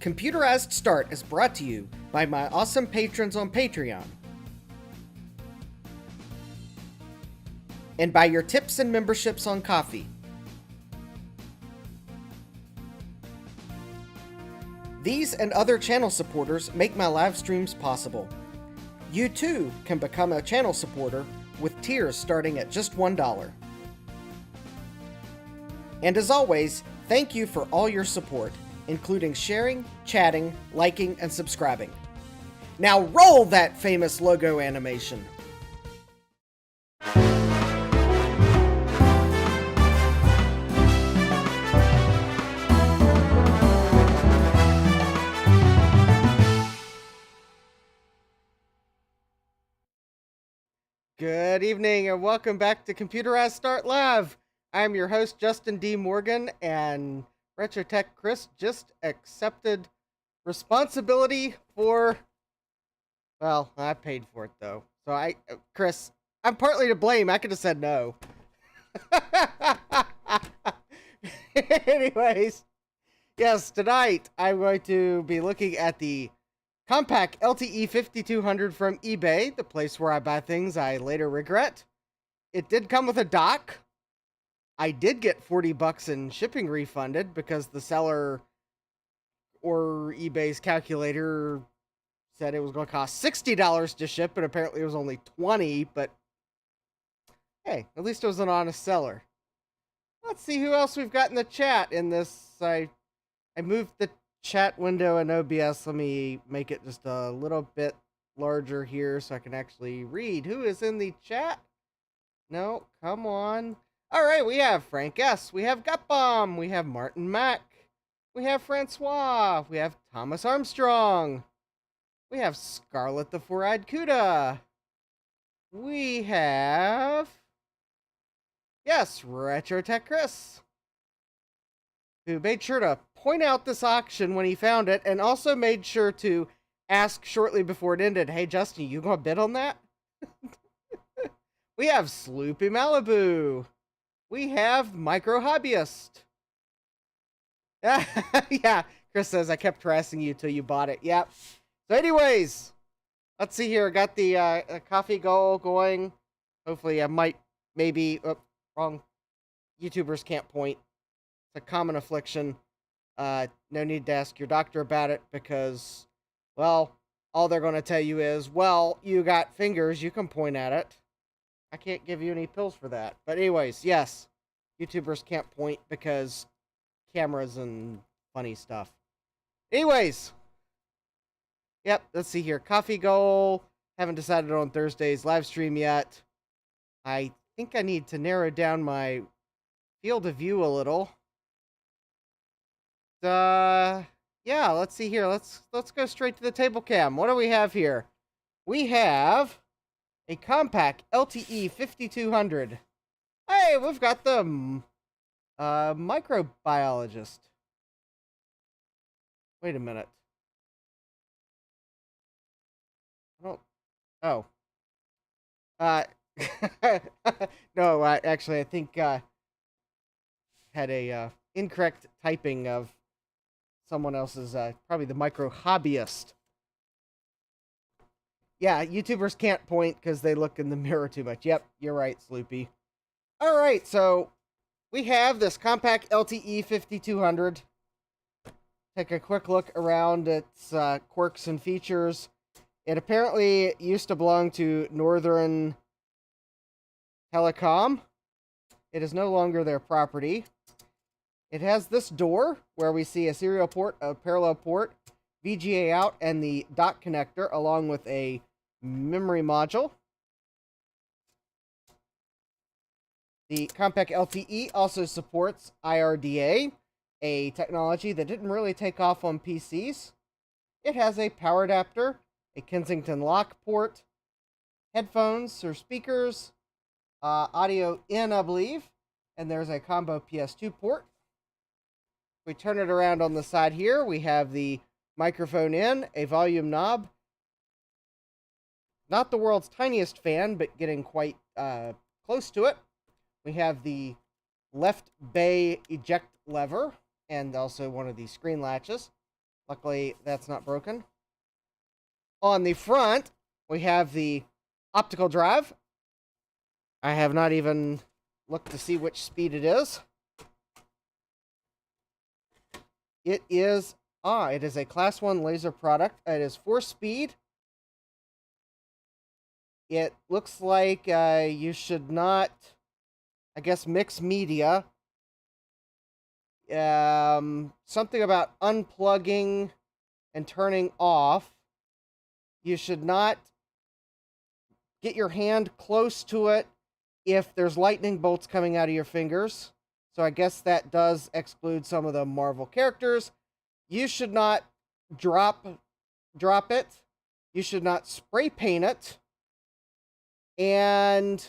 Computerized Start is brought to you by my awesome patrons on Patreon, and by your tips and memberships on Ko-fi. These and other channel supporters make my live streams possible. You too can become a channel supporter with tiers starting at just $1. And as always, thank you for all your support, including sharing, chatting, liking, and subscribing. Now roll that famous logo animation! Good evening and welcome back to Computerized Start Live. I'm your host, Justin D. Morgan, and RetroTech Chris just accepted responsibility for, well, I paid for it though. So Chris, I'm partly to blame. I could have said no. Anyways, yes, tonight I'm going to be looking at the Compaq LTE 5200 from eBay, the place where I buy things I later regret. It did come with a dock. I did get $40 in shipping refunded because the seller or eBay's calculator said it was going to cost $60 to ship, and apparently it was only $20, but hey, at least it was an honest seller. Let's see who else we've got in the chat in this. I moved the chat window in OBS. Let me make it just a little bit larger here so I can actually read who is in the chat. No, come on. All right, we have Frank S. We have Gutbomb. We have Martin Mack. We have Francois. We have Thomas Armstrong. We have Scarlet the Four-Eyed Cuda. We have, yes, RetroTech Chris, who made sure to point out this auction when he found it, and also made sure to ask shortly before it ended, hey, Justin, you gonna bid on that? We have Sloopy Malibu. We have Micro Hobbyist. Yeah, Chris says, I kept harassing you till you bought it. Yep. So anyways, let's see here. I got the coffee goal going. Hopefully I might, maybe, wrong. YouTubers can't point. It's a common affliction. No need to ask your doctor about it because, well, all they're going to tell you is, well, you got fingers, you can point at it. I can't give you any pills for that. But anyways, yes, YouTubers can't point because cameras and funny stuff. Anyways, yep, let's see here. Coffee goal. Haven't decided on Thursday's live stream yet. I think I need to narrow down my field of view a little. Yeah, let's see here. Let's go straight to the table cam. What do we have here? We have a Compaq LTE 5200. Hey, we've got the microbiologist. Wait a minute. Oh. No, actually, I think had a incorrect typing of someone else's, probably the micro hobbyist. Yeah, YouTubers can't point because they look in the mirror too much. Yep, you're right, Sloopy. All right, so we have this Compaq LTE 5200. Take a quick look around its quirks and features. It apparently used to belong to Northern Telecom. It is no longer their property. It has this door where we see a serial port, a parallel port, VGA out, and the dock connector, along with a memory module. The Compaq LTE also supports IRDA, a technology that didn't really take off on PCs. It has a power adapter, a Kensington lock port, headphones or speakers, audio in, I believe, and there's a combo PS2 port. We turn it around on the side here. We have the microphone in, a volume knob. Not the world's tiniest fan, but getting quite close to it. We have the left bay eject lever, and also one of the screen latches. Luckily, that's not broken. On the front, we have the optical drive. I have not even looked to see which speed it is. It is a class 1 laser product. It is 4-speed. It looks like you should not, I guess, mix media. Something about unplugging and turning off. You should not get your hand close to it if there's lightning bolts coming out of your fingers. So I guess that does exclude some of the Marvel characters. You should not drop it. You should not spray paint it. And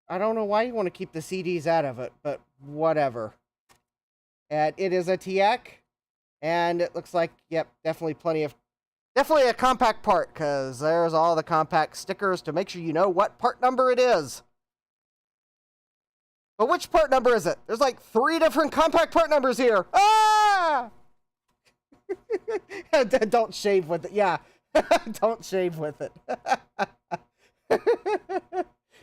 I don't know why you want to keep the CDs out of it, but whatever. And it is a TX, and it looks like, yep, definitely a Compaq part, because there's all the Compaq stickers to make sure you know what part number it is. But which part number is it? There's like 3 different Compaq part numbers here. Ah! Don't shave with it. Yeah. Don't shave with it.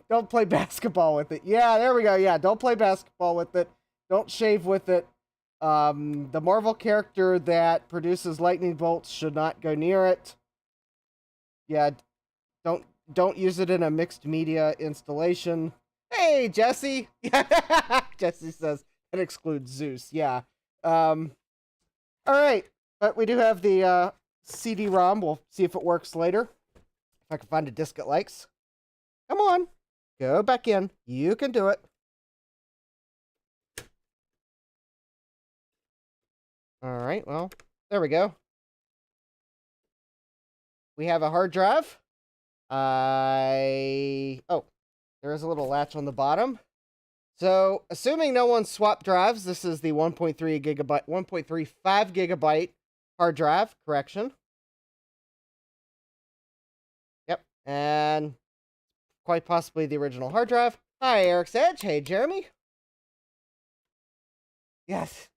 Don't play basketball with it. Yeah, there we go. Yeah, don't play basketball with it. Don't shave with it. The Marvel character that produces lightning bolts should not go near it. Yeah, don't use it in a mixed media installation. Hey, Jesse. Jesse says it excludes Zeus. Yeah. All right, but we do have the CD-ROM. We'll see if it works later. If I can find a disc it likes. Come on. Go back in. You can do it. All right, well, there we go. We have a hard drive. Oh, there is a little latch on the bottom. So, assuming no one swapped drives, this is the 1.35 gigabyte hard drive. Correction. Yep, and quite possibly the original hard drive. Hi, Eric's Edge. Hey, Jeremy. Yes.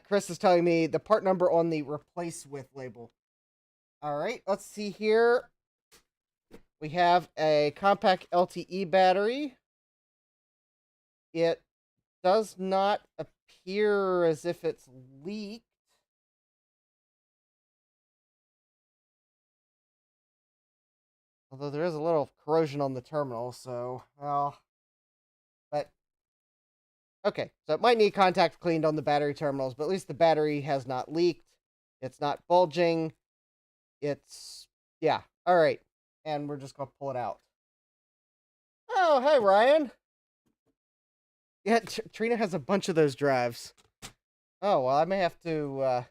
Chris is telling me the part number on the replace with label. All right, let's see here. We have a Compaq LTE battery. It does not appear as if it's leaked. Although there is a little corrosion on the terminal, so, well, but, okay, so it might need contact cleaned on the battery terminals, but at least the battery has not leaked. It's not bulging. It's, yeah, all right. And we're just going to pull it out. Oh, hey, Ryan. Yeah, Trina has a bunch of those drives. Oh, well, I may have to,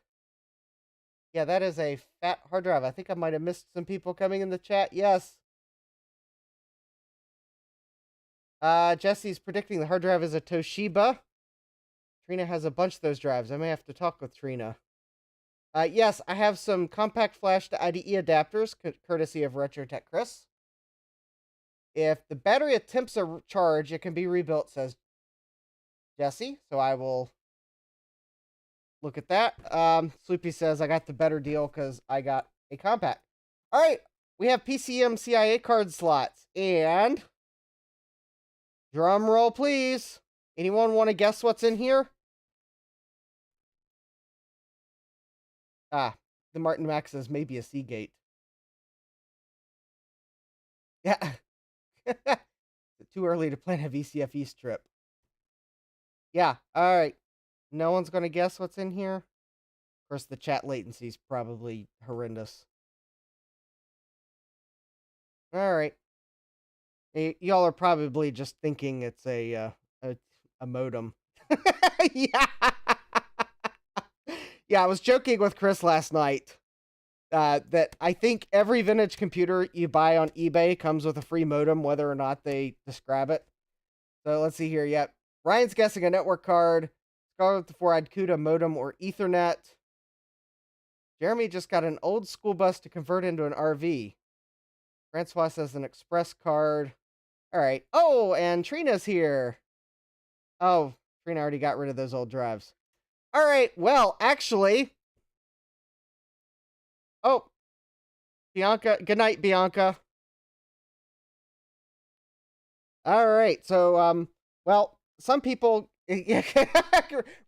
yeah, that is a fat hard drive. I think I might have missed some people coming in the chat. Yes. Jesse's predicting the hard drive is a Toshiba. Trina has a bunch of those drives. I may have to talk with Trina. Yes, I have some Compaq Flash to IDE adapters, courtesy of RetroTech Chris. If the battery attempts a charge, it can be rebuilt, says Jesse. So I will look at that. Sloopy says, I got the better deal because I got a Compaq. All right, we have PCMCIA card slots. And, drum roll, please. Anyone want to guess what's in here? The Martin Max says maybe a Seagate. Yeah. Too early to plan a VCF East trip. Yeah, all right. No one's going to guess what's in here? Of course, the chat latency is probably horrendous. All right. Y'all are probably just thinking it's a modem. Yeah. Yeah, I was joking with Chris last night that I think every vintage computer you buy on eBay comes with a free modem, whether or not they describe it. So let's see here. Yep. Ryan's guessing a network card. Scarlet the 4-eyed CUDA modem or Ethernet. Jeremy just got an old school bus to convert into an RV. Francois says an express card. All right. Oh, and Trina's here. Oh, Trina already got rid of those old drives. All right, well, actually, oh, Bianca, good night, Bianca. All right, so, well, some people,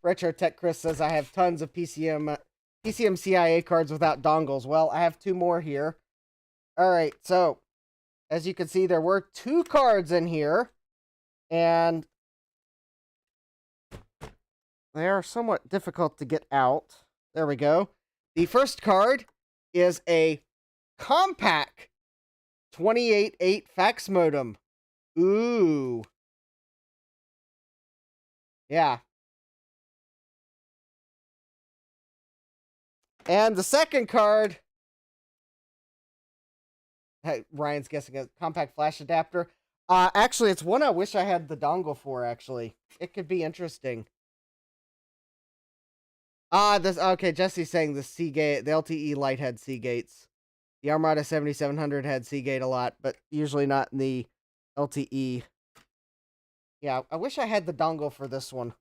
Retro Tech Chris says I have tons of PCMCIA cards without dongles. Well, I have two more here. All right, so as you can see, there were two cards in here, and they are somewhat difficult to get out. There we go. The first card is a Compaq 28.8 fax modem. Ooh. Yeah. And the second card, hey, Ryan's guessing a compact flash adapter. Actually, it's one I wish I had the dongle for, actually. It could be interesting. This, okay, Jesse's saying the Seagate, the LTE Lite had Seagates. The Armada 7700 had Seagate a lot, but usually not in the LTE. Yeah, I wish I had the dongle for this one.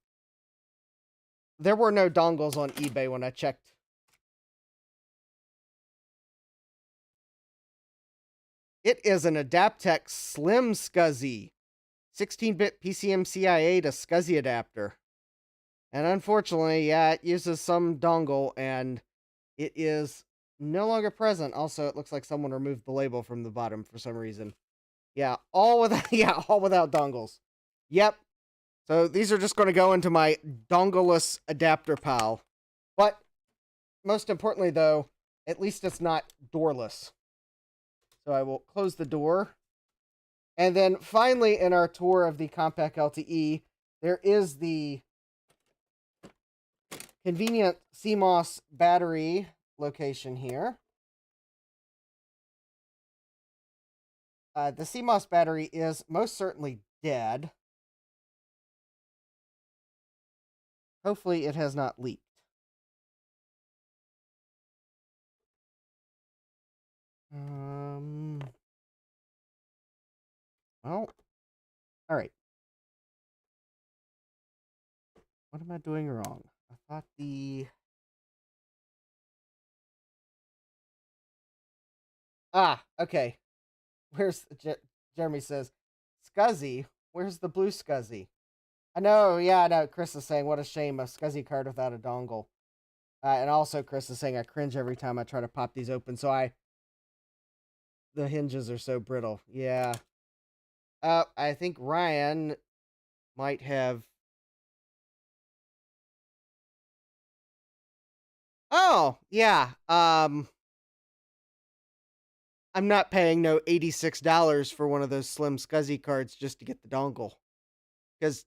There were no dongles on eBay when I checked. It is an Adaptec Slim SCSI. 16-bit PCMCIA to SCSI adapter. And unfortunately, yeah, it uses some dongle, and it is no longer present. Also, it looks like someone removed the label from the bottom for some reason. Yeah, all without dongles. Yep. So these are just going to go into my dongleless adapter pile. But most importantly, though, at least it's not doorless. So I will close the door. And then finally, in our tour of the Compaq LTE, there is the convenient CMOS battery location here. The CMOS battery is most certainly dead. Hopefully it has not leaked. Well, all right. What am I doing wrong? I thought the... okay. Where's... Jeremy says, SCSI? Where's the blue SCSI? I know, yeah, I know. Chris is saying, what a shame, a SCSI card without a dongle. And also, Chris is saying, I cringe every time I try to pop these open, so the hinges are so brittle. Yeah. I think Ryan might have... Oh, yeah. I'm not paying no $86 for one of those slim SCSI cards just to get the dongle. Because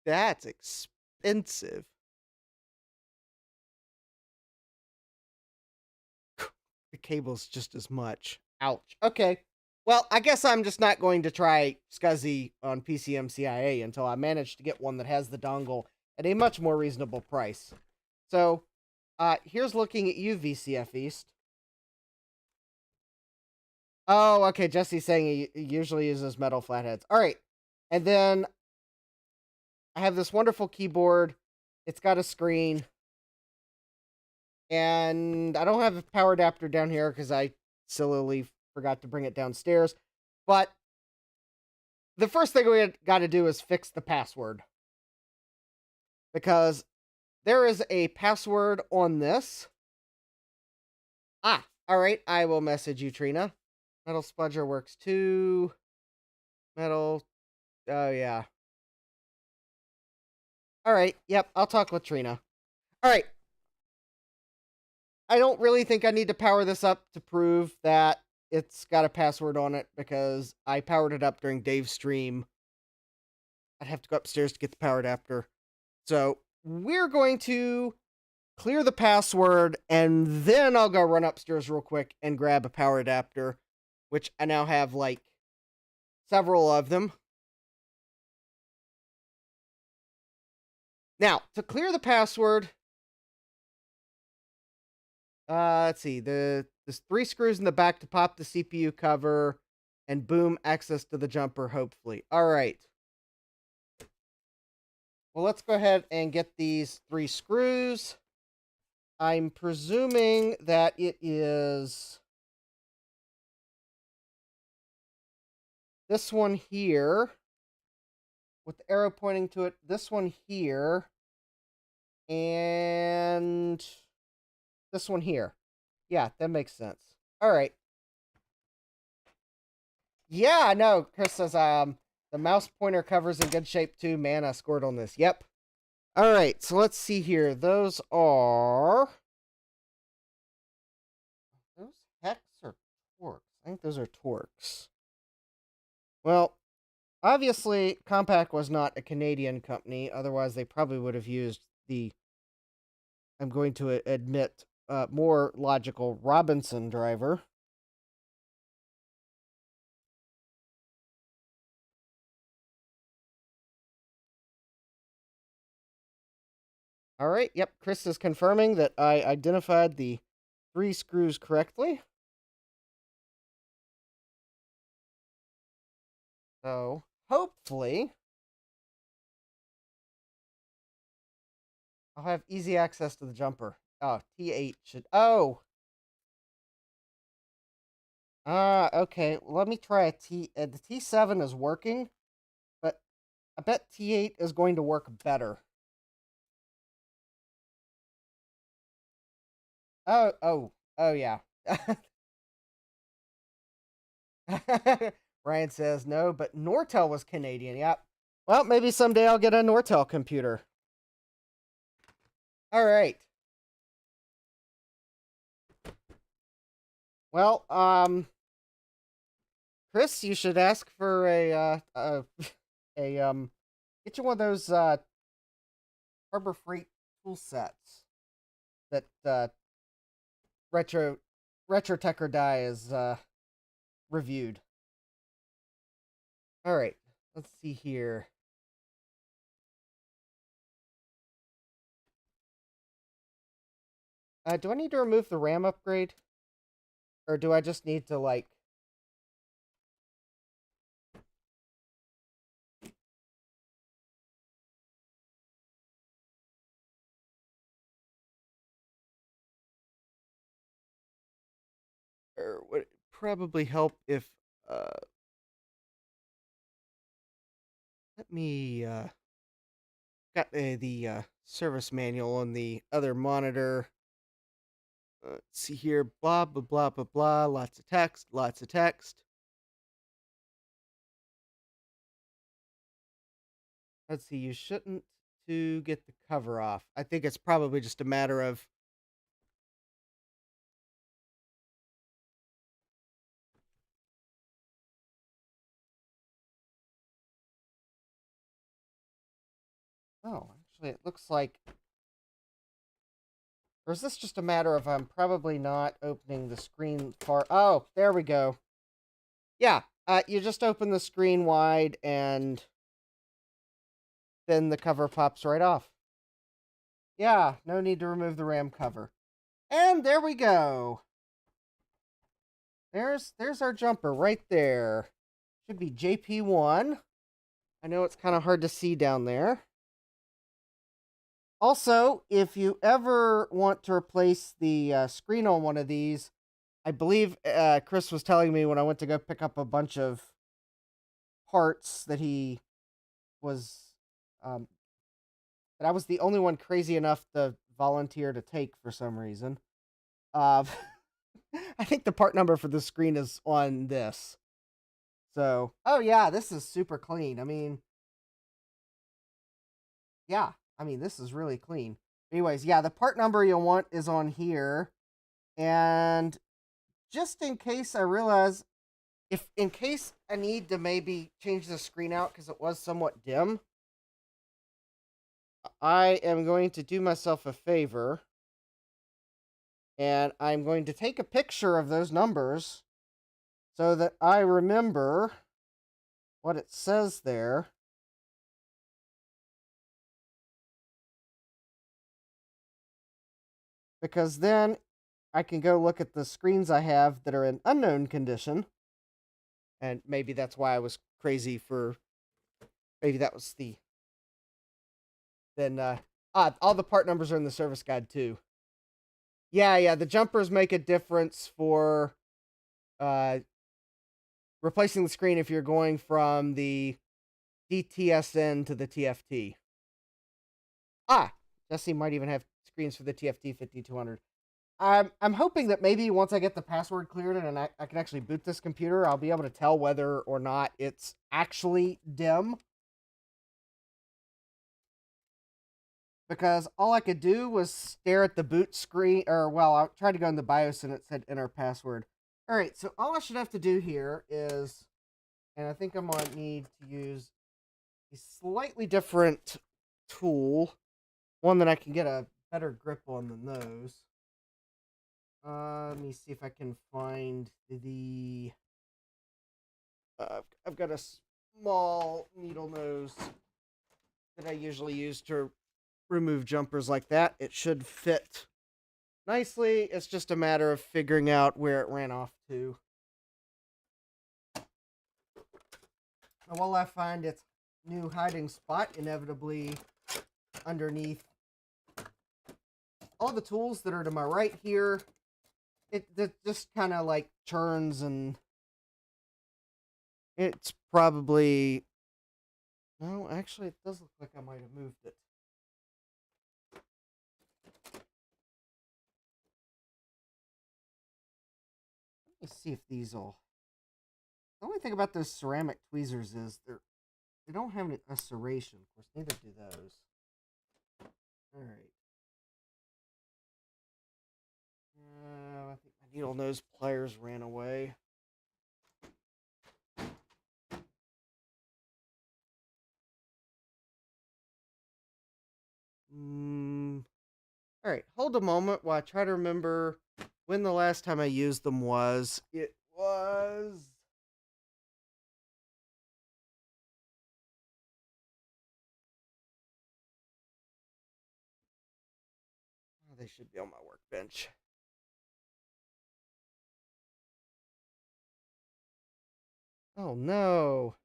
that's expensive. The cable's just as much. Ouch. Okay. Well, I guess I'm just not going to try SCSI on PCMCIA until I manage to get one that has the dongle at a much more reasonable price. So, here's looking at you, VCF East. Oh, okay. Jesse's saying he usually uses metal flatheads. All right. And then I have this wonderful keyboard. It's got a screen. And I don't have a power adapter down here because I sillily forgot to bring it downstairs. But the first thing we got to do is fix the password. Because there is a password on this. All right. I will message you, Trina. Metal Spudger works too. Metal. Oh, yeah. All right. Yep. I'll talk with Trina. All right. I don't really think I need to power this up to prove that it's got a password on it because I powered it up during Dave's stream. I'd have to go upstairs to get the power adapter. So we're going to clear the password and then I'll go run upstairs real quick and grab a power adapter, which I now have like several of them. Now, to clear the password, let's see, there's 3 screws in the back to pop the CPU cover, and boom, access to the jumper, hopefully. All right. Well, let's go ahead and get these 3 screws. I'm presuming that it is this one here with the arrow pointing to it, this one here, and this one here. Yeah, that makes sense. All right. Yeah, no, Chris says the mouse pointer cover's in good shape too. Man, I scored on this. Yep. All right, so let's see here. Those are those hex or torques? I think those are torques. Well, obviously, Compaq was not a Canadian company. Otherwise, they probably would have used the, I'm going to admit, more logical Robinson driver. All right, yep, Chris is confirming that I identified the 3 screws correctly. So, hopefully, I'll have easy access to the jumper. Oh, T8 should... Oh! Okay, let me try a T... the T7 is working, but I bet T8 is going to work better. Oh, yeah. Ryan says no, but Nortel was Canadian. Yep. Well, maybe someday I'll get a Nortel computer. All right. Well, Chris, you should ask for get you one of those Harbor Freight tool sets that Retro Tech or Die is reviewed. All right, let's see here. Do I need to remove the RAM upgrade, or do I just need to like? Or would it probably help if let me got the service manual on the other monitor. Let's see here, blah blah blah blah blah. Lots of text, lots of text. Let's see. You shouldn't to get the cover off. I think it's probably just a matter of oh, actually, it looks like. Or is this just a matter of I'm probably not opening the screen far? Oh, there we go. Yeah, you just open the screen wide and then the cover pops right off. Yeah, no need to remove the RAM cover. And there we go. There's our jumper right there. Should be JP1. I know it's kind of hard to see down there. Also, if you ever want to replace the screen on one of these, I believe Chris was telling me when I went to go pick up a bunch of parts that he was that I was the only one crazy enough to volunteer to take for some reason. I think the part number for the screen is on this. So, oh yeah, this is super clean. I mean, yeah, this is really clean. Anyways, yeah, the part number you'll want is on here. And just in case I realize, if in case I need to maybe change the screen out because it was somewhat dim, I am going to do myself a favor. And I'm going to take a picture of those numbers so that I remember what it says there. Because then I can go look at the screens I have that are in unknown condition. And maybe that's why I was crazy for... Maybe that was the then all the part numbers are in the service guide too. Yeah, the jumpers make a difference for replacing the screen if you're going from the DTSN to the TFT. Jesse might even have screens for the TFT 5200. I'm hoping that maybe once I get the password cleared and I can actually boot this computer, I'll be able to tell whether or not it's actually dim. Because all I could do was stare at the boot screen, or well, I tried to go in the BIOS and it said enter password. All right, so all I should have to do here is, and I think I'm going to need to use a slightly different tool, one that I can get a better grip on than those. Let me see if I can find the. I've got a small needle nose that I usually use to remove jumpers like that. It should fit nicely. It's just a matter of figuring out where it ran off to. And while I find its new hiding spot, inevitably underneath all the tools that are to my right here, it just kind of like churns, and it's probably... No, actually, it does look like I might have moved it. Let me see if these will... The only thing about those ceramic tweezers is they don't have a serration. Of course, neither do those. Alright. I think my needle nose pliers ran away. Alright, hold a moment while I try to remember when the last time I used them was. It was... Oh, they should be on my workbench. Oh, no.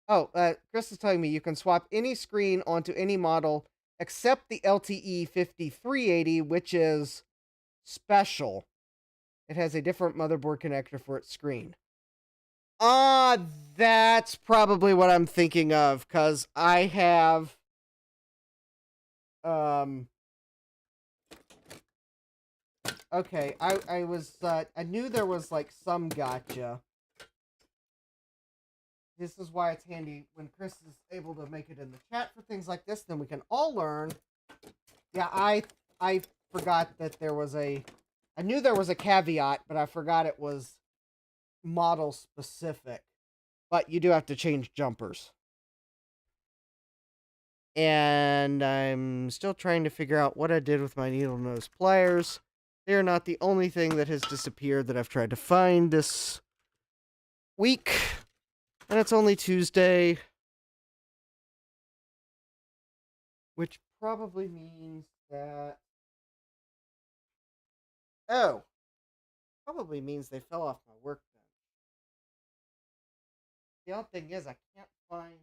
Oh, Chris is telling me you can swap any screen onto any model except the LTE 5380, which is special. It has a different motherboard connector for its screen. That's probably what I'm thinking of, because I have... Okay, I was, I knew there was, like, some gotcha. This is why it's handy when Chris is able to make it in the chat for things like this, then we can all learn. Yeah, I forgot that there was I knew there was a caveat, but I forgot it was model specific. But you do have to change jumpers. And I'm still trying to figure out what I did with my needle nose pliers. They are not the only thing that has disappeared that I've tried to find this week. And it's only Tuesday. Which probably means that... Oh. Probably means they fell off my workbench. The odd thing is I can't find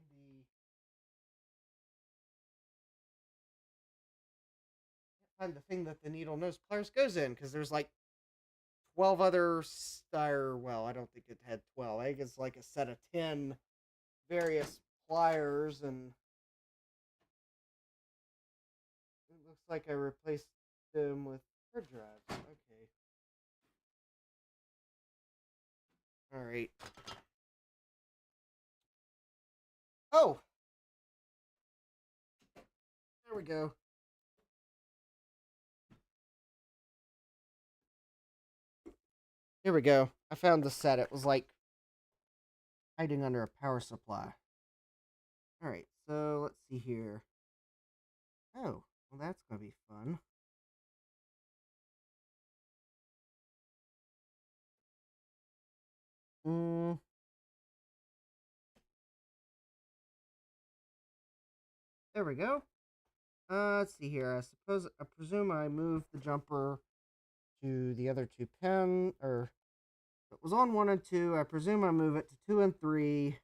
the thing that the needle nose pliers goes in, because there's like 12 other well, I don't think it had 12. I think it's like a set of 10 various pliers, and it looks like I replaced them with hard drives. Okay. Alright. Oh! There we go. Here we go. I found the set. It was like hiding under a power supply. Alright, so let's see here. Oh, well, that's going to be fun. There we go. Let's see here. I presume I moved the jumper to the other two pin, or it was on 1 and 2. I presume I move it to 2 and 3.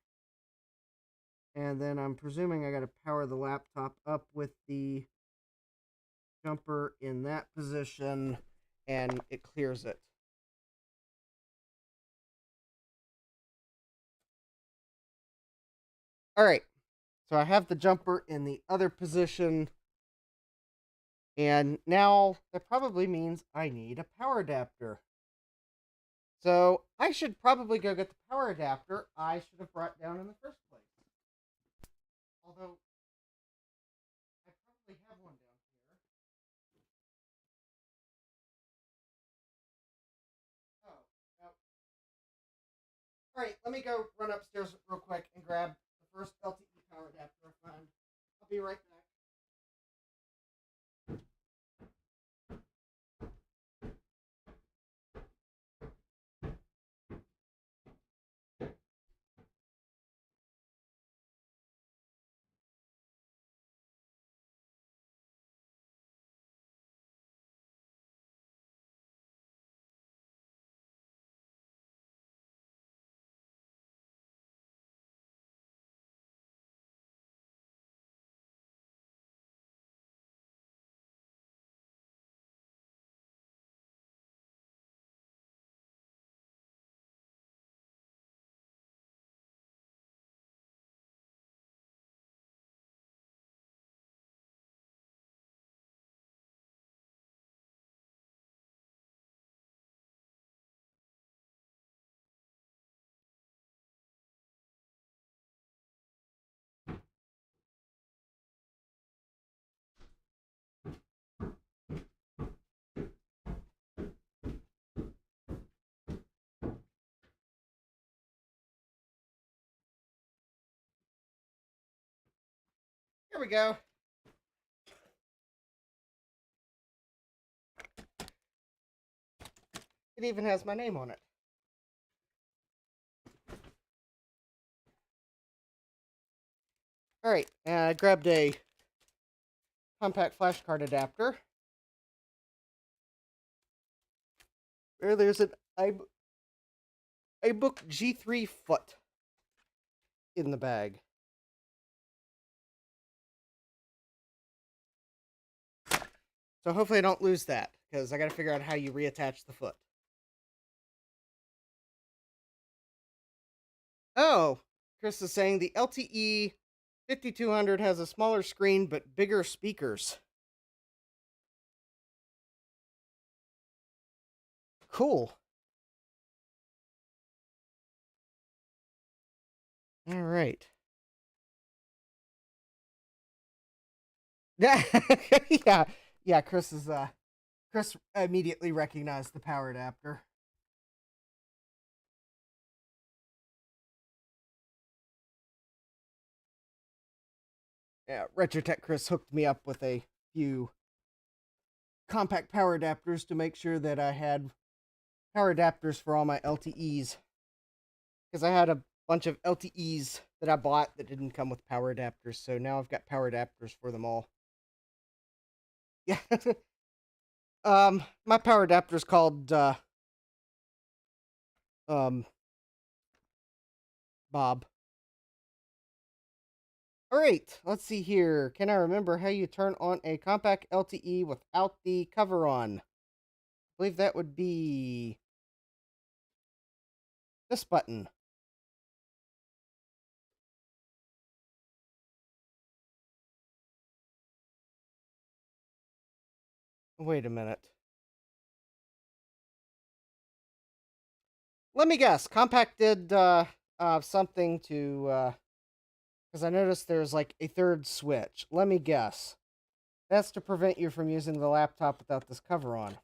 And then I'm presuming I got to power the laptop up with the jumper in that position, and it clears it. All right, so I have the jumper in the other position, and now that probably means I need a power adapter. So I should probably go get the power adapter I should have brought down in the first place. Although I probably have one down here. Oh, no. All right, let me go run upstairs real quick and grab the first LTE power adapter I find. I'll be right back. Here we go. It even has my name on it. All right, and I grabbed a compact flash card adapter. Where there's an iBook G3 foot in the bag. So hopefully I don't lose that, because I got to figure out how you reattach the foot. Oh, Chris is saying the LTE 5200 has a smaller screen but bigger speakers. Cool. All right. Yeah, yeah. Chris immediately recognized the power adapter. Yeah, RetroTech Chris hooked me up with a few compact power adapters to make sure that I had power adapters for all my LTEs. Because I had a bunch of LTEs that I bought that didn't come with power adapters, so now I've got power adapters for them all. Yeah. My power adapter is called Bob. All right, let's see here. Can I remember how you turn on a Compaq LTE without the cover on? I believe that would be this button. Wait a minute. Let me guess. Compaq did something to because I noticed there's like a third switch. Let me guess. That's to prevent you from using the laptop without this cover on.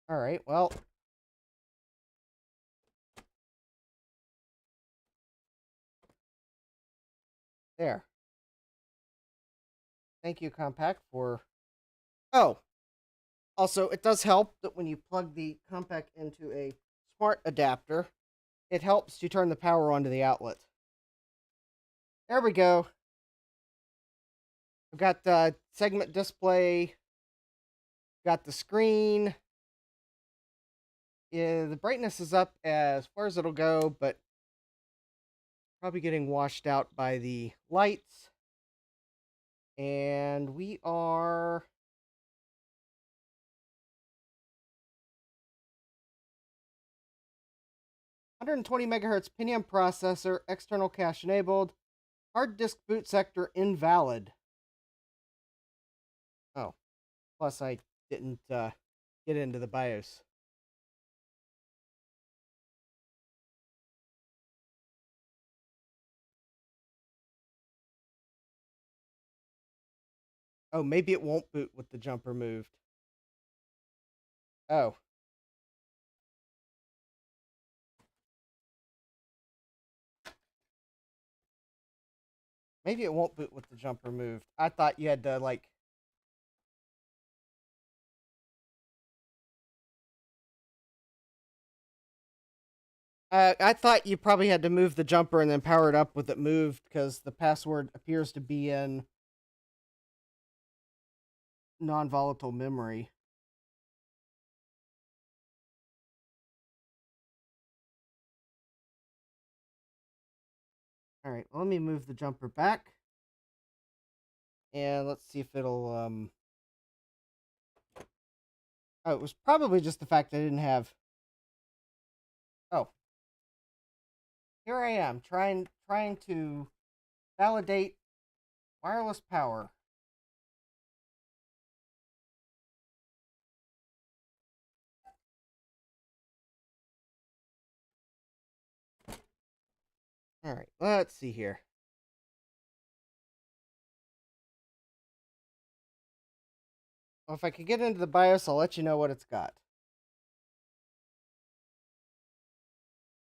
All right, well. There. Thank you, Compaq, for... Oh, also, it does help that when you plug the Compaq into a smart adapter, it helps to turn the power on to the outlet. There we go. We've got the segment display. Got the screen. the brightness is up as far as it'll go, but probably getting washed out by the lights. And we are 120 megahertz Pentium processor, external cache enabled, hard disk boot sector invalid. Oh, plus I didn't get into the BIOS. Oh, maybe it won't boot with the jumper moved. Oh. Maybe it won't boot with the jumper moved. I thought you had to, like... I thought you probably had to move the jumper and then power it up with it moved, because the password appears to be in non-volatile memory. All right, well, let me move the jumper back. And let's see if it'll... Oh, it was probably just the fact I didn't have... Oh. Here I am, trying to validate wireless power. All right, let's see here. Well, if I could get into the BIOS, I'll let you know what it's got.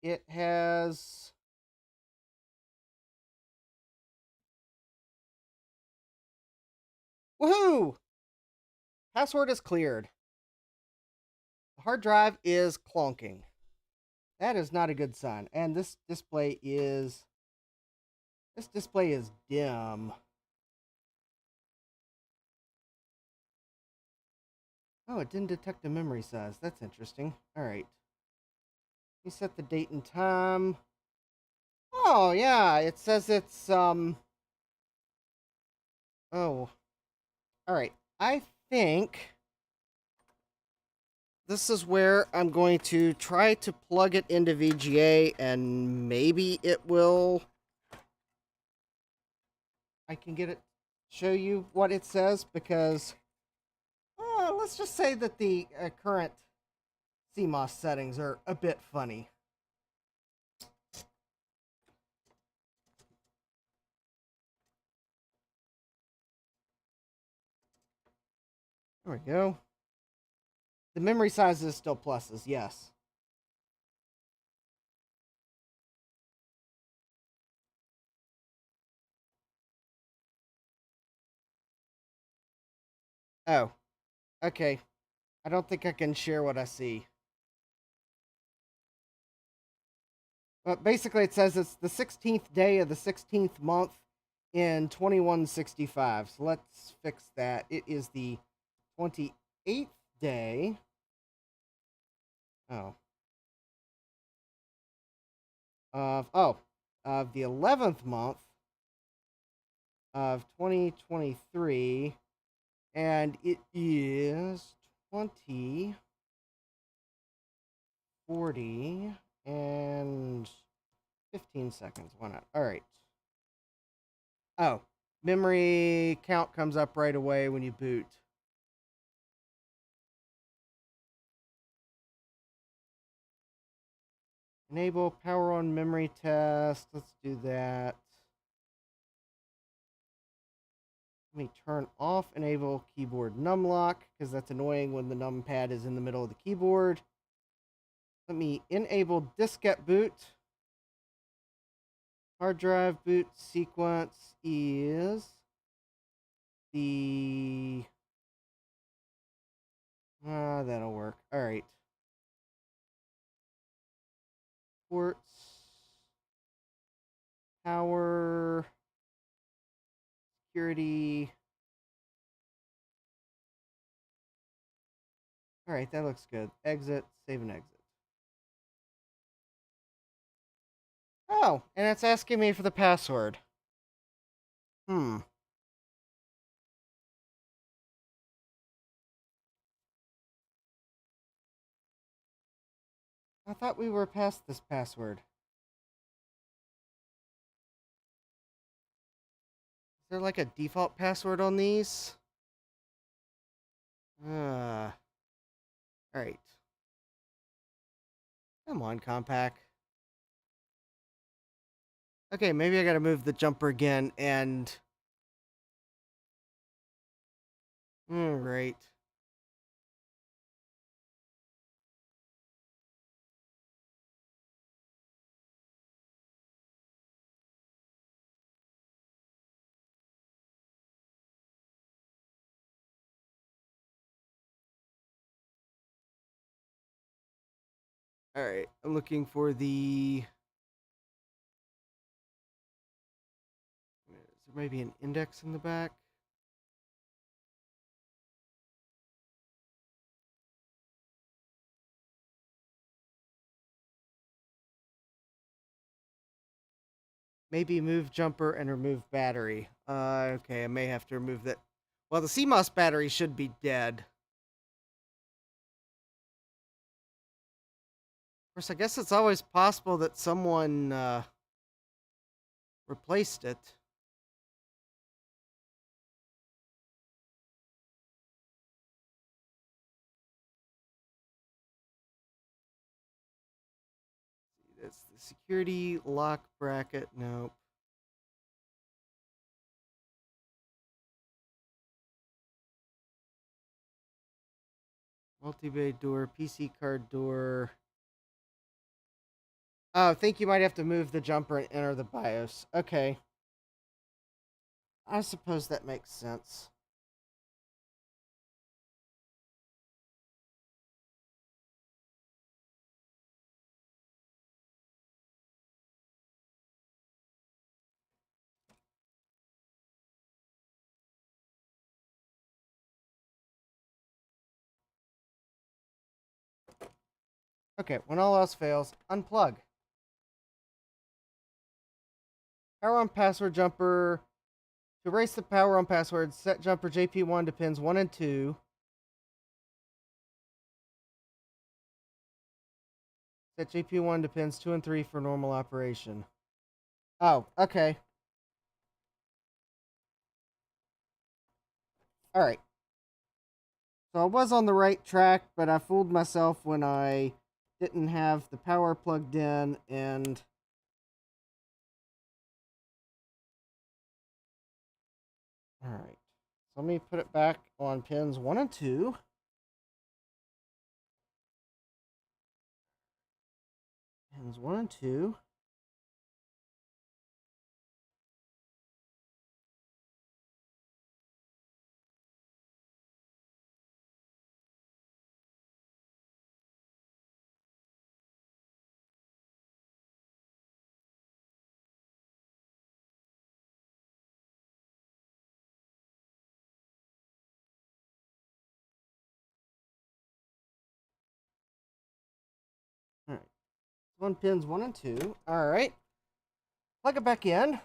It has... Woohoo! Password is cleared. The hard drive is clonking. That is not a good sign. And this display is... This display is dim. Oh, it didn't detect the memory size. That's interesting. All right. We set the date and time. Oh, yeah. It says it's, Oh. All right. I think this is where I'm going to try to plug it into VGA, and maybe it will... I can get it, show you what it says, because let's just say that the current CMOS settings are a bit funny. There we go. The memory size is still pluses, yes. Oh, okay. I don't think I can share what I see. But basically, it says it's the 16th day of the 16th month in 2165. So let's fix that. It is the 28th day. Oh. Of the 11th month of 2023. And it is 20, 40, and 15 seconds. Why not? All right. Oh, memory count comes up right away when you boot. Enable power on memory test. Let's do that. Let me turn off enable keyboard numlock, because that's annoying when the numpad is in the middle of the keyboard. Let me enable diskette boot. Hard drive boot sequence is the... that'll work. All right. Ports. Power. Security. All right, that looks good. Exit, save and exit. Oh, and it's asking me for the password. Hmm. I thought we were past this password. Is there like a default password on these? Alright. Come on, Compaq. Okay, maybe I gotta move the jumper again and... Right. Alright, I'm looking for the... Is there maybe an index in the back? Maybe move jumper and remove battery. Okay, I may have to remove that. Well, the CMOS battery should be dead. Of course, I guess it's always possible that someone replaced it. That's the security lock bracket. Nope. Multi-bay door, PC card door. Oh, I think you might have to move the jumper and enter the BIOS. Okay. I suppose that makes sense. Okay, when all else fails, unplug. Power on password jumper. To erase the power on password, set jumper JP1 to pins 1 and 2. Set JP1 to pins 2 and 3 for normal operation. Oh, okay. Alright. So I was on the right track, but I fooled myself when I didn't have the power plugged in and... Alright. So let me put it back on pins 1 and 2. Pins 1 and 2. Alright. One pins 1 and 2. Alright. Plug it back in.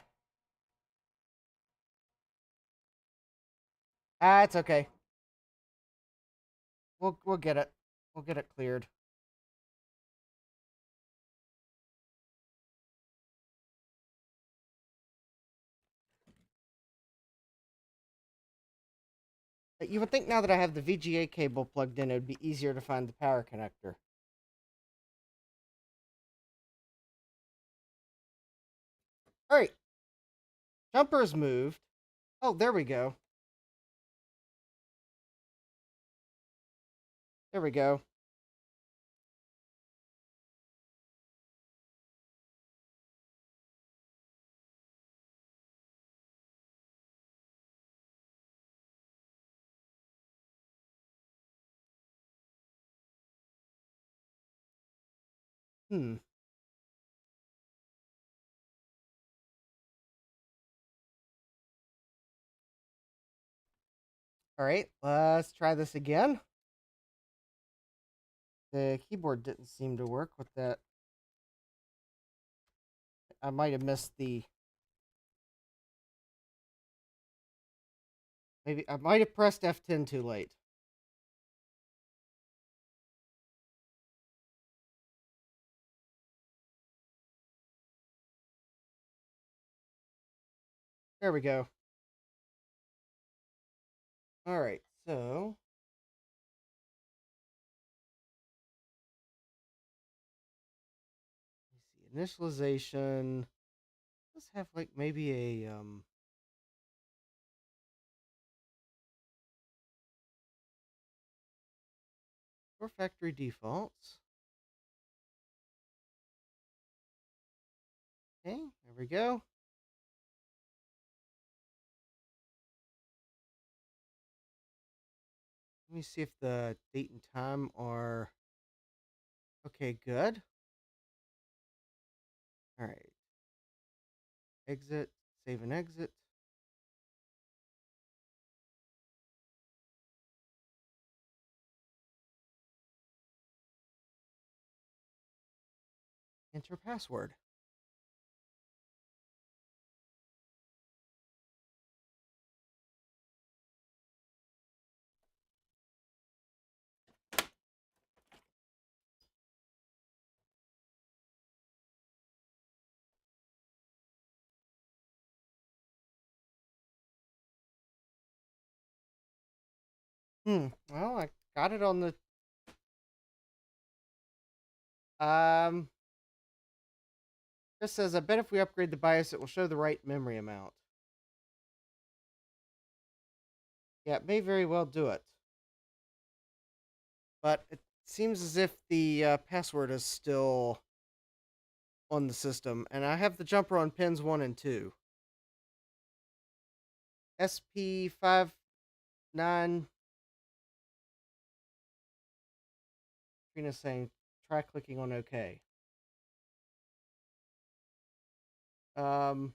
Ah, it's okay. We'll get it. We'll get it cleared. You would think now that I have the VGA cable plugged in, it would be easier to find the power connector. Alright. Jumper is moved. Oh, there we go. There we go. Hmm. Alright, let's try this again. The keyboard didn't seem to work with that I might have missed the. Maybe I might have pressed F10 too late. There we go. All right, so let's see, initialization. Let's have like maybe a for factory defaults. Okay, there we go. Let me see if the date and time are okay. Good. All right. Exit. Save and exit. Enter password. Well, I got it on the Just says, I bet if we upgrade the BIOS, it will show the right memory amount. Yeah, it may very well do it. But it seems as if the password is still on the system. And I have the jumper on pins 1 and 2. SP59. Trina's saying, try clicking on OK. No.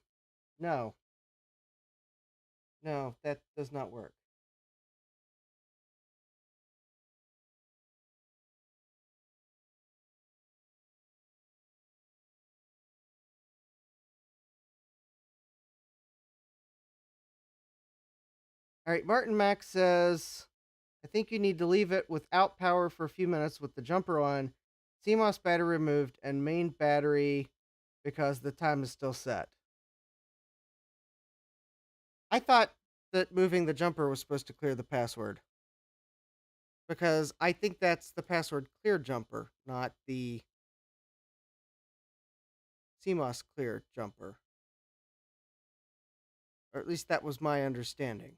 No, that does not work. All right, Martin Max says, I think you need to leave it without power for a few minutes with the jumper on, CMOS battery removed, and main battery because the time is still set. I thought that moving the jumper was supposed to clear the password. Because I think that's the password clear jumper, not the CMOS clear jumper. Or at least that was my understanding.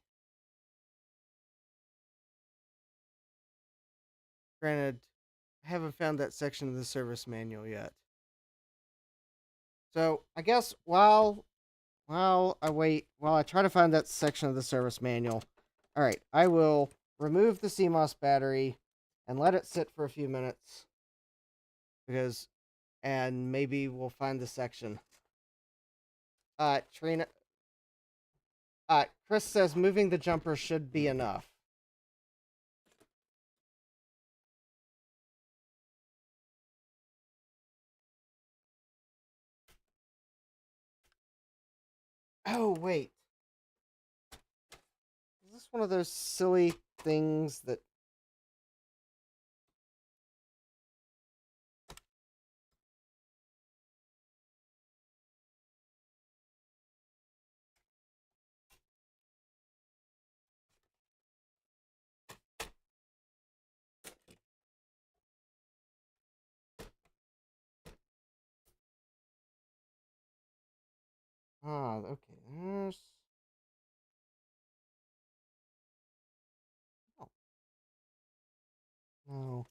Granted, I haven't found that section of the service manual yet. So I guess while I try to find that section of the service manual, all right, I will remove the CMOS battery and let it sit for a few minutes and maybe we'll find the section. Trina, Chris says moving the jumper should be enough. Oh, wait. Is this one of those silly things that... Okay. There's... Oh. No.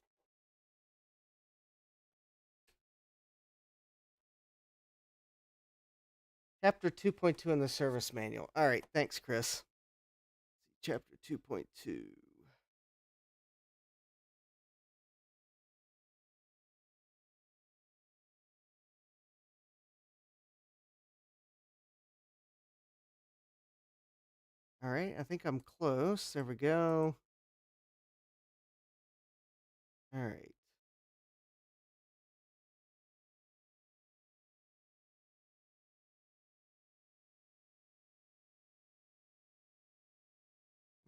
Chapter 2.2 in the service manual. All right, thanks, Chris. Chapter 2.2. All right, I think I'm close. There we go. All right.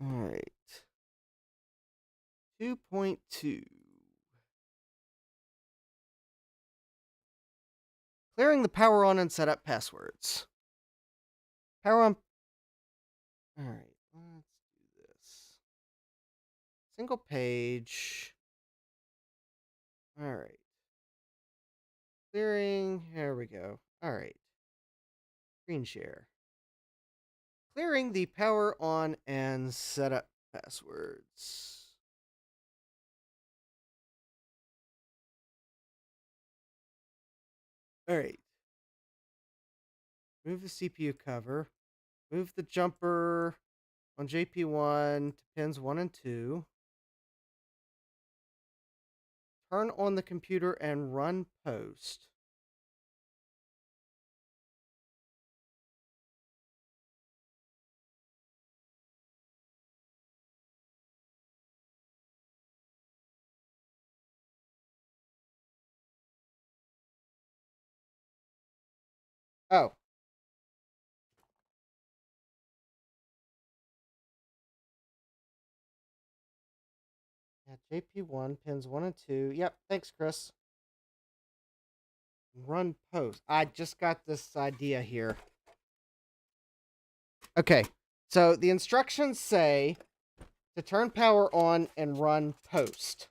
All right. 2.2. Clearing the power on and setup passwords. Power on. All right. Let's do this. Single page. All right. Clearing. Here we go. All right. Screen share. Clearing the power on and setup passwords. All right. Move the CPU cover. Move the jumper on JP1 to pins 1 and 2. Turn on the computer and run post. Oh. Yeah, JP1, pins 1 and 2. Yep, thanks, Chris. Run post. I just got this idea here. Okay, so the instructions say to turn power on and run post.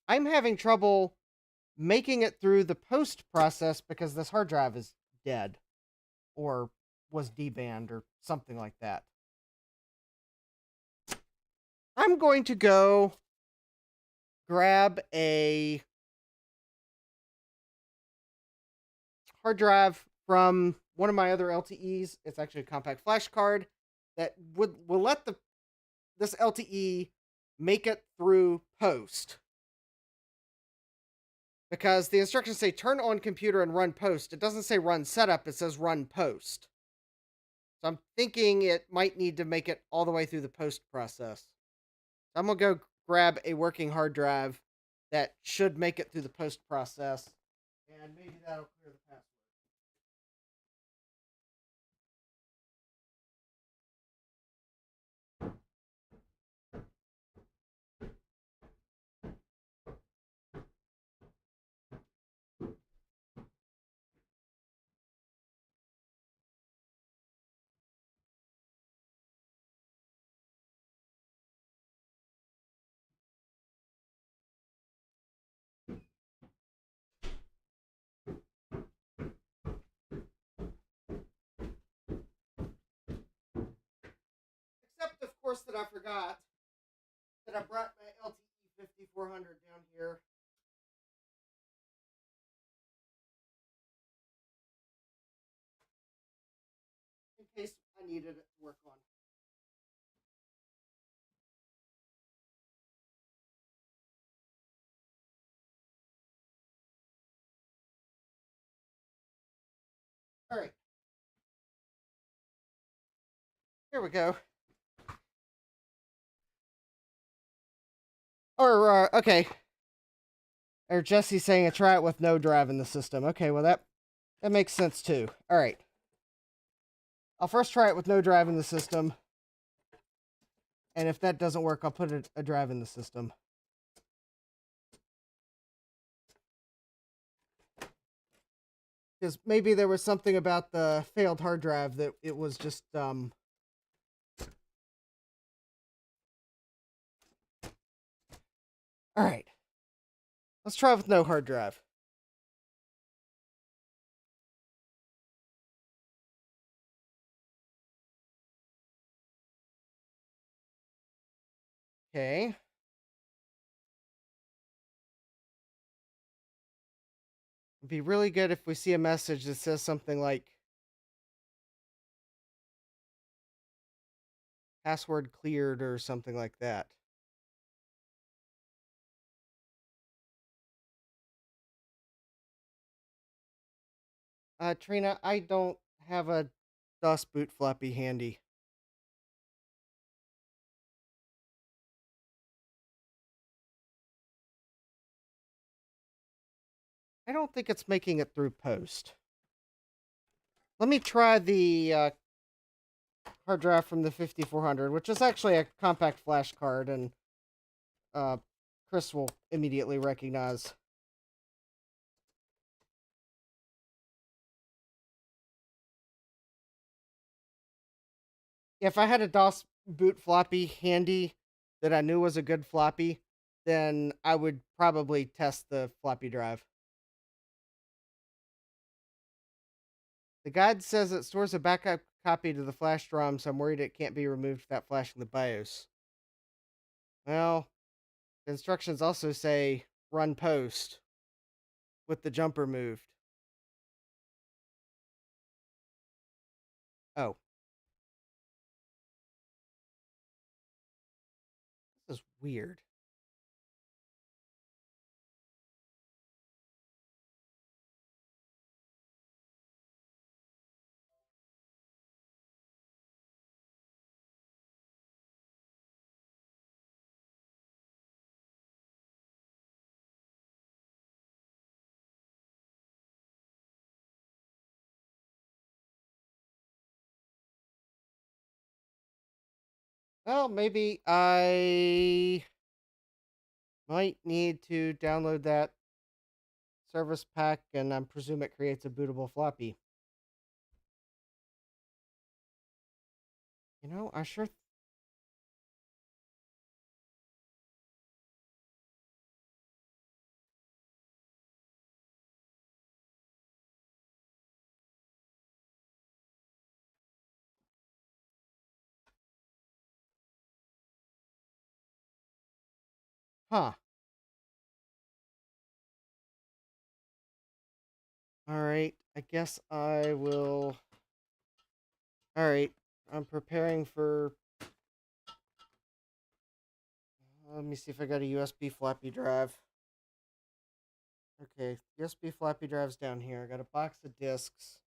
I'm having trouble making it through the post process because this hard drive is dead or was debanned or something like that. I'm going to go grab a hard drive from one of my other LTEs. It's actually a compact flash card that will let this LTE make it through post. Because the instructions say turn on computer and run post. It doesn't say run setup, it says run post. So I'm thinking it might need to make it all the way through the post process. So I'm going to go grab a working hard drive that should make it through the post process. And maybe that'll clear the password. Except, of course, that I forgot that I brought my LTE 5400 down here. In case I needed it to work on. All right. Here we go. Or, okay. Or Jesse's saying try it with no drive in the system. Okay, well, that makes sense too. All right. I'll first try it with no drive in the system. And if that doesn't work, I'll put a drive in the system. Because maybe there was something about the failed hard drive that it was just all right. Let's try with no hard drive. Okay. It'd be really good if we see a message that says something like password cleared or something like that. Trina, I don't have a DOS boot floppy handy. I don't think it's making it through post. Let me try the hard drive from the 5400, which is actually a compact flash card, and Chris will immediately recognize. If I had a DOS boot floppy handy that I knew was a good floppy, then I would probably test the floppy drive. The guide says it stores a backup copy to the flash ROM, so I'm worried it can't be removed without flashing the BIOS. Well, the instructions also say run post with the jumper moved. Oh, this is weird. Well, maybe I might need to download that service pack, and I presume it creates a bootable floppy. You know, I sure. Huh. Alright, I guess I will. Alright, I'm preparing for. Let me see if I got a USB floppy drive. Okay, USB floppy drive's down here. I got a box of discs.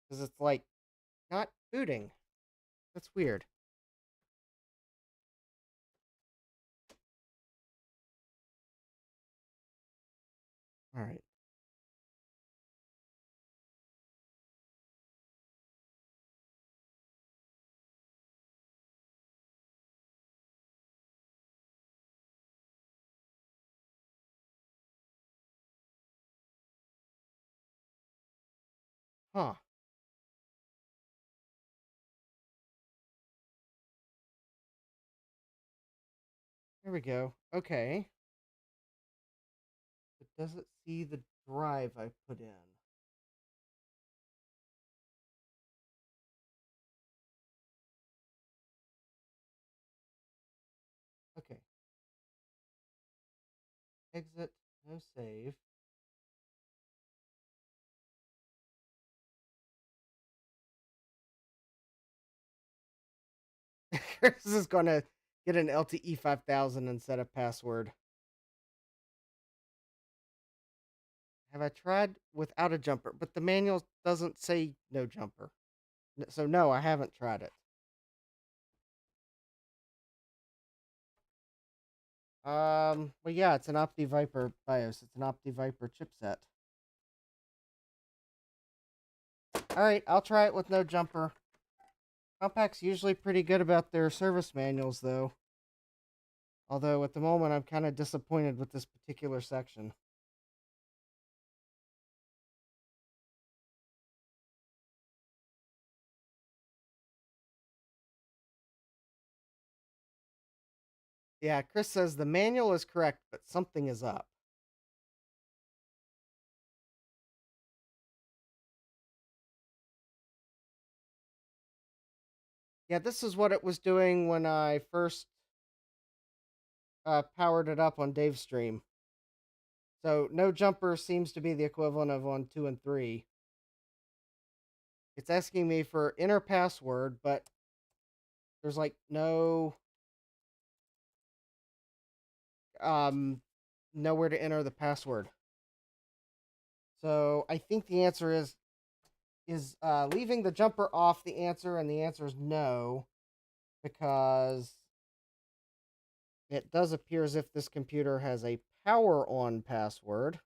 Because it's like not booting. That's weird. Alright. Huh. Here we go. Okay. But does it see the drive I put in? Okay. Exit. No save. Chris is going to get an LTE 5000 and set a password. Have I tried without a jumper? But the manual doesn't say no jumper. So, no, I haven't tried it. Well, yeah, it's an OptiViper BIOS. It's an OptiViper chipset. Alright, I'll try it with no jumper. Compaq's usually pretty good about their service manuals, though. Although, at the moment, I'm kind of disappointed with this particular section. Yeah, Chris says the manual is correct, but something is up. Yeah, this is what it was doing when I first powered it up on Dave's stream. So no jumper seems to be the equivalent of on 2 and 3. It's asking me for enter password, but there's like no nowhere to enter the password. So I think the answer is leaving the jumper off the answer, and the answer is no, because it does appear as if this computer has a power on password.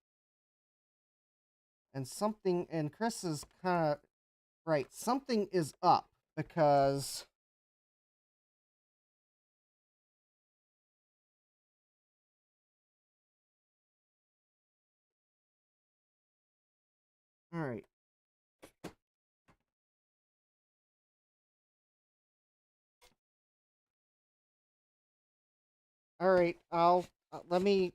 And something, and Chris is kind of right. Something is up because all right. All right, I'll let me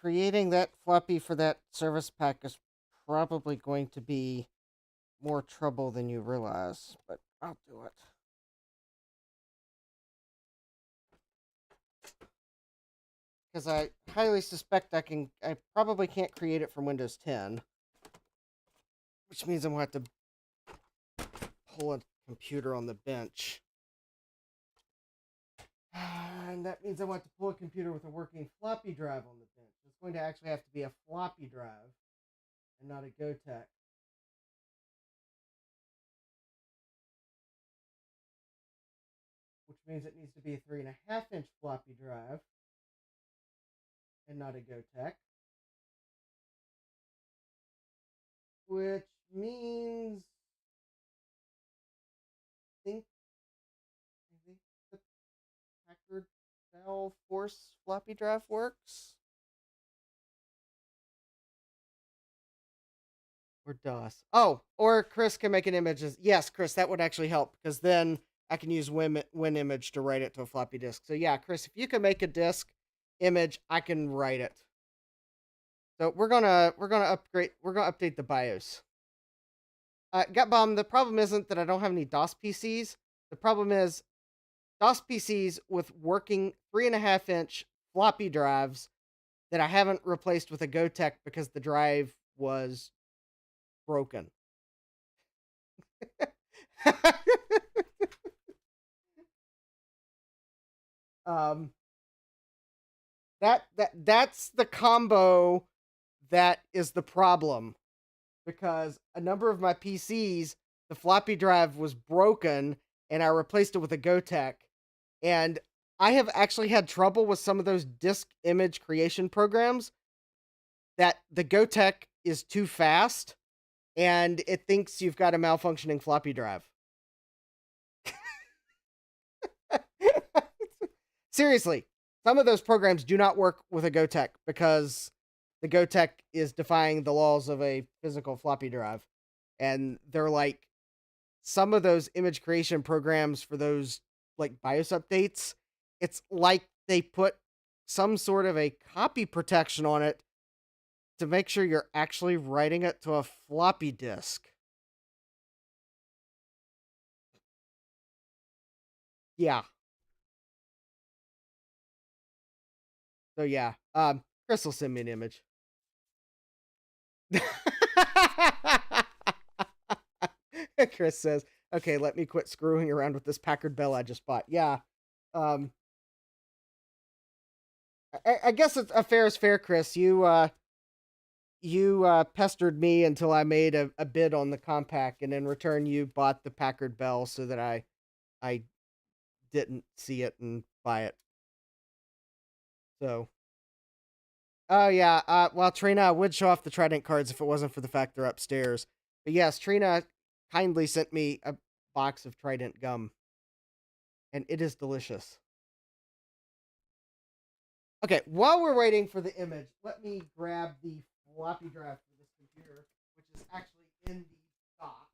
creating that floppy for that service pack is probably going to be more trouble than you realize, but I'll do it. Because I highly suspect I probably can't create it from Windows 10, which means I'm going to have to pull a computer on the bench. And that means I want to pull a computer with a working floppy drive on the bench. It's going to actually have to be a floppy drive and not a GoTech. Which means it needs to be a 3.5-inch floppy drive and not a GoTech. Which means I think the Packard Bell Force floppy drive works. Or DOS. Oh, or Chris can make an image. Yes, Chris, that would actually help because then I can use WinImage to write it to a floppy disk. So yeah, Chris, if you can make a disk image, I can write it. So we're gonna update the BIOS. Gut bomb. The problem isn't that I don't have any DOS PCs. The problem is DOS PCs with working 3.5-inch floppy drives that I haven't replaced with a GoTech because the drive was broken. um, that's the combo that is the problem because a number of my PCs, the floppy drive was broken and I replaced it with a GoTech. And I have actually had trouble with some of those disk image creation programs that the GoTech is too fast and it thinks you've got a malfunctioning floppy drive. Seriously, some of those programs do not work with a GoTech because the GoTech is defying the laws of a physical floppy drive. And they're like, some of those image creation programs for those like BIOS updates, it's like they put some sort of a copy protection on it to make sure you're actually writing it to a floppy disk. Yeah. So yeah. Chris will send me an image. Chris says, "Okay, let me quit screwing around with this Packard Bell I just bought." Yeah. Um, I guess it's a fair is fair, Chris. You pestered me until I made a bid on the Compaq, and in return, you bought the Packard Bell so that I didn't see it and buy it. So, oh yeah. Well, Trina would show off the Trident cards if it wasn't for the fact they're upstairs. But yes, Trina kindly sent me a box of Trident gum, and it is delicious. Okay, while we're waiting for the image, let me grab the floppy drive for this computer, which is actually in the dock.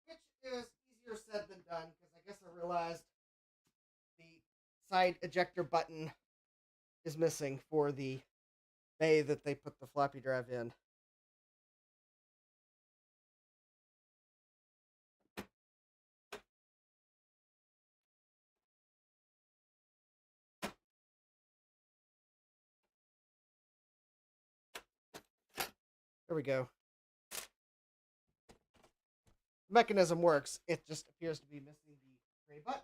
Which is easier said than done, because I guess I realized the side ejector button is missing for the bay that they put the floppy drive in. There we go. The mechanism works. It just appears to be missing the gray button.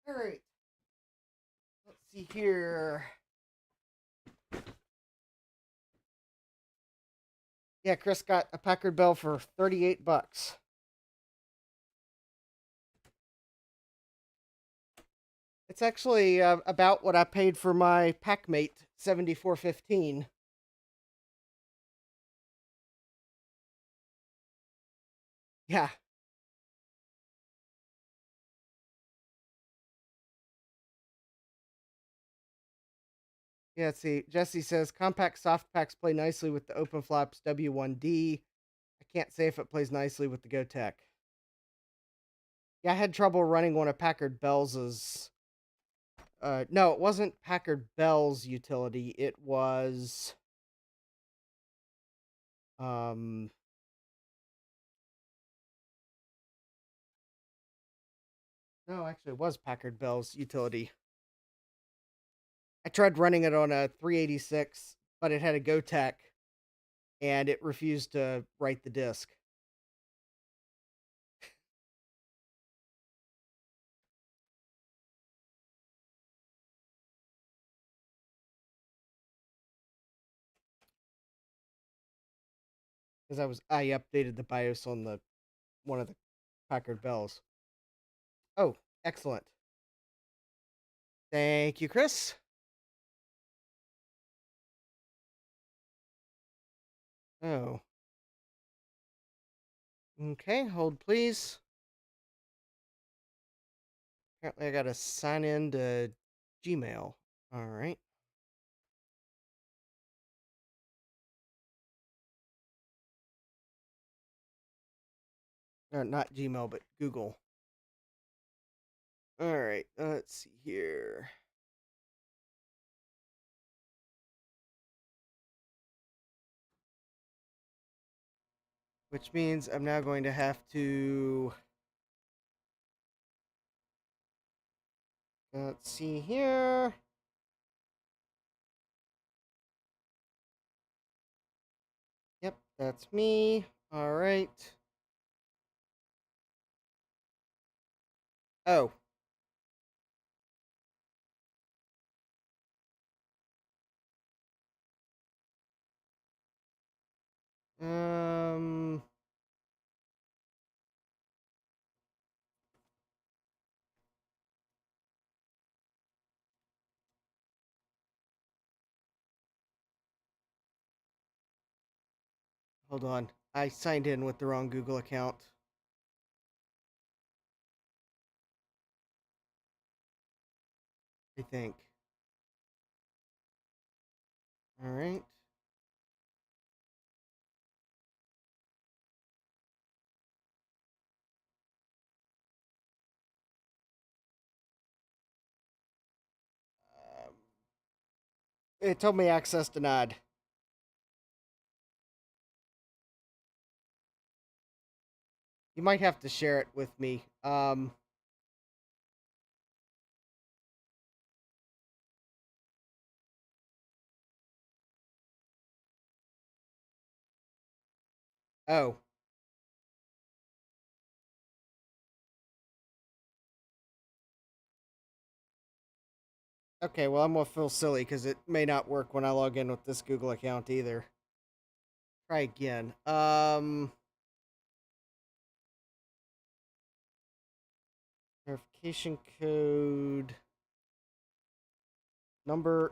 All right. Let's see here. Yeah, Chris got a Packard Bell for $38. It's actually about what I paid for my Packmate 7415. Yeah. Yeah, let's see. Jesse says Compaq soft packs play nicely with the OpenFlops W1D. I can't say if it plays nicely with the GoTech. Yeah, I had trouble running one of Packard Bell's. No, it wasn't Packard Bell's utility. It was um no, actually it was Packard Bell's utility. I tried running it on a 386, but it had a GoTech and it refused to write the disk. Because I updated the BIOS on the one of the Packard Bells. Oh, excellent. Thank you, Chris. Oh. Okay, hold please. Apparently I gotta sign in to Gmail. Alright. Not Gmail, but Google. Alright, let's see here. Which means I'm now going to have to... Let's see here. Yep, that's me. Alright. Oh. Um... Hold on. I signed in with the wrong Google account. I think. Alright. It told me access denied. You might have to share it with me. Oh. Okay, well, I'm gonna feel silly because it may not work when I log in with this Google account either. Try again. Verification code. Number.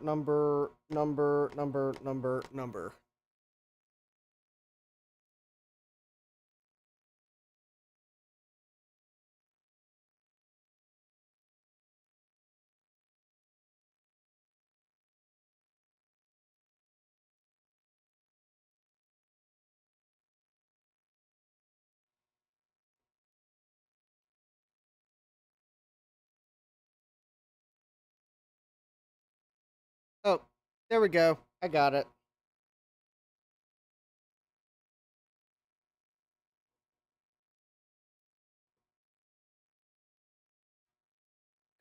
Oh, there we go. I got it.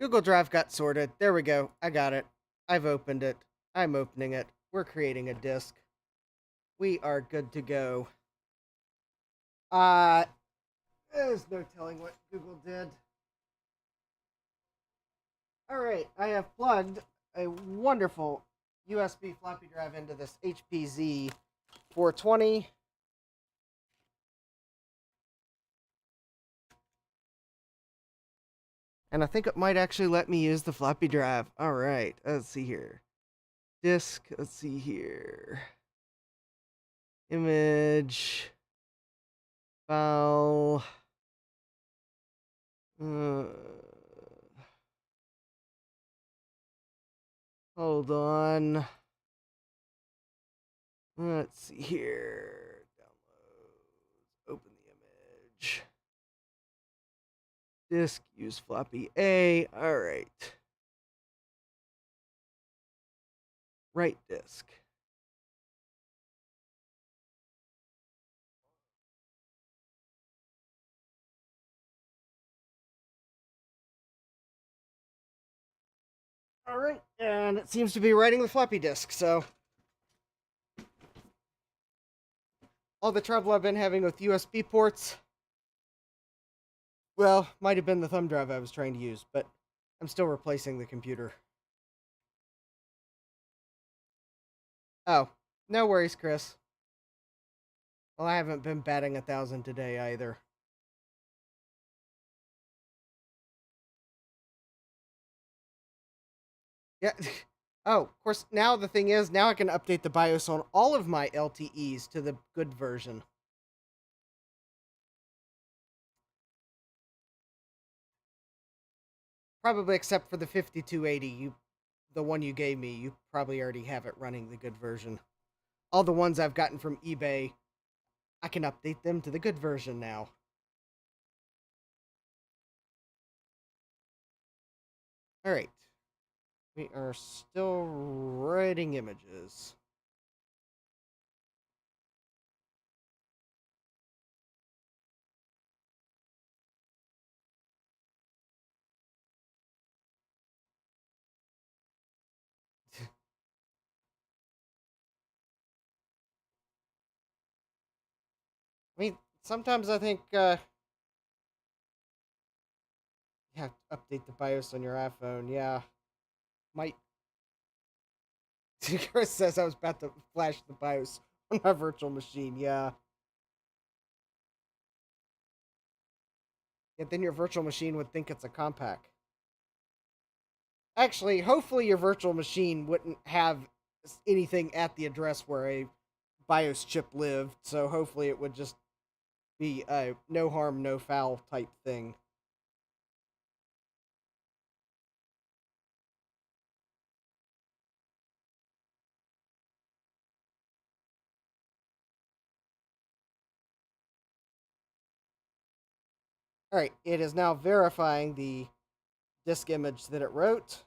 Google Drive got sorted. There we go. I got it. I've opened it. I'm opening it. We're creating a disk. We are good to go. There's no telling what Google did. Alright, I have plugged a wonderful USB floppy drive into this HPZ 420. And I think it might actually let me use the floppy drive. Alright, let's see here. Disk, let's see here. Image. File. Hold on. Let's see here. Downloads. Open the image. Disk, use floppy A. Alright. Write disk. Alright, and it seems to be writing the floppy disk, so all the trouble I've been having with USB ports, well, might have been the thumb drive I was trying to use, but I'm still replacing the computer. Oh, no worries, Chris. Well, I haven't been batting 1,000 today either. Yeah. Oh, of course, now the thing is, now I can update the BIOS on all of my LTEs to the good version. Probably except for the 5280, the one you gave me, you probably already have it running the good version. All the ones I've gotten from eBay, I can update them to the good version now. Alright. We are still writing images. I mean, sometimes I think you have to update the BIOS on your iPhone. Yeah. Might. Chris says I was about to flash the BIOS on my virtual machine. Yeah. Yeah, then your virtual machine would think it's a Compaq. Actually, hopefully your virtual machine wouldn't have anything at the address where a BIOS chip lived, so hopefully it would just be a no harm, no foul type thing. Alright, it is now verifying the disk image that it wrote.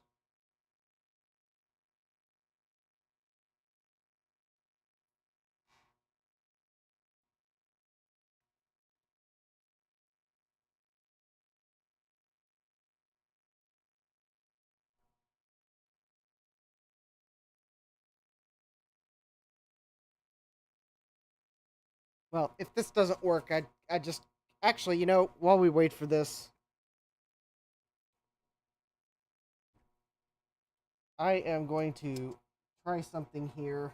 Well, if this doesn't work, I just... Actually, you know, while we wait for this, I am going to try something here.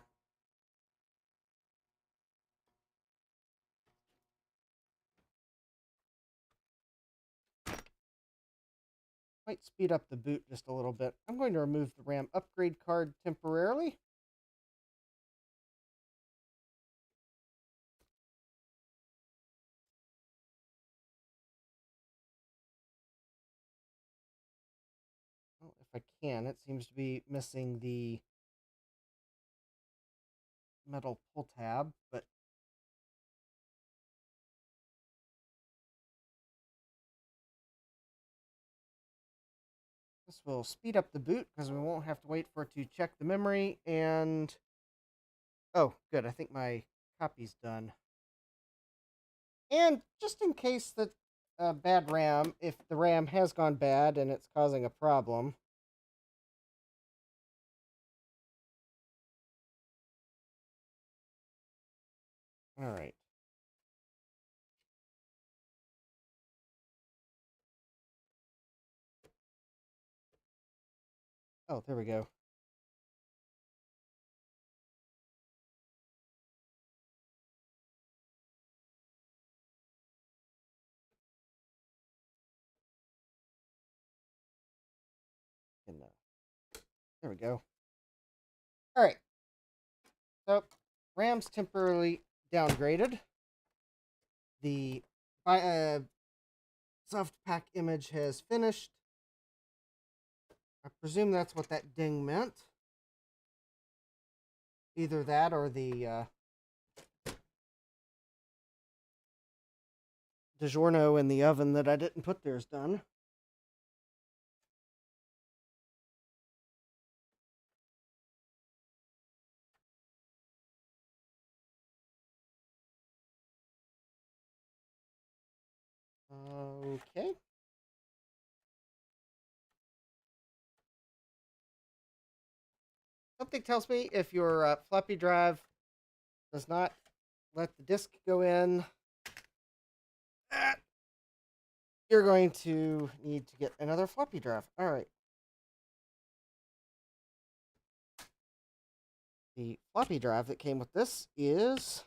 Might speed up the boot just a little bit. I'm going to remove the RAM upgrade card temporarily. Well, if I can, it seems to be missing the metal pull tab, but this will speed up the boot because we won't have to wait for it to check the memory. And oh, good, I think my copy's done. And just in case that a bad RAM if the RAM has gone bad and it's causing a problem. All right. Oh, there we go. And there we go. All right. So RAM's temporarily downgraded. The soft pack image has finished. I presume that's what that ding meant. Either that or the DiGiorno in the oven that I didn't put there is done. Okay. Something tells me if your floppy drive does not let the disk go in, you're going to need to get another floppy drive. All right. The floppy drive that came with this is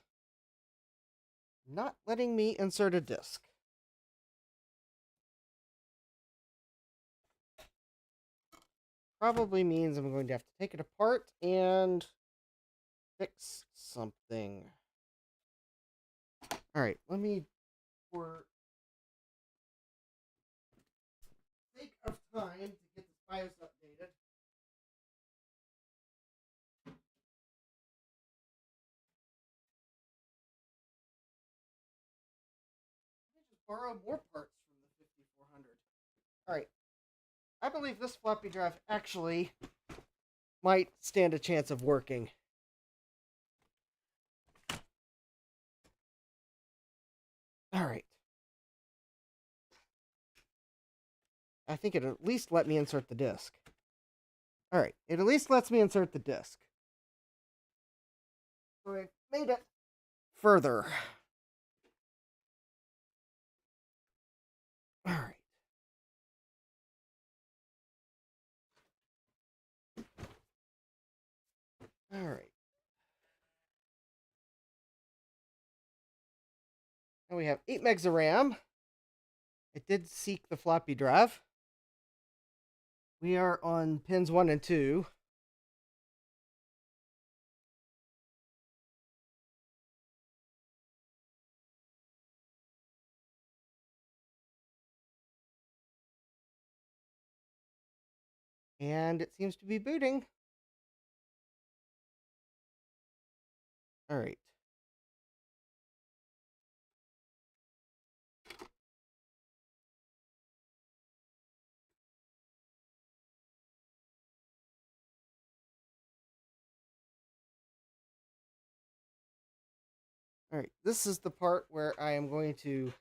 not letting me insert a disk. Probably means I'm going to have to take it apart and fix something. All right, let me, for sake of time, to get this BIOS updated. I just borrow more parts from the 5400. All right, I believe this floppy drive actually might stand a chance of working. All right. I think it at least let me insert the disk. All right, it at least lets me insert the disk. So I made it further. All right. All right. Now we have 8 megs of RAM. It did seek the floppy drive. We are on pins 1 and 2. And it seems to be booting. All right. All right. This is the part where I am going to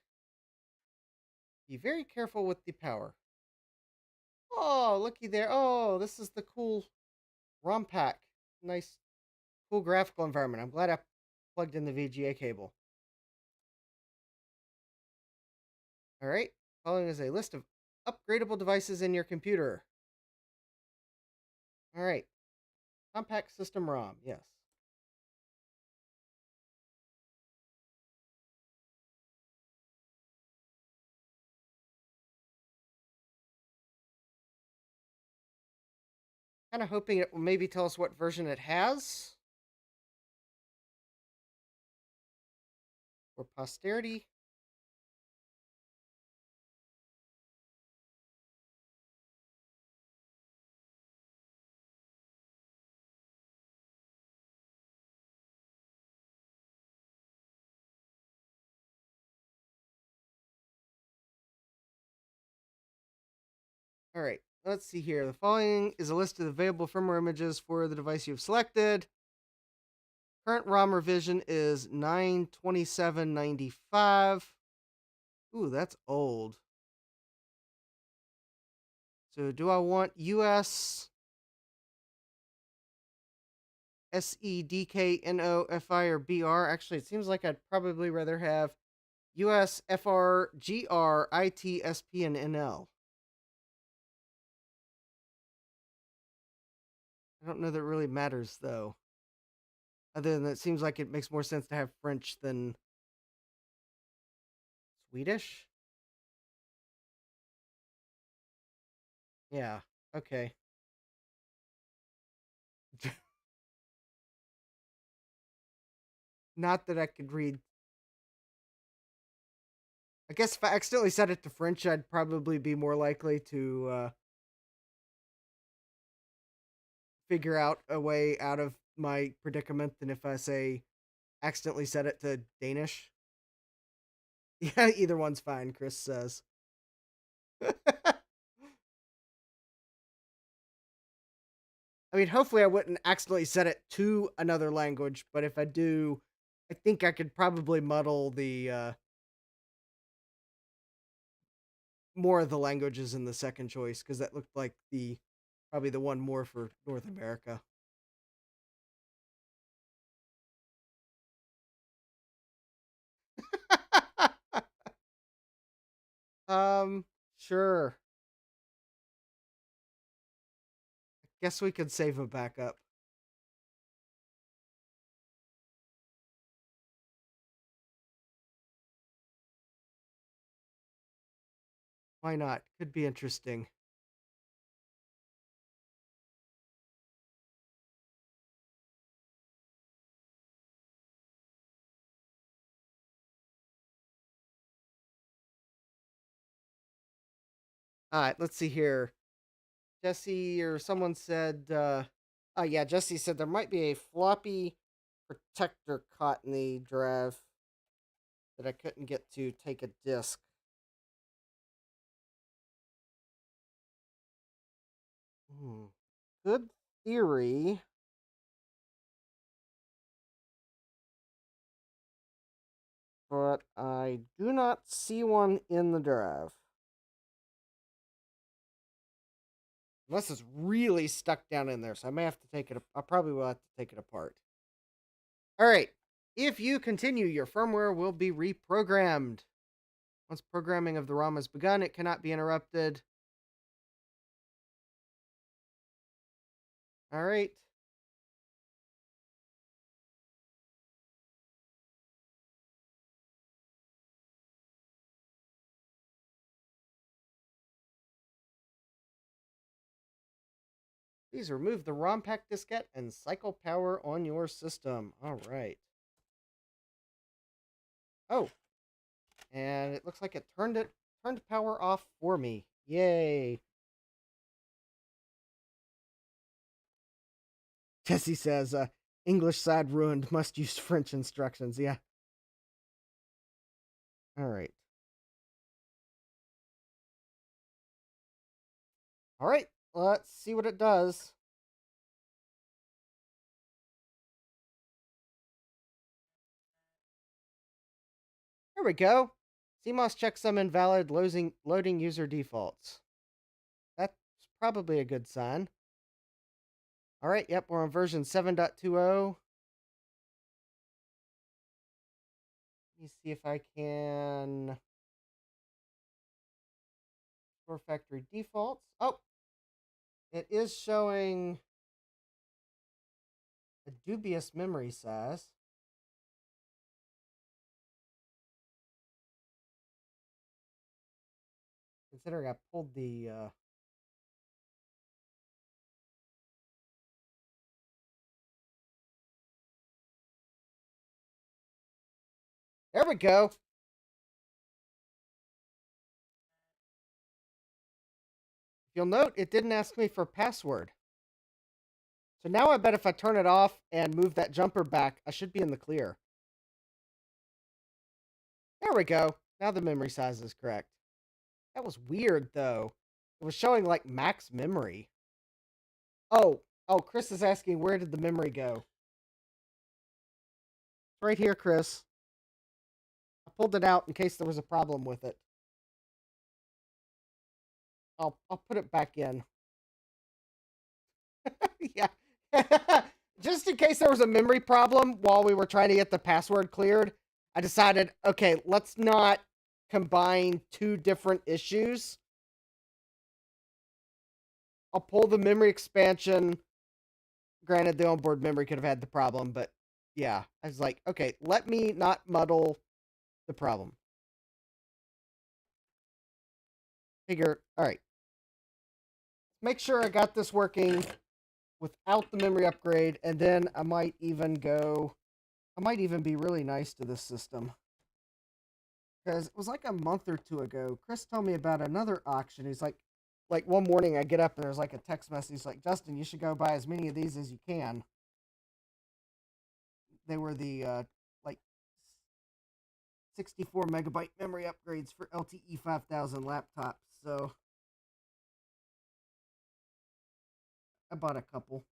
be very careful with the power. Oh, looky there. Oh, this is the cool ROM pack. Nice, cool graphical environment. I'm glad I plugged in the VGA cable. All right. Following is a list of upgradable devices in your computer. All right. Compact system ROM. Yes. Kind of hoping it will maybe tell us what version it has for posterity. All right, let's see here. The following is a list of available firmware images for the device you've selected. Current ROM revision is 92795. Ooh, that's old. So do I want US SEDKNOFI or BR? Actually, it seems like I'd probably rather have US FRGRITSP and NL. I don't know that it really matters though. Other than it seems like it makes more sense to have French than Swedish. Yeah. Okay. Not that I could read. I guess if I accidentally set it to French, I'd probably be more likely to figure out a way out of my predicament than if I say accidentally set it to Danish. Yeah, either one's fine, Chris says. I mean, hopefully I wouldn't accidentally set it to another language, but if I do, I think I could probably muddle the more of the languages in the second choice because that looked like the probably the one more for North America. um, sure. Guess we could save a backup. Why not? Could be interesting. All right, let's see here. Jesse or someone said, oh yeah, Jesse said there might be a floppy protector caught in the drive that I couldn't get to take a disk. Hmm. Good theory. But I do not see one in the drive. Unless it's really stuck down in there, so I may have to take it. I probably will have to take it apart. All right. If you continue, your firmware will be reprogrammed. Once programming of the ROM has begun, it cannot be interrupted. All right. Please remove the ROM pack diskette and cycle power on your system. All right. Oh, and it looks like it turned power off for me. Yay. Jesse says, English side ruined, must use French instructions. Yeah. All right. All right. Let's see what it does. Here we go. CMOS checks some invalid loading user defaults. That's probably a good sign. All right. Yep. We're on version 7.20. Let me see if I can store factory defaults. Oh, it is showing a dubious memory size. Considering I pulled the there we go. If you'll note, it didn't ask me for password. So now I bet if I turn it off and move that jumper back, I should be in the clear. There we go. Now the memory size is correct. That was weird, though. It was showing, like, max memory. Oh, Chris is asking, where did the memory go? It's right here, Chris. I pulled it out in case there was a problem with it. I'll put it back in. Yeah. Just in case there was a memory problem while we were trying to get the password cleared, I decided, okay, let's not combine two different issues. I'll pull the memory expansion. Granted, the onboard memory could have had the problem, but yeah, I was like, okay, let me not muddle the problem. Figure, all right, make sure I got this working without the memory upgrade, and then I might even be really nice to this system. Because it was like a month or two ago, Chris told me about another auction. He's like one morning I get up and there's like a text message. He's like, Justin, you should go buy as many of these as you can. They were the like 64 megabyte memory upgrades for LTE 5000 laptops. So I bought a couple.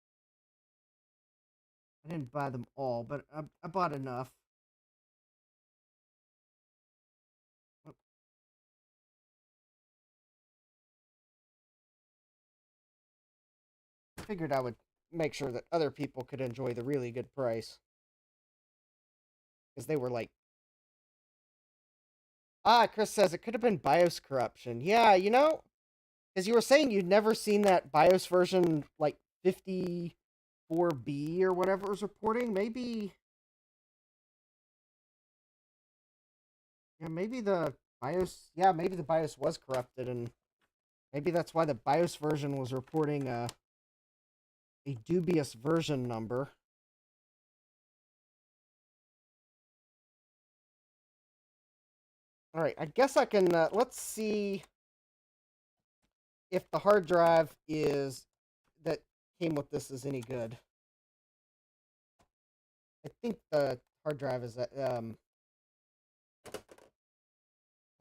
I didn't buy them all, but I bought enough. I figured I would make sure that other people could enjoy the really good price. Because they were like, Chris says it could have been BIOS corruption. Yeah, because you were saying you'd never seen that BIOS version like 54B or whatever it was reporting. Maybe, yeah, maybe the BIOS was corrupted, and maybe that's why the BIOS version was reporting a dubious version number. All right, I guess I can. Let's see if the hard drive that came with this is any good. I think the hard drive is I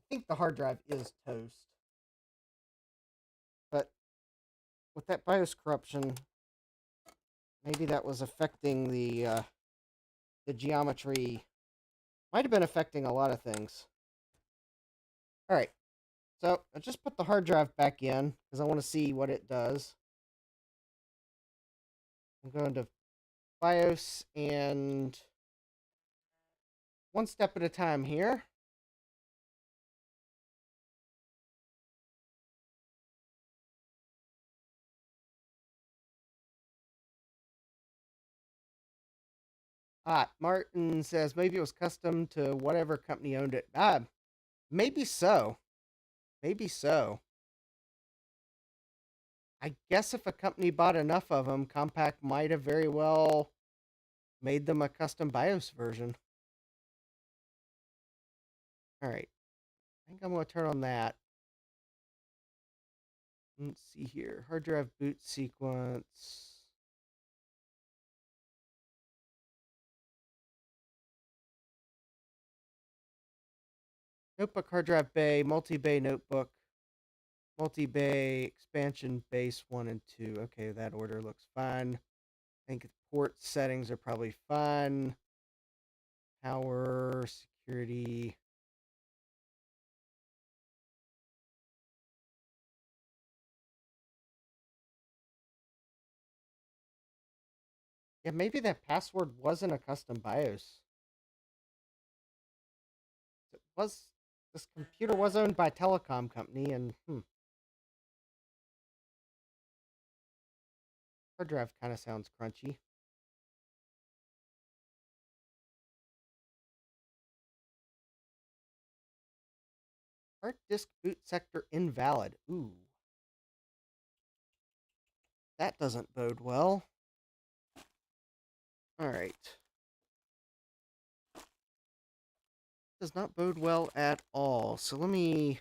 think the hard drive is toast. But with that BIOS corruption, maybe that was affecting the geometry. Might have been affecting a lot of things. All right, so I just put the hard drive back in because I want to see what it does. I'm going to BIOS and one step at a time here. Martin says maybe it was custom to whatever company owned it. Maybe so. Maybe so. I guess if a company bought enough of them, Compaq might have very well made them a custom BIOS version. All right. I think I'm going to turn on that. Let's see here. Hard drive boot sequence. Notebook hard drive bay, multi-bay notebook, multi-bay expansion base 1 and 2. Okay, that order looks fine. I think port settings are probably fine. Power, security. Yeah, maybe that password wasn't a custom BIOS. This computer was owned by a telecom company, and hard drive kind of sounds crunchy. Hard disk boot sector invalid. Ooh. That doesn't bode well. Alright. Does not bode well at all. So let me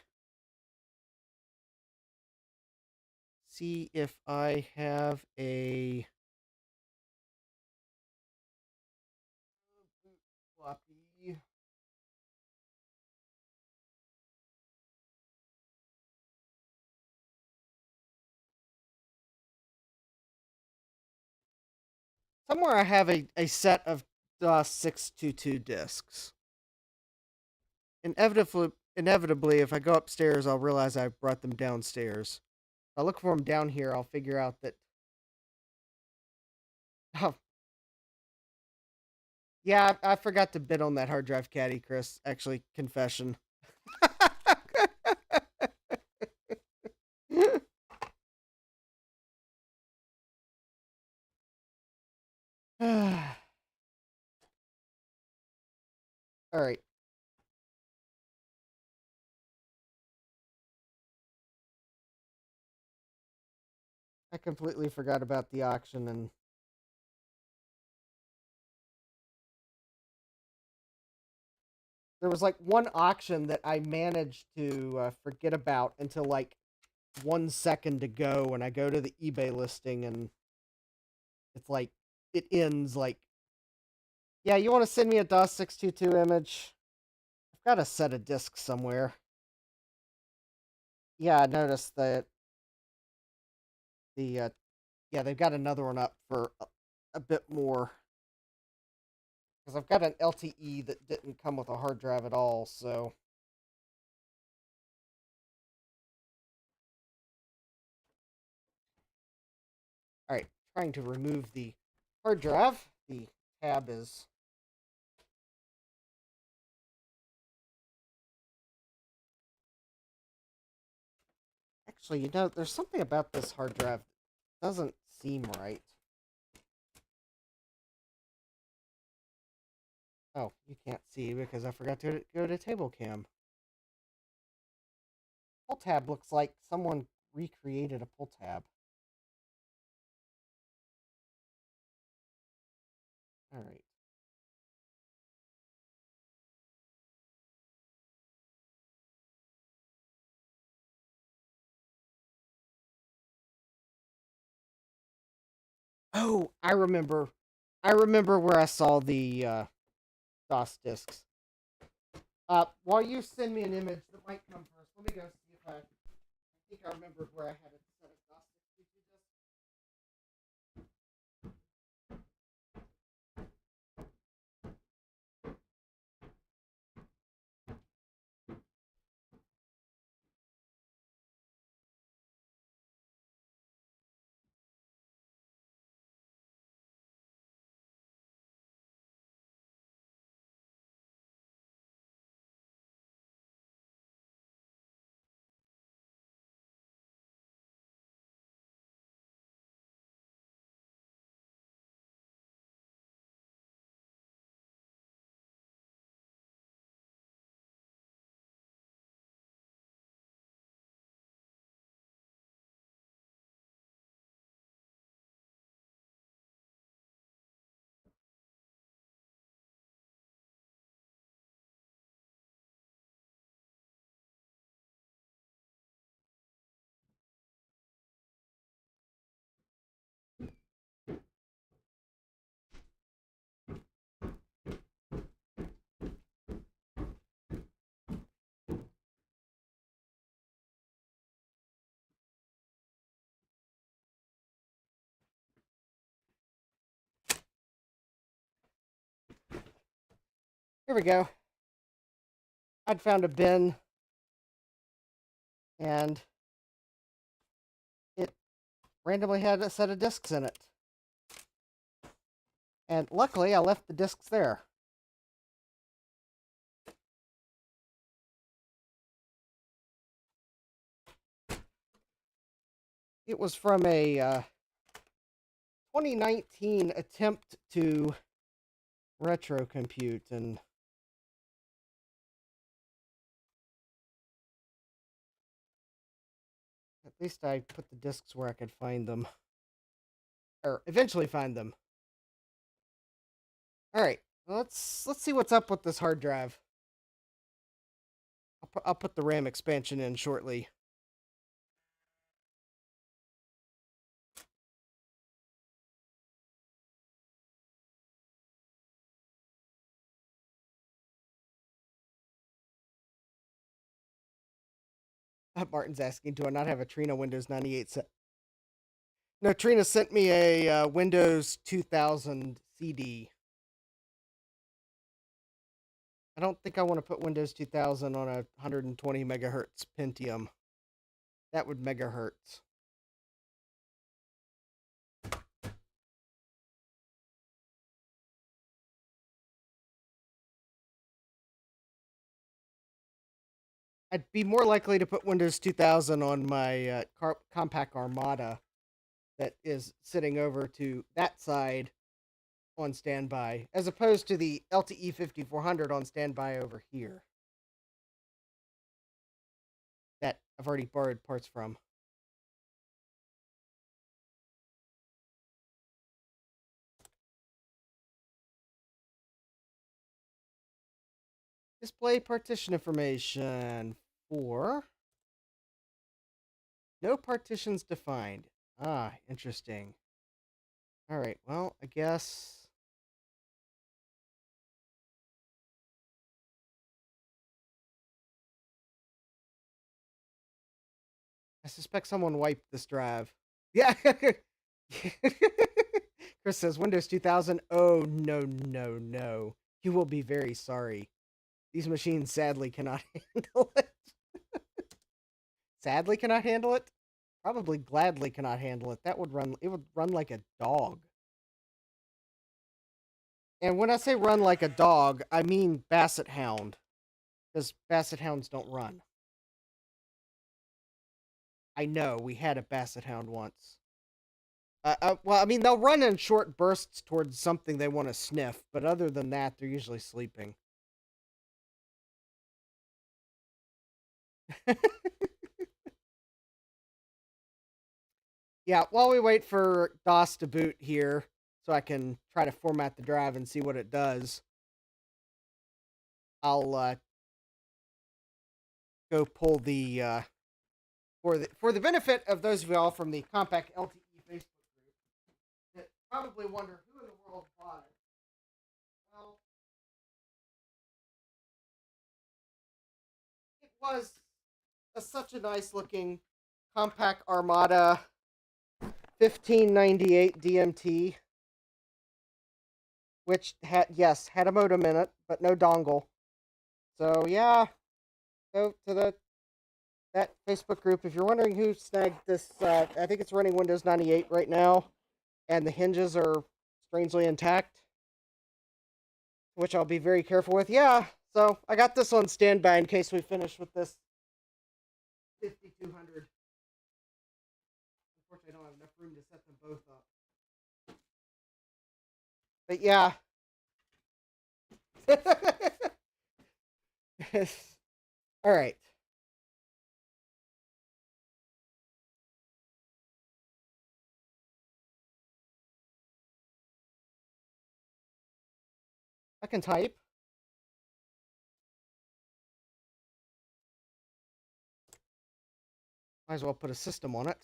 see if I have a floppy. Somewhere I have a set of DOS 622 disks. Inevitably, if I go upstairs, I'll realize I brought them downstairs. I look for them down here, I'll figure out that. Oh, yeah, I forgot to bid on that hard drive caddy, Chris. Actually, confession. All right. I completely forgot about the auction, and there was like one auction that I managed to forget about until like 1 second to go when I go to the eBay listing, and it's like it ends like, yeah, you want to send me a DOS 622 image? I've got a set of discs somewhere. Yeah, I noticed that the yeah, they've got another one up for a bit more, because I've got an LTE that didn't come with a hard drive at all. So all right, trying to remove the hard drive. The tab is. Actually, there's something about this hard drive that doesn't seem right. Oh, you can't see because I forgot to go to table cam. Pull tab looks like someone recreated a pull tab. All right. Oh, I remember. I remember where I saw the DOS discs. While you send me an image that might come first, let me go see if I think I remember where I had a set of DOS discs. Here we go. I'd found a bin, and it randomly had a set of discs in it. And luckily, I left the discs there. It was from a 2019 attempt to retro compute, and at least I put the discs where I could find them, or eventually find them. All right, let's see what's up with this hard drive. I'll put the RAM expansion in shortly. Martin's asking, do I not have a Trina Windows 98 set? No, Trina sent me a Windows 2000 CD. I don't think I want to put Windows 2000 on a 120 megahertz Pentium. That would megahertz. I'd be more likely to put Windows 2000 on my Compaq Armada that is sitting over to that side on standby, as opposed to the LTE 5400 on standby over here that I've already borrowed parts from. Display partition information 4. No partitions defined. Ah, interesting. All right, well, I guess I suspect someone wiped this drive. Yeah. Chris says Windows 2000. Oh, no, no, no. You will be very sorry. These machines sadly cannot handle it. Sadly cannot handle it? Probably gladly cannot handle it. It would run like a dog. And when I say run like a dog, I mean Basset Hound. Because Basset Hounds don't run. I know, we had a Basset Hound once. Well, I mean, they'll run in short bursts towards something they want to sniff, but other than that, they're usually sleeping. Yeah, while we wait for DOS to boot here, so I can try to format the drive and see what it does, I'll go pull the for the benefit of those of y'all from the Compaq LTE Facebook group that probably wonder who in the world bought it. Well, it was such a nice looking Compaq Armada 1598 DMT, which had a modem in it, but no dongle. So yeah, go to that Facebook group if you're wondering who snagged this. I think it's running Windows 98 right now, and the hinges are strangely intact, which I'll be very careful with. Yeah, so I got this on standby in case we finish with this 5200. Unfortunately, I don't have enough room to set them both up. But yeah. All right. I can type. Might as well put a system on it.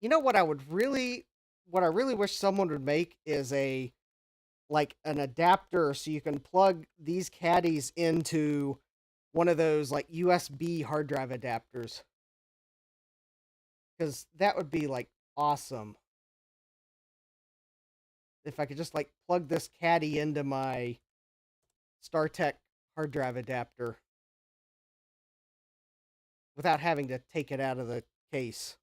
You know what I really wish someone would make is an adapter so you can plug these caddies into one of those like USB hard drive adapters. Because that would be like awesome. If I could just like plug this caddy into my StarTech hard drive adapter without having to take it out of the case.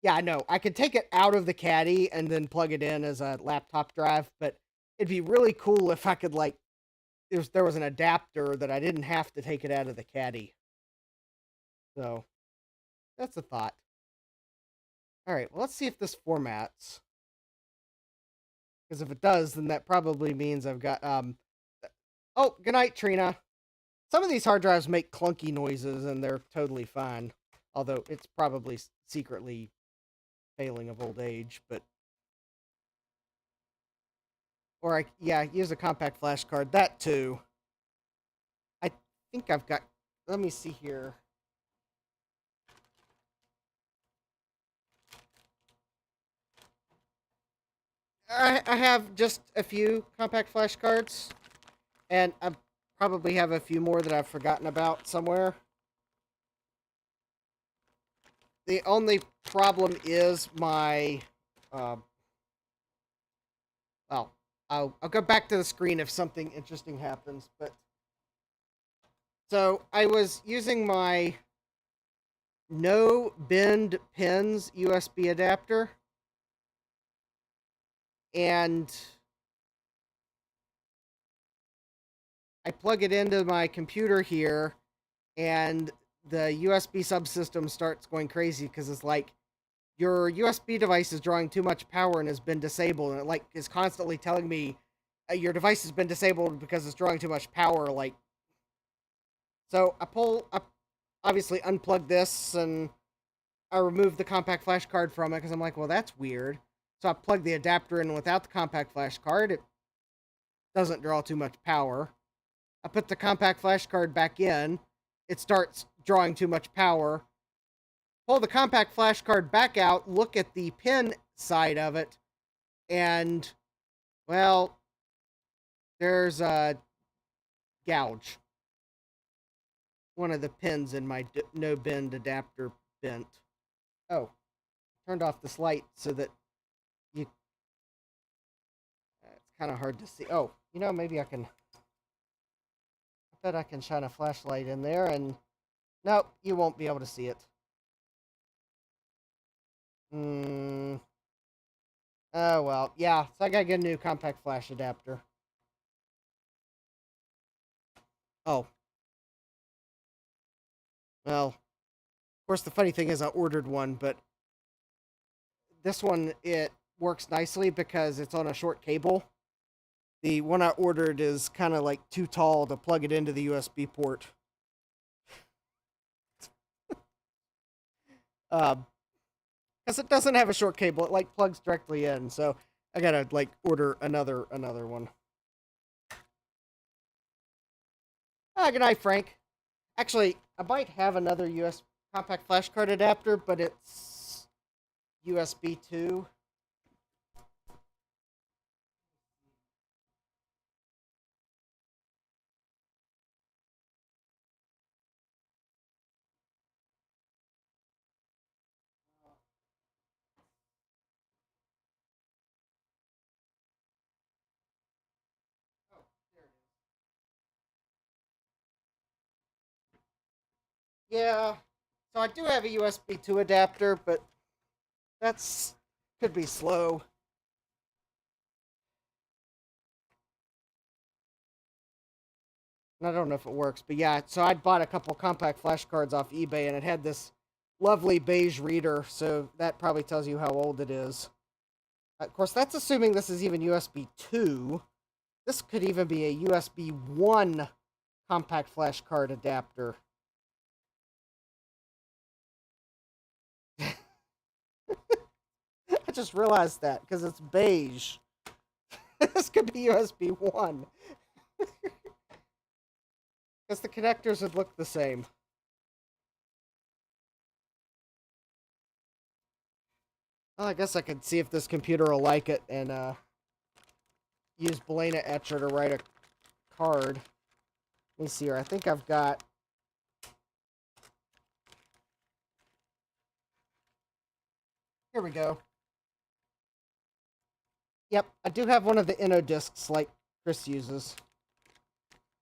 Yeah, I know. I could take it out of the caddy and then plug it in as a laptop drive, but it'd be really cool if I could like there was an adapter that I didn't have to take it out of the caddy. So that's a thought. All right, well, let's see if this formats. Because if it does, then that probably means I've got oh, good night, Trina. Some of these hard drives make clunky noises and they're totally fine. Although it's probably secretly failing of old age, but or use a compact flash card. That too. I think I've got. Let me see here. I have just a few compact flash cards, and I probably have a few more that I've forgotten about somewhere. The only problem is my. Well, I'll go back to the screen if something interesting happens, but. So I was using my no bend pins USB adapter, and I plug it into my computer here, and the USB subsystem starts going crazy because it's like your USB device is drawing too much power and has been disabled, and it like is constantly telling me your device has been disabled because it's drawing too much power. Like, so I obviously unplug this and I remove the compact flash card from it because I'm like, well, that's weird. So I plug the adapter in without the compact flash card. It doesn't draw too much power. I put the compact flash card back in. It starts drawing too much power. Pull the compact flash card back out, look at the pin side of it, and, well, there's a gouge. One of the pins in my no-bend adapter bent. Oh, turned off this light so that you... it's kind of hard to see. Oh, you know, maybe I can... I bet I can shine a flashlight in there, and... nope, you won't be able to see it. Oh, well, yeah, so I gotta get a new compact flash adapter. Oh. Well, of course, the funny thing is I ordered one, but this one, it works nicely because it's on a short cable. The one I ordered is kind of like too tall to plug it into the USB port. Because it doesn't have a short cable, it like plugs directly in, so I gotta like order another one. Good night, Frank. Actually, I might have another USB compact flash card adapter, but it's USB 2. Yeah, so I do have a USB 2 adapter, but that's could be slow. And I don't know if it works, but yeah, so I bought a couple compact flash cards off eBay, and it had this lovely beige reader, so that probably tells you how old it is. Of course, that's assuming this is even USB 2. This could even be a USB 1 compact flash card adapter. I just realized that because it's beige. This could be USB 1. Because the connectors would look the same. Well, I guess I could see if this computer will like it and use Balena Etcher to write a card. Let me see here. I think I've got... Here we go. Yep, I do have one of the Inno discs like Chris uses.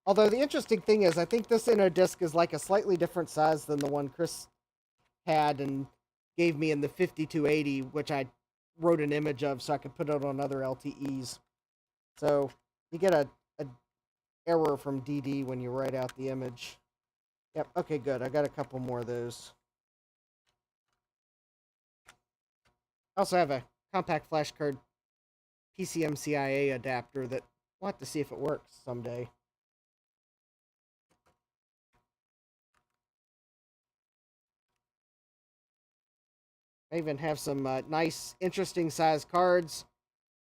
Although the interesting thing is, I think this Inno disc is like a slightly different size than the one Chris had and gave me in the 5280, which I wrote an image of so I could put it on other LTEs. So you get a error from DD when you write out the image. Yep, okay, good. I got a couple more of those. I also have a compact flash card PCMCIA adapter that we'll have to see if it works someday. I even have some nice, interesting size cards.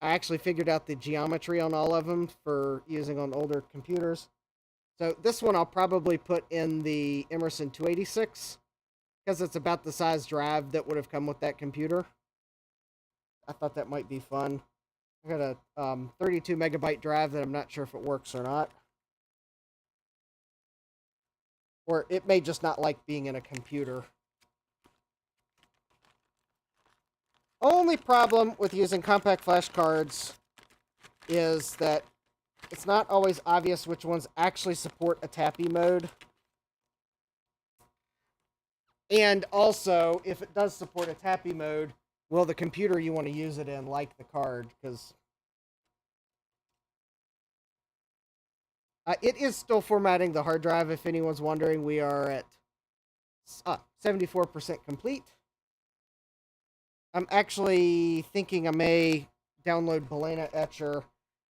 I actually figured out the geometry on all of them for using on older computers. So this one I'll probably put in the Emerson 286 because it's about the size drive that would have come with that computer. I thought that might be fun. I got a 32 megabyte drive that I'm not sure if it works or not. Or it may just not like being in a computer. Only problem with using compact flash cards is that it's not always obvious which ones actually support a tappy mode. And also, if it does support a tappy mode, will the computer you want to use it in like the card? Because It is still formatting the hard drive. If anyone's wondering, we are at 74% complete. I'm actually thinking I may download Balena Etcher,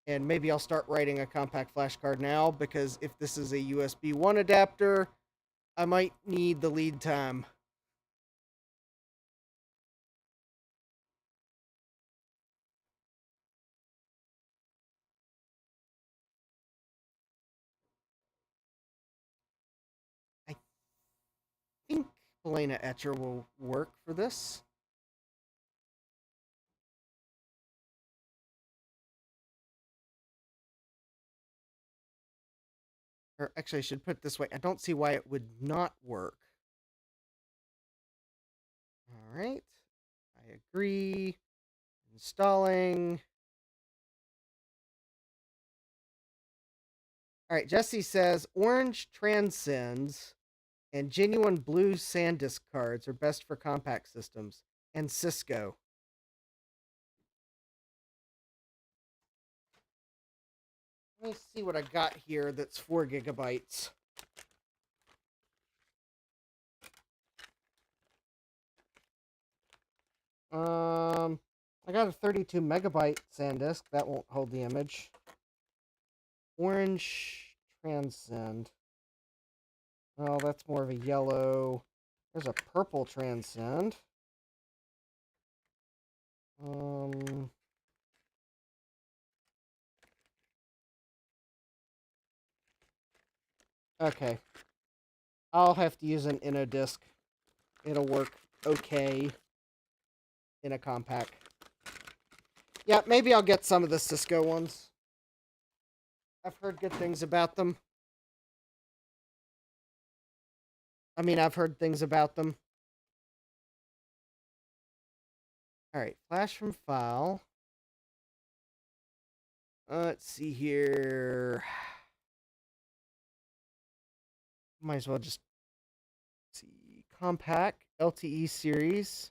and maybe I'll start writing a compact flash card now, because if this is a USB 1 adapter, I might need the lead time. I think Balena Etcher will work for this. Or actually, I should put it this way. I don't see why it would not work. All right. I agree. Installing. All right. Jesse says orange transcends and genuine blue SanDisk cards are best for compact systems and Cisco. Let me see what I got here that's 4 gigabytes. I got a 32 megabyte SanDisk. That won't hold the image. Orange Transcend. Oh, that's more of a yellow. There's a purple Transcend. Okay. I'll have to use an InnoDisk. It'll work okay in a compact. Yeah, maybe I'll get some of the Cisco ones. I've heard good things about them. I've heard things about them. Alright, flash from file. Let's see here. Might as well just see. Compaq LTE series.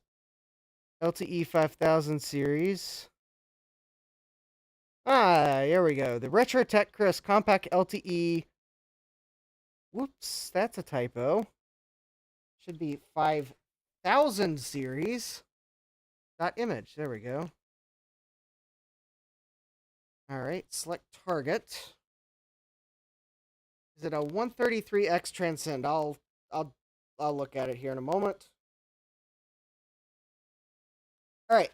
LTE 5000 series. Here we go. The Retrotech Chris Compaq LTE. Whoops, that's a typo. Should be 5000 series. .image. There we go. All right, select target. Is it a 133X Transcend? I'll look at it here in a moment. All right,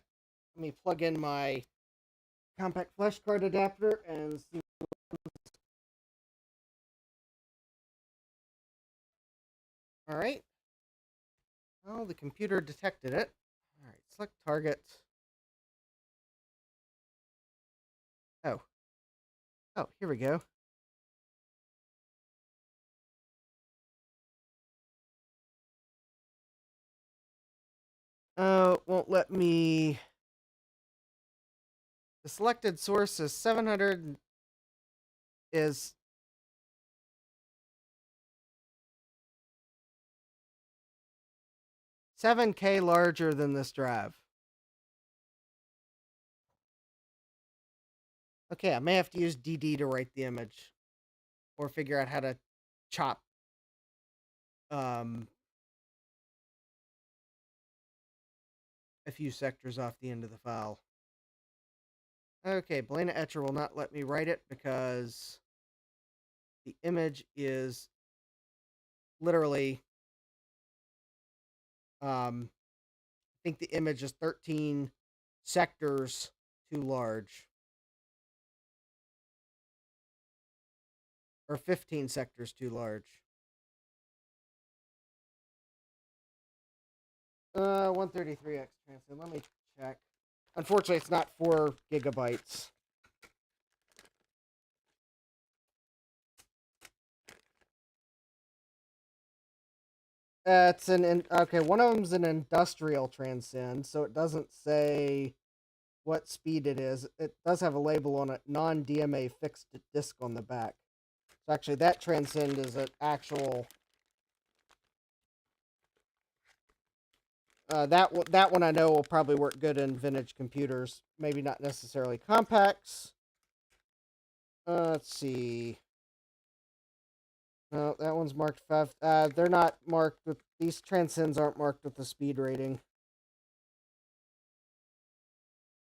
let me plug in my compact flash card adapter and see. All right. Oh, the computer detected it. All right, select target. Oh, here we go. Oh, it won't let me. The selected source is 700. Is 7K larger than this drive. Okay, I may have to use DD to write the image, or figure out how to chop a few sectors off the end of the file. Okay, Balena Etcher will not let me write it because the image is literally, I think the image is 13 sectors too large. Or 15 sectors too large. 133X Transcend. Let me check. Unfortunately, it's not 4 gigabytes. It's okay. One of them's an industrial Transcend, so it doesn't say what speed it is. It does have a label on it, non-DMA fixed disk on the back. So actually, that Transcend is an actual. That one I know will probably work good in vintage computers. Maybe not necessarily compacts. Let's see. No, that one's marked 5. They're not marked with... These transcends aren't marked with the speed rating.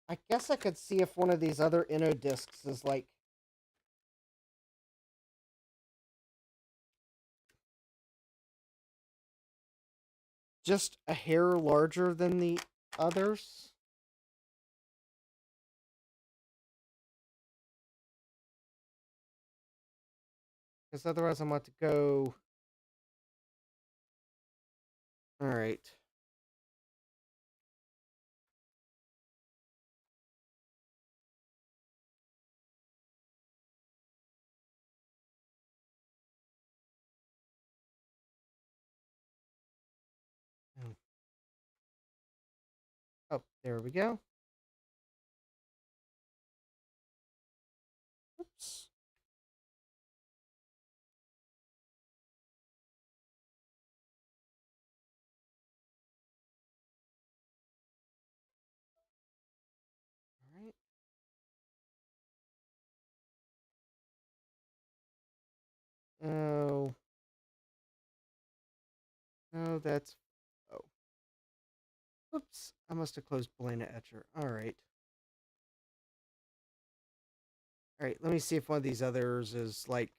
I guess I could see if one of these other Inno discs is like... just a hair larger than the others. Because otherwise I'm about to go... Alright. Oh, there we go. Oops. Alright. Oh. No, that's... Oh. Oops. I must have closed Belena Etcher. Alright. Alright, let me see if one of these others is like...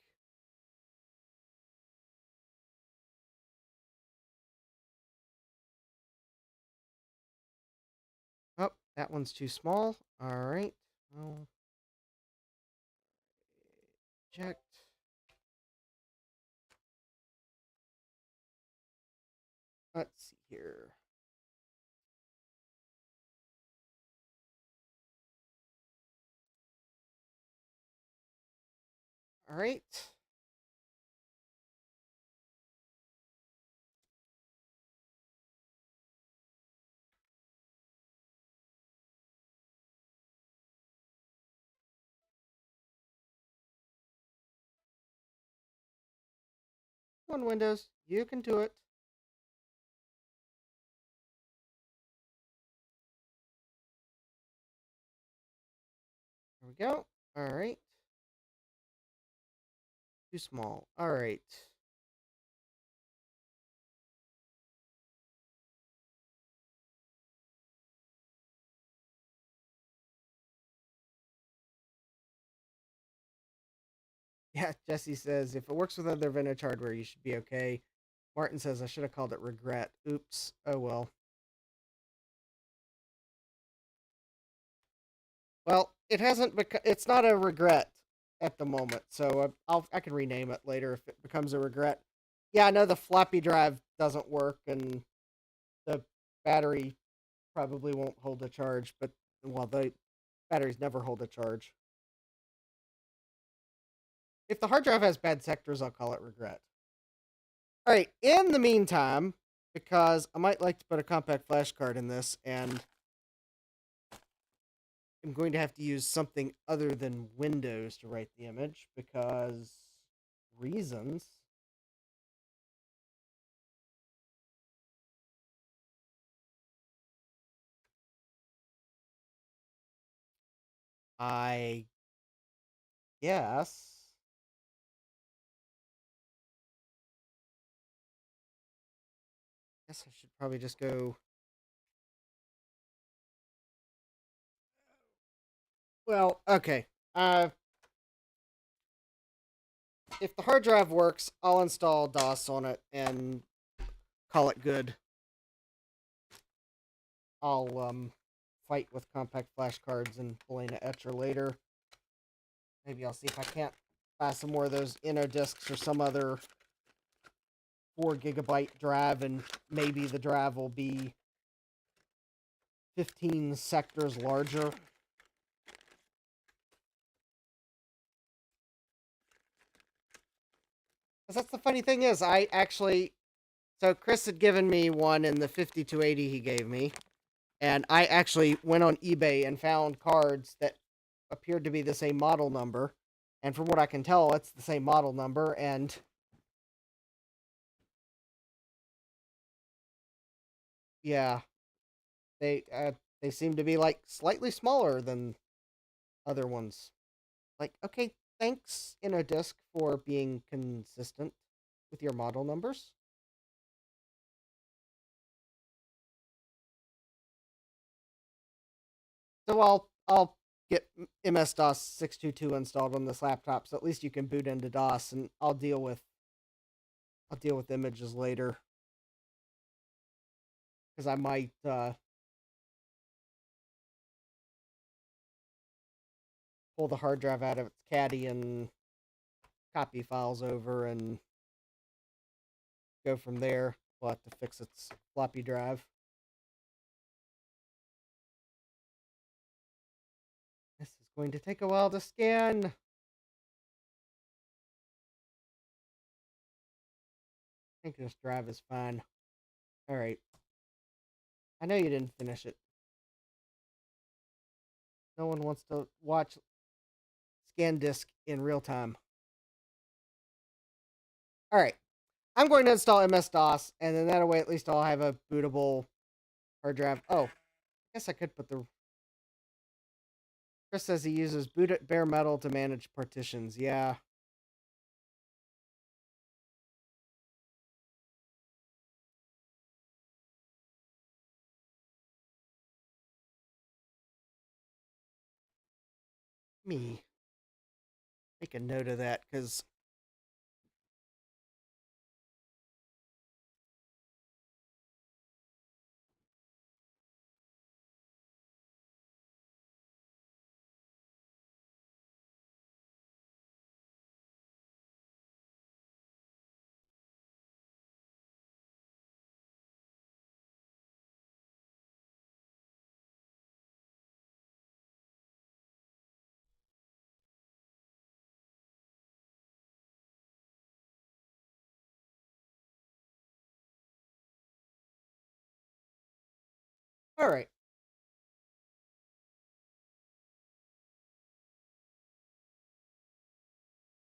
Oh, that one's too small. Alright. Well, checked. Let's see here. Alright. Come on, Windows. You can do it. There we go. Alright. Too small. Alright. Yeah, Jesse says, if it works with other vintage hardware, you should be okay. Martin says, I should have called it regret. Oops. Oh, well. Well, it hasn't it's not a regret at the moment, so I can rename it later if it becomes a regret. Yeah, I know the floppy drive doesn't work, and the battery probably won't hold a charge, but, well, the batteries never hold a charge. If the hard drive has bad sectors, I'll call it regret. All right, in the meantime, because I might like to put a compact flash card in this, and I'm going to have to use something other than Windows to write the image, because reasons. I guess. I should probably just go. Well, okay. If the hard drive works, I'll install DOS on it and call it good. I'll fight with compact flash cards and Belena Etcher later. Maybe I'll see if I can't buy some more of those Inno discs or some other 4 GB drive, and maybe the drive will be 15 sectors larger. Because that's the funny thing is, I actually... So Chris had given me one in the 5280 he gave me, and I actually went on eBay and found cards that appeared to be the same model number, and from what I can tell, it's the same model number, and yeah, they seem to be like slightly smaller than other ones. Like, okay, thanks InnoDisc for being consistent. with your model numbers. So I'll get MS-DOS 622 installed on this laptop, so at least you can boot into DOS, and I'll deal with images later, because I might pull the hard drive out of its caddy and copy files over and go from there. We'll have to fix its floppy drive. This is going to take a while to scan. I think this drive is fine. All right. I know you didn't finish it. No one wants to watch scan disk in real time. All right. I'm going to install MS-DOS, and then that way at least I'll have a bootable hard drive. Oh, I guess I could put the... Chris says he uses boot bare metal to manage partitions. Yeah. Me. Make a note of that, because... All right.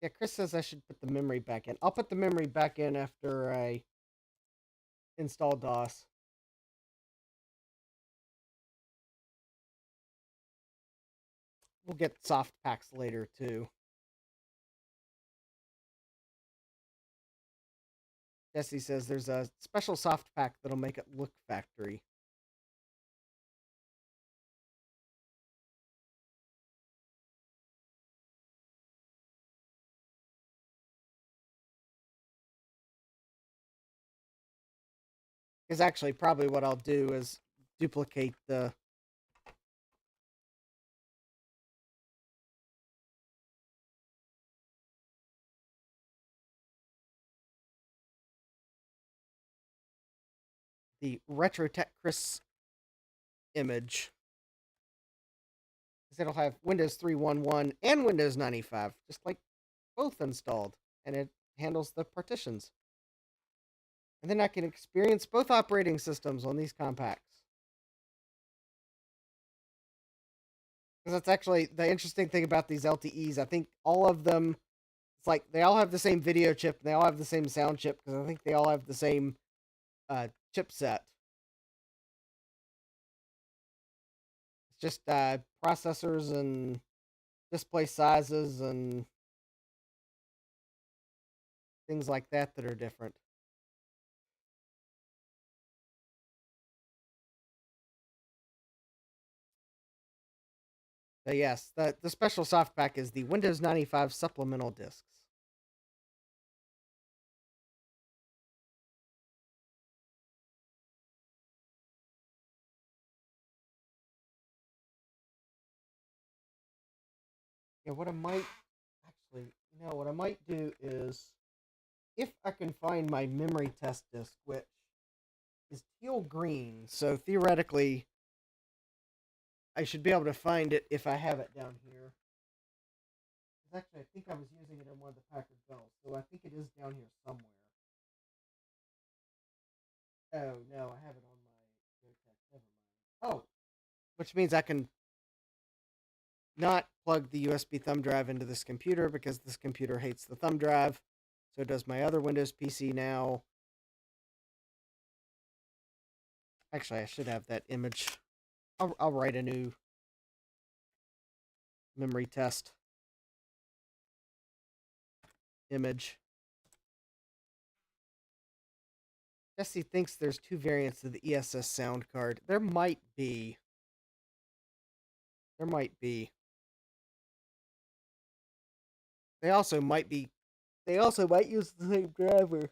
Yeah, Chris says I should put the memory back in. I'll put the memory back in after I install DOS. We'll get soft packs later, too. Jesse says there's a special soft pack that'll make it look factory. Because actually, probably what I'll do is duplicate the RetroTech Chris image. Because it'll have Windows 3.1.1 and Windows 95, just like both installed. And it handles the partitions. And then I can experience both operating systems on these Compaqs. Because that's actually the interesting thing about these LTEs. I think all of them, it's like they all have the same video chip and they all have the same sound chip, because I think they all have the same chipset. It's just processors and display sizes and things like that that are different. But yes, the special soft pack is the Windows 95 supplemental discs. Yeah, what I might actually, what I might do is, if I can find my memory test disk, which is teal green, so theoretically, I should be able to find it if I have it down here. Actually, I think I was using it in one of the Packard Bells, so I think it is down here somewhere. Oh no, I have it on my Never mind. Oh, which means I can not plug the USB thumb drive into this computer, because this computer hates the thumb drive. So does my other Windows PC now. Actually, I should have that image. I'll write a new memory test image. Jesse thinks there's two variants of the ESS sound card. There might be. There might be. They also might be. They also might use the same driver.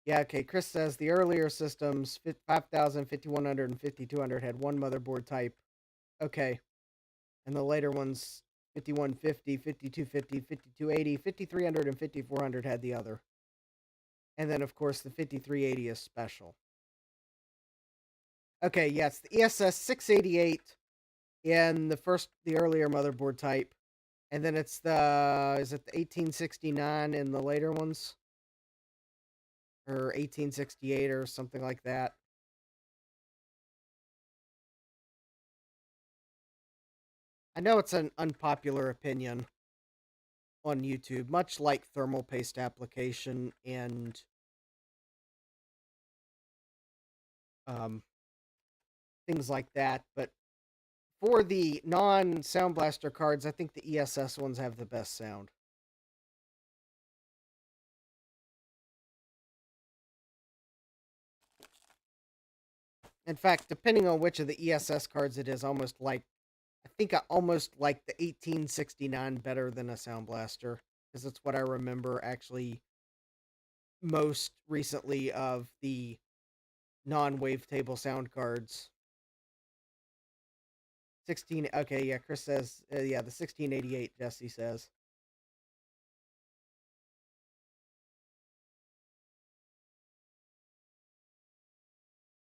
Yeah, okay. Chris says the earlier systems, 5000, 5100, and 5200, had one motherboard type. Okay. And the later ones, 5150, 5250, 5280, 5300, and 5400 had the other. And then, of course, the 5380 is special. Okay, yes, the ESS 688 in the earlier motherboard type. And then it's is it the 1869 in the later ones? Or 1868 or something like that. I know it's an unpopular opinion on YouTube, much like thermal paste application and um, things like that. But for the non-Sound Blaster cards, I think the ESS ones have the best sound. In fact, depending on which of the ESS cards it is, I think I almost like the 1869 better than a Sound Blaster, because it's what I remember actually most recently of the non-wavetable sound cards. 16, okay, yeah, Chris says, yeah, the 1688, Jesse says.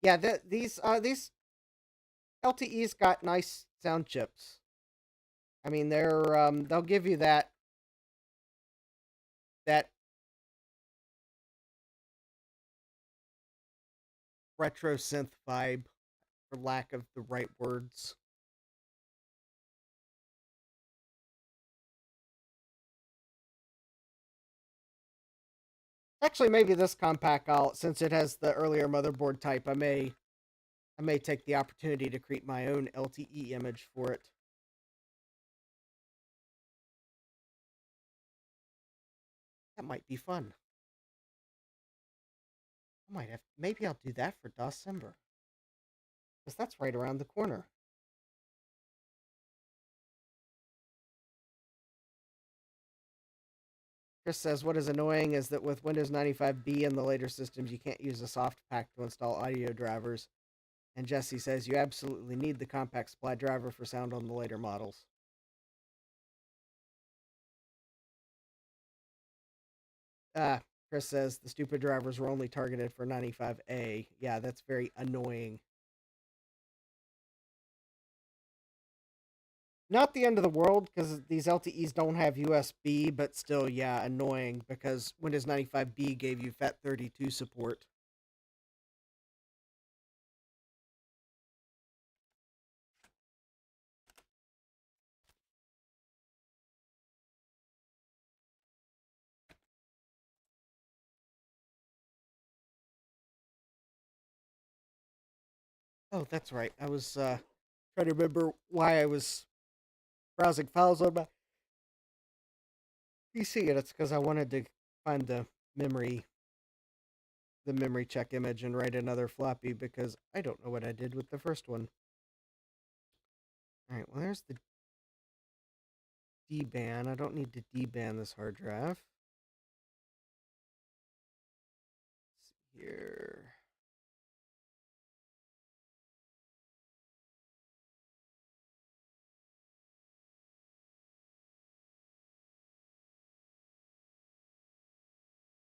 Yeah, these LTEs got nice sound chips. I mean, they'll give you that retro synth vibe, for lack of the right words. Actually, maybe this Compaq, since it has the earlier motherboard type, I may take the opportunity to create my own LTE image for it. That might be fun. Maybe I'll do that for December, because that's right around the corner. Chris says, what is annoying is that with Windows 95B and the later systems, you can't use a soft pack to install audio drivers. And Jesse says, you absolutely need the Compaq supply driver for sound on the later models. Ah, Chris says, the stupid drivers were only targeted for 95A. Yeah, that's very annoying. Not the end of the world, because these LTEs don't have USB, but still, yeah, annoying, because Windows 95B gave you FAT32 support. Oh, that's right. I was trying to remember why I was browsing files on my PC, and it's because I wanted to find the memory check image and write another floppy, because I don't know what I did with the first one. All right, well, there's the D-ban. I don't need to D-ban this hard drive. Let's see here.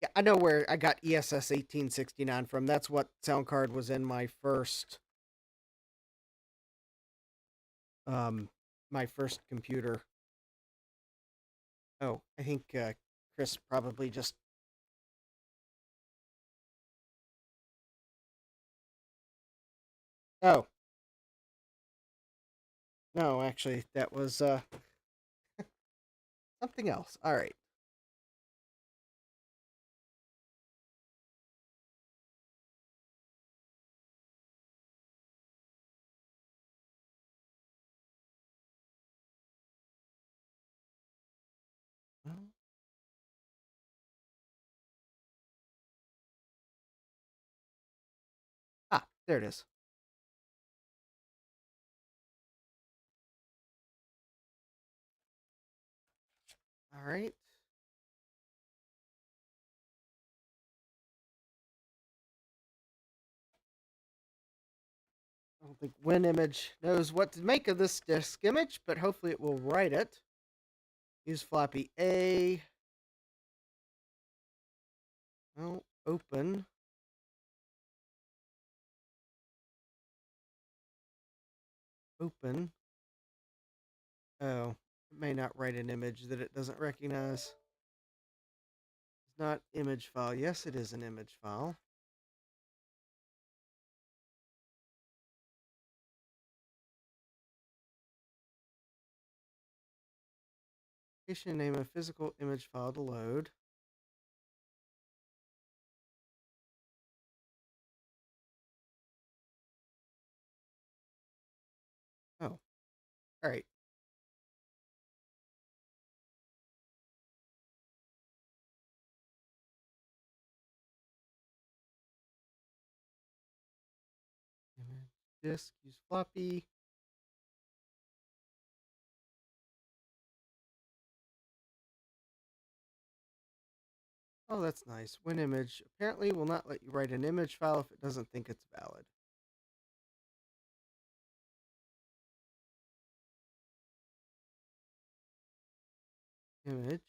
Yeah, I know where I got ESS 1869 from. That's what sound card was in um my first computer. Oh, I think Chris probably just. Oh, no, actually that was something else. All right. There it is. All right. I don't think WinImage knows what to make of this disk image, but hopefully it will write it. Use floppy A. Oh, open. Open. Oh, it may not write an image that it doesn't recognize. It's not image file. Yes, it is an image file. Location name of physical image file to load. Oh, all right. Disk, use floppy. Oh, that's nice. WinImage apparently will not let you write an image file if it doesn't think it's valid. Image.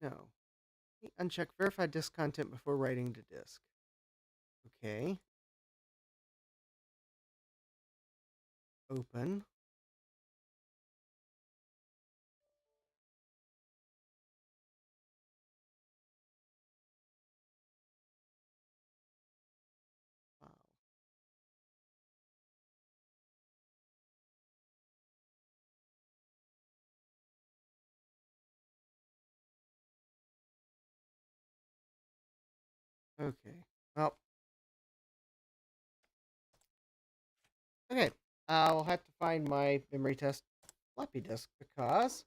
No. Uncheck verify disk content before writing to disk. Okay. Open. Wow. Okay. Well. Okay. I'll have to find my memory test floppy disk because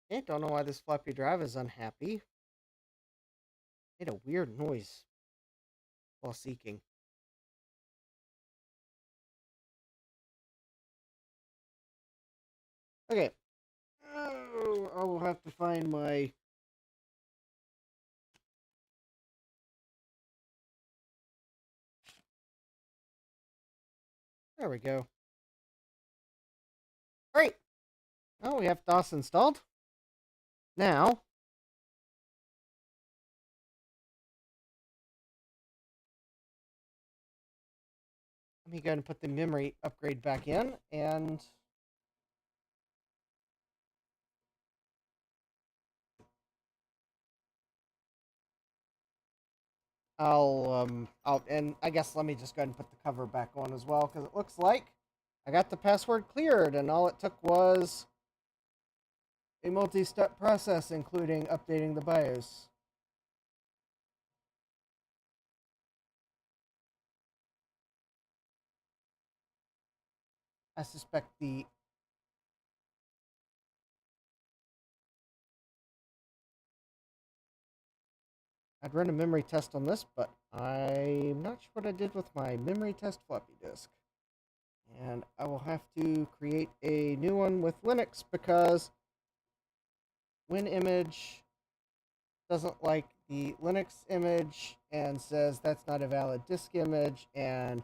I don't know why this floppy drive is unhappy. Made a weird noise while seeking. Okay. Oh, I will have to find my. There we go. Great. Oh, we have DOS installed. Now, let me go and put the memory upgrade back in, and and I guess let me just go ahead and put the cover back on as well, because it looks like I got the password cleared, and all it took was a multi-step process, including updating the BIOS. I suspect I'd run a memory test on this, but I'm not sure what I did with my memory test floppy disk. And I will have to create a new one with Linux because WinImage doesn't like the Linux image and says that's not a valid disk image, and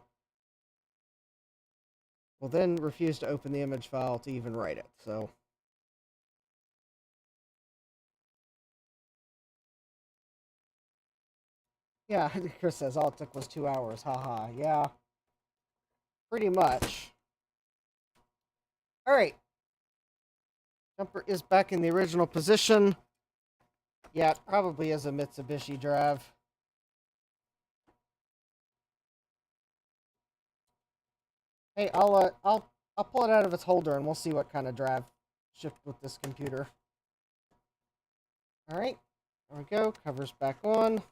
will then refuse to open the image file to even write it. So yeah, Chris says all it took was 2 hours. Haha. Yeah, pretty much. All right. Jumper is back in the original position. Yeah, it probably is a Mitsubishi drive. Hey, I'll pull it out of its holder and we'll see what kind of drive shipped with this computer. All right, there we go. Covers back on. Go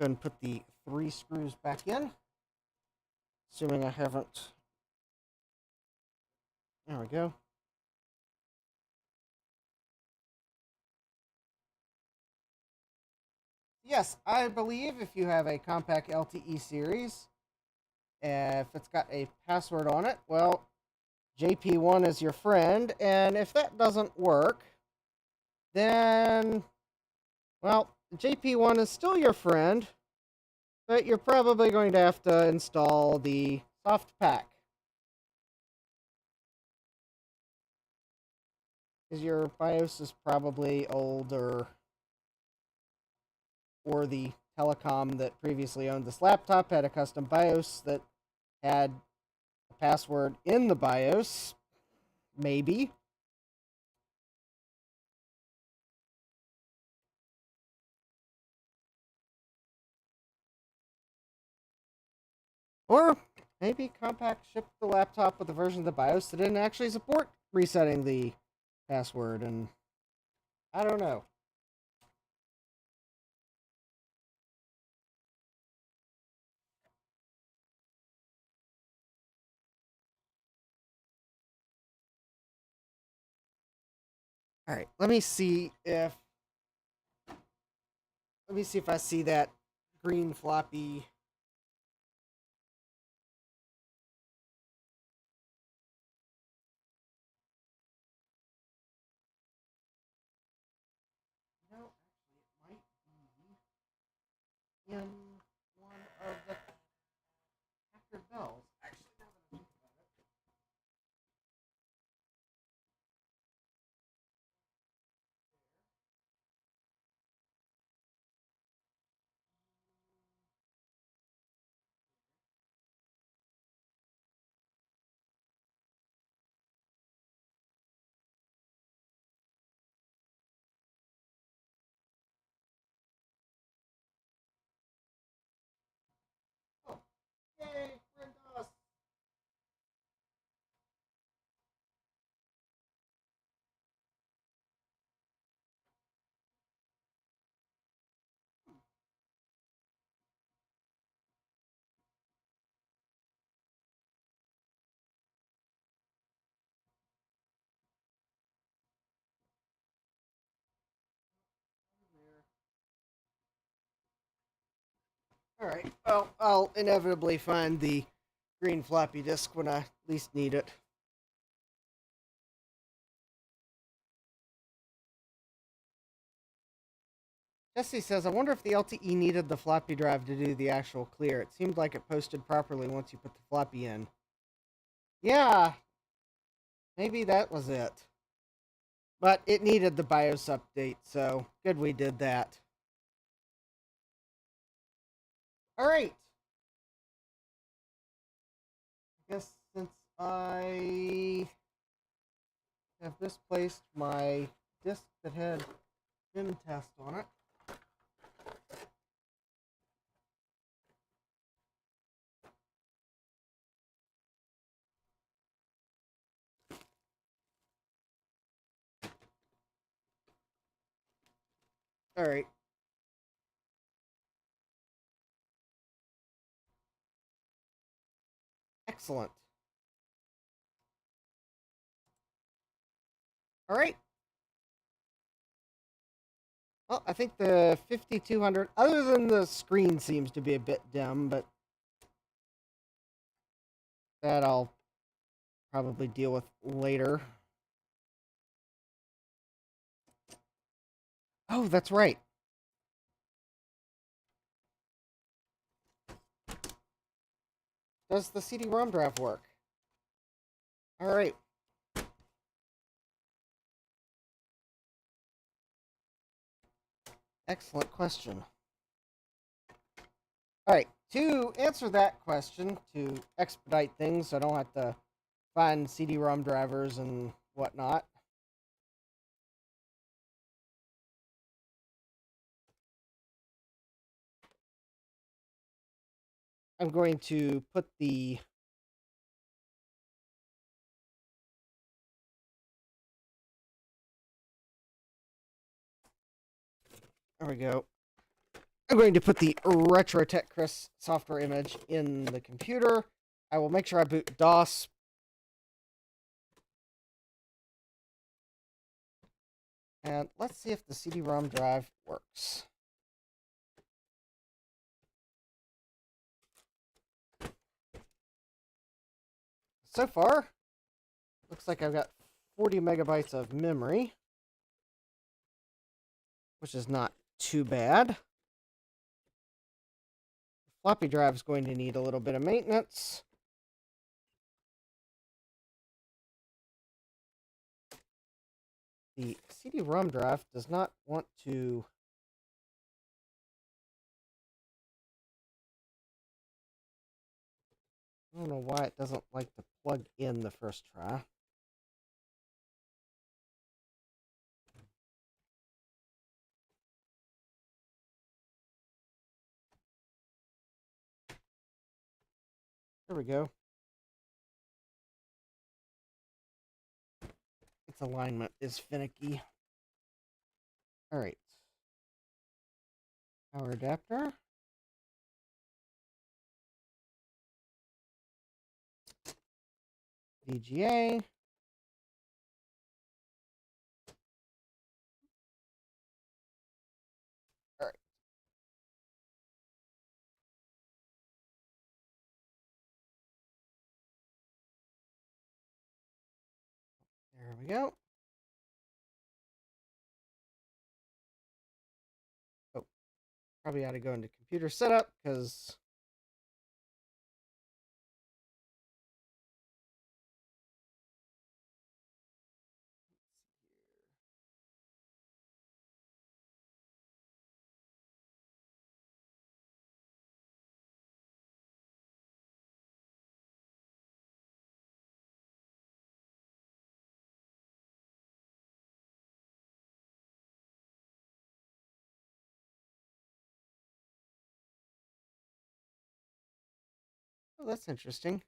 ahead and put the 3 screws back in. Assuming I haven't. There we go. Yes, I believe if you have a Compaq LTE series, if it's got a password on it, well, JP1 is your friend, and if that doesn't work, then, well, JP1 is still your friend, but you're probably going to have to install the soft pack. Because your BIOS is probably older, or the telecom that previously owned this laptop had a custom BIOS that had a password in the BIOS. Maybe. Or maybe Compaq shipped the laptop with a version of the BIOS that didn't actually support resetting the password, and I don't know. All right, let me see if I see that green floppy. No, actually, it might be in one of the Packard bells. Actually, now that I think about it. Oh, yay, friend us. All right. Well, I'll inevitably find the green floppy disk when I least need it. Jesse says, I wonder if the LTE needed the floppy drive to do the actual clear. It seemed like it posted properly once you put the floppy in. Yeah, maybe that was it. But it needed the BIOS update, so good we did that. All right. I guess since I have misplaced my disk that had Vim test on it, all right. Excellent. All right. Well, I think the 5200, other than the screen seems to be a bit dim, but that I'll probably deal with later. Oh, that's right. Does the CD-ROM drive work? All right. Excellent question. All right. To answer that question, to expedite things so I don't have to find CD-ROM drivers and whatnot, I'm going to put the there we go. I'm going to put the RetroTech Chris software image in the computer. I will make sure I boot DOS. And let's see if the CD-ROM drive works. So far, looks like I've got 40 megabytes of memory, which is not too bad. Floppy drive is going to need a little bit of maintenance. The CD-ROM drive does not want to... I don't know why it doesn't like to plug in the first try. There we go. Its alignment is finicky. All right. Power adapter. VGA. All right. There we go. Oh, probably ought to go into computer setup because oh, that's interesting.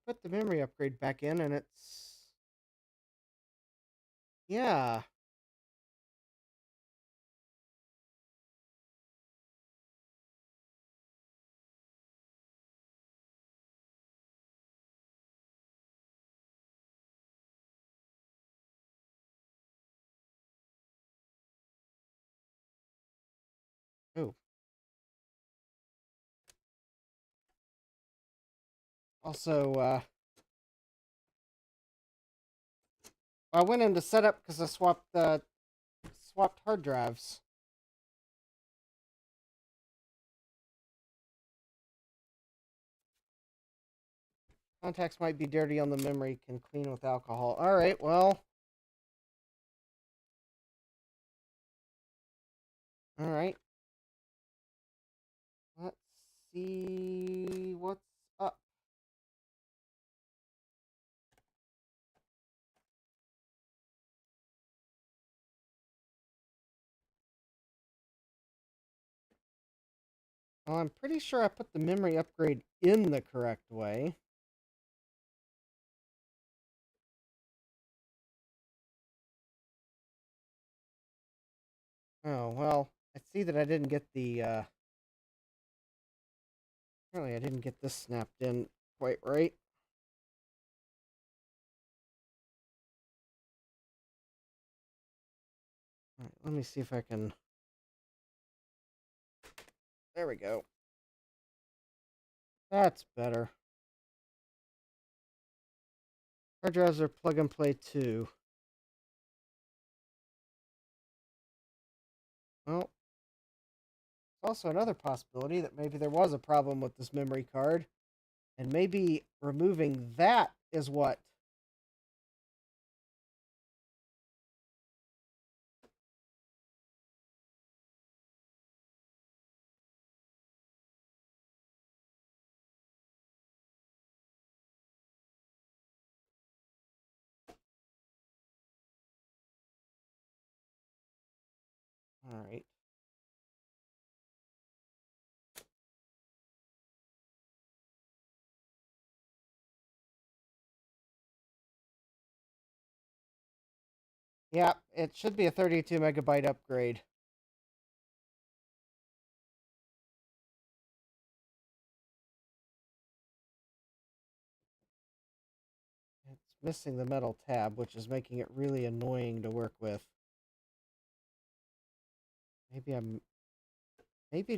Put the memory upgrade back in and it's... Yeah. Oh. Also, I went into setup because I swapped hard drives. Contacts might be dirty on the memory. Can clean with alcohol. All right, well. All right. Let's see what's up. Well, I'm pretty sure I put the memory upgrade in the correct way. Oh, well, I see that I didn't get the, apparently I didn't get this snapped in quite right. All right, let me see if I can... There we go. That's better. Hard drives are plug and play too. Well, also another possibility that maybe there was a problem with this memory card, and maybe removing that is what... All right. Yeah, it should be a 32 megabyte upgrade. missing the metal tab, which is making it really annoying to work with.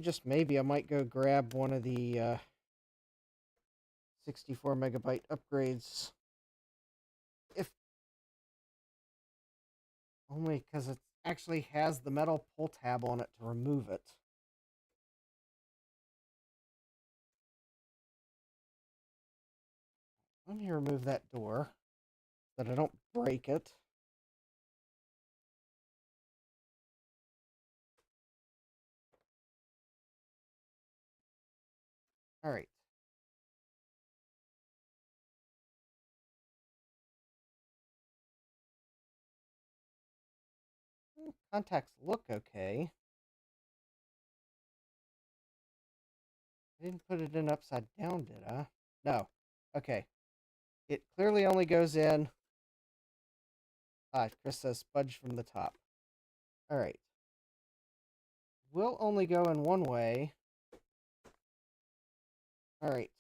Just maybe I might go grab one of the 64 megabyte upgrades. If only because it actually has the metal pull tab on it to remove it. Let me remove that door so that I don't break it. All right. Contacts look okay. I didn't put it in upside down, did I? No. Okay. It clearly only goes in. Chris says spudge from the top. All right. Will only go in one way. All right.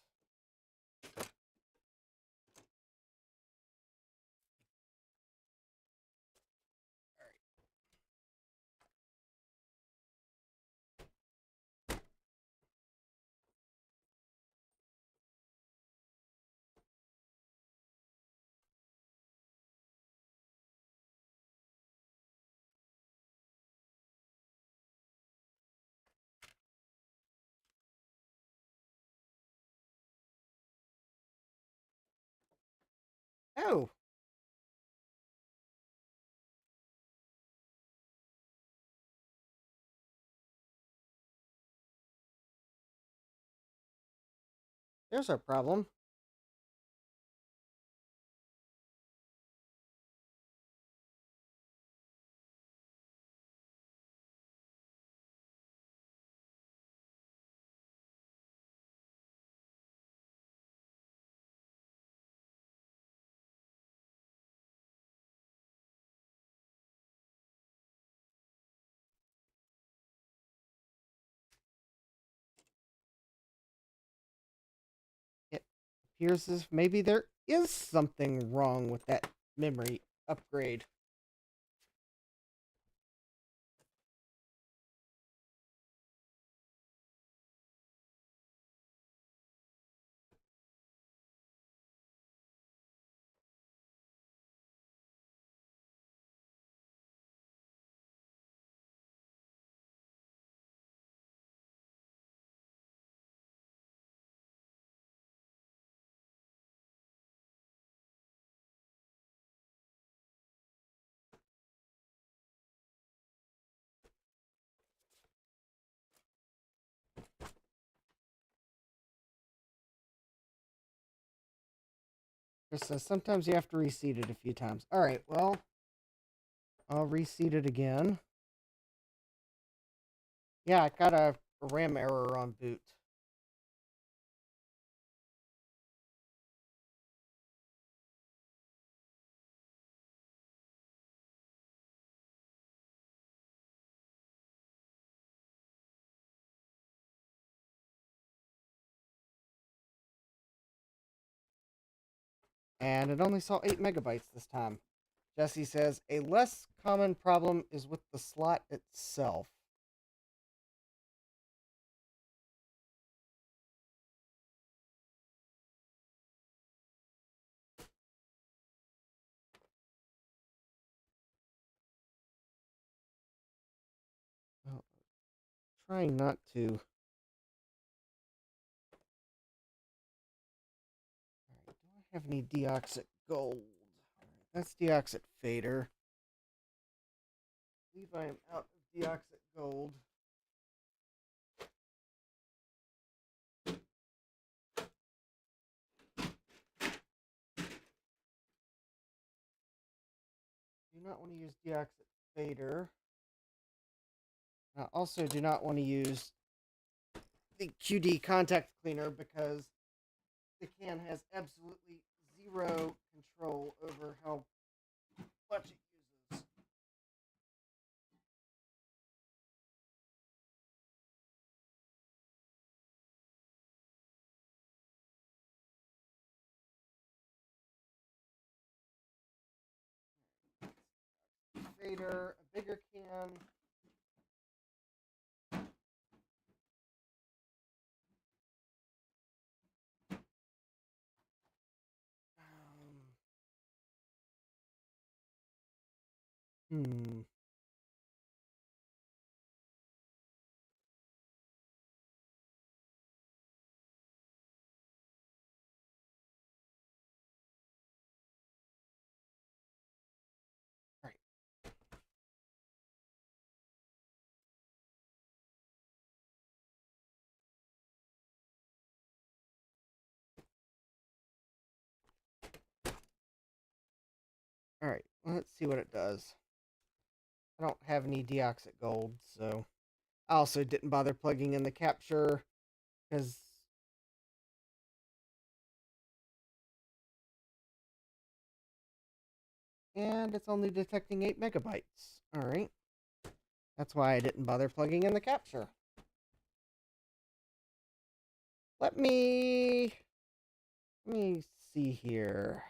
Oh, there's our problem. It appears as if maybe there is something wrong with that memory upgrade. Chris says sometimes you have to reseat it a few times. All right, well, I'll reseat it again. Yeah, I got a RAM error on boot. And it only saw 8 megabytes this time. Jesse says a less common problem is with the slot itself. Well, trying not to. All right, do I have any deoxit gold? All right, that's deoxit fader. I believe I am out of deoxit gold. Do not want to use deoxit fader. I also do not want to use the QD contact cleaner because the can has absolutely zero control over how much it uses. fader, a bigger can. Hmm. All right. All right. Let's see what it does. I don't have any deoxit gold, so I also didn't bother plugging in the capture because. And it's only detecting 8 megabytes. All right. That's why I didn't bother plugging in the capture. Let me see here.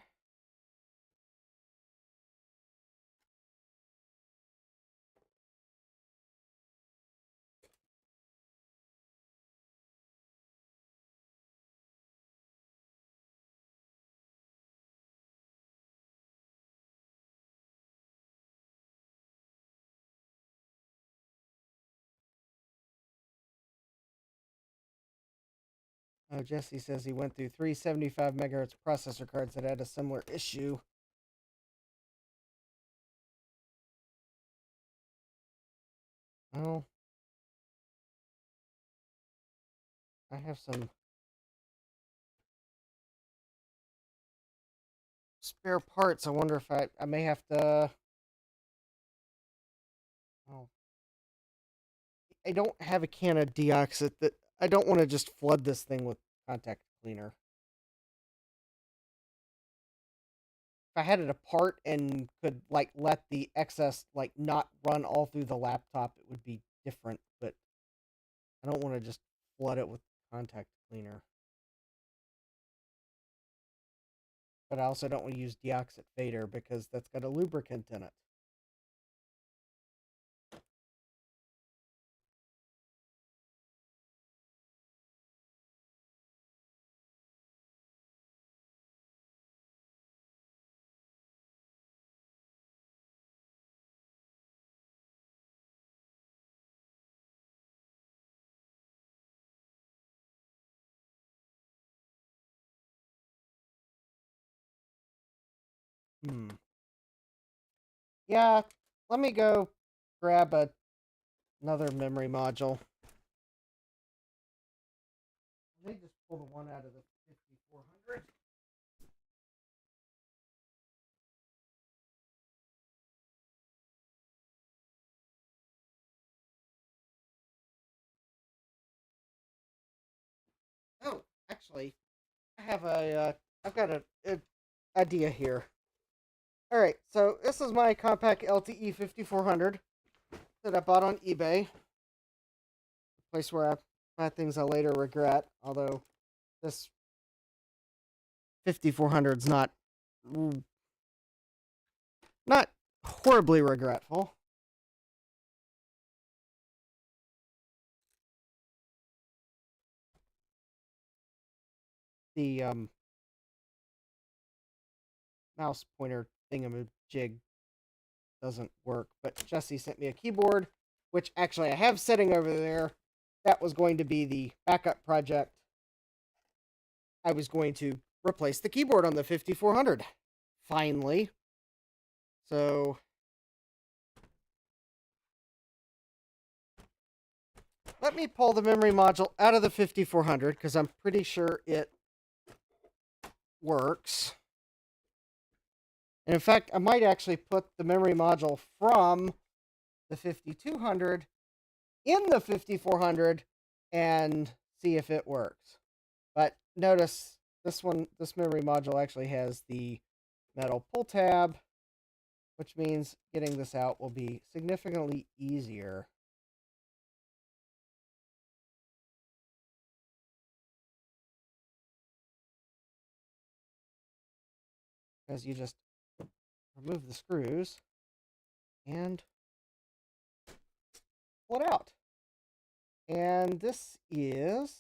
Oh, Jesse says he went through 375 megahertz processor cards that had a similar issue. Oh, I have some spare parts. I wonder if I may have to. Oh, I don't have a can of deoxit that I don't want to just flood this thing with contact cleaner. If I had it apart and could like let the excess like not run all through the laptop, it would be different. But I don't want to just flood it with contact cleaner. But I also don't want to use deoxit fader because that's got a lubricant in it. Hmm. Yeah, let me go grab another memory module. They just pull the one out of the 5400. Oh, actually, I have I've got a idea here. All right, so this is my Compaq LTE 5400 that I bought on eBay, a place where I buy things I later regret. Although this 5400 is not horribly regretful. The mouse pointer thingamajig doesn't work, but Jesse sent me a keyboard, which actually I have sitting over there. That was going to be the backup project. I was going to replace the keyboard on the 5400. Finally. So let me pull the memory module out of the 5400 because I'm pretty sure it works. And in fact, I might actually put the memory module from the 5200 in the 5400 and see if it works. But notice this memory module actually has the metal pull tab, which means getting this out will be significantly easier. Because you just remove the screws and pull it out. And this is...